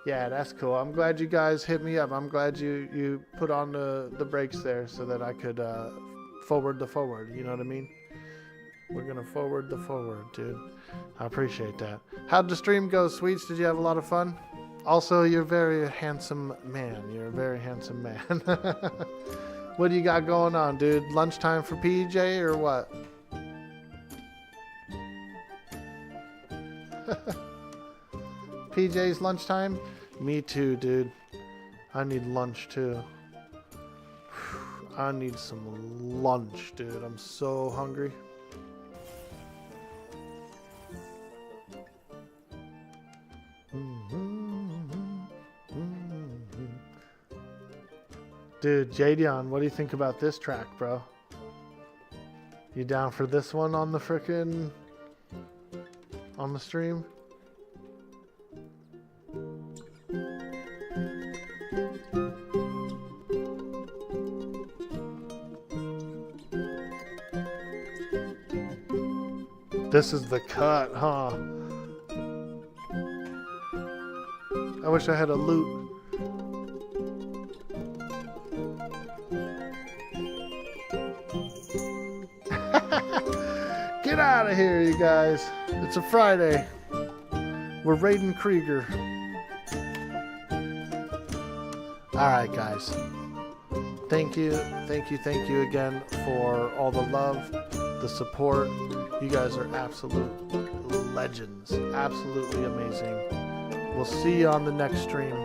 yeah, that's cool. I'm glad you guys hit me up. I'm glad you put on the brakes there so that I could forward the forward. You know what I mean? We're gonna forward the forward, dude. I appreciate that. How'd the stream go, Sweets? Did you have a lot of fun? Also, you're a very handsome man. You're a very handsome man. What do you got going on, dude? Lunchtime for PJ or what? PJ's lunchtime? Me too, dude. I need lunch too. I need some lunch, dude. I'm so hungry. Dude, Jadion, what do you think about this track, bro? You down for this one on the frickin' on the stream? This is the cut, huh? I wish I had a loot. Get out of here, you guys. It's a Friday. We're raiding Krieger. Alright, guys. Thank you again for all the love, the support. You guys are absolute legends. Absolutely amazing. We'll see you on the next stream.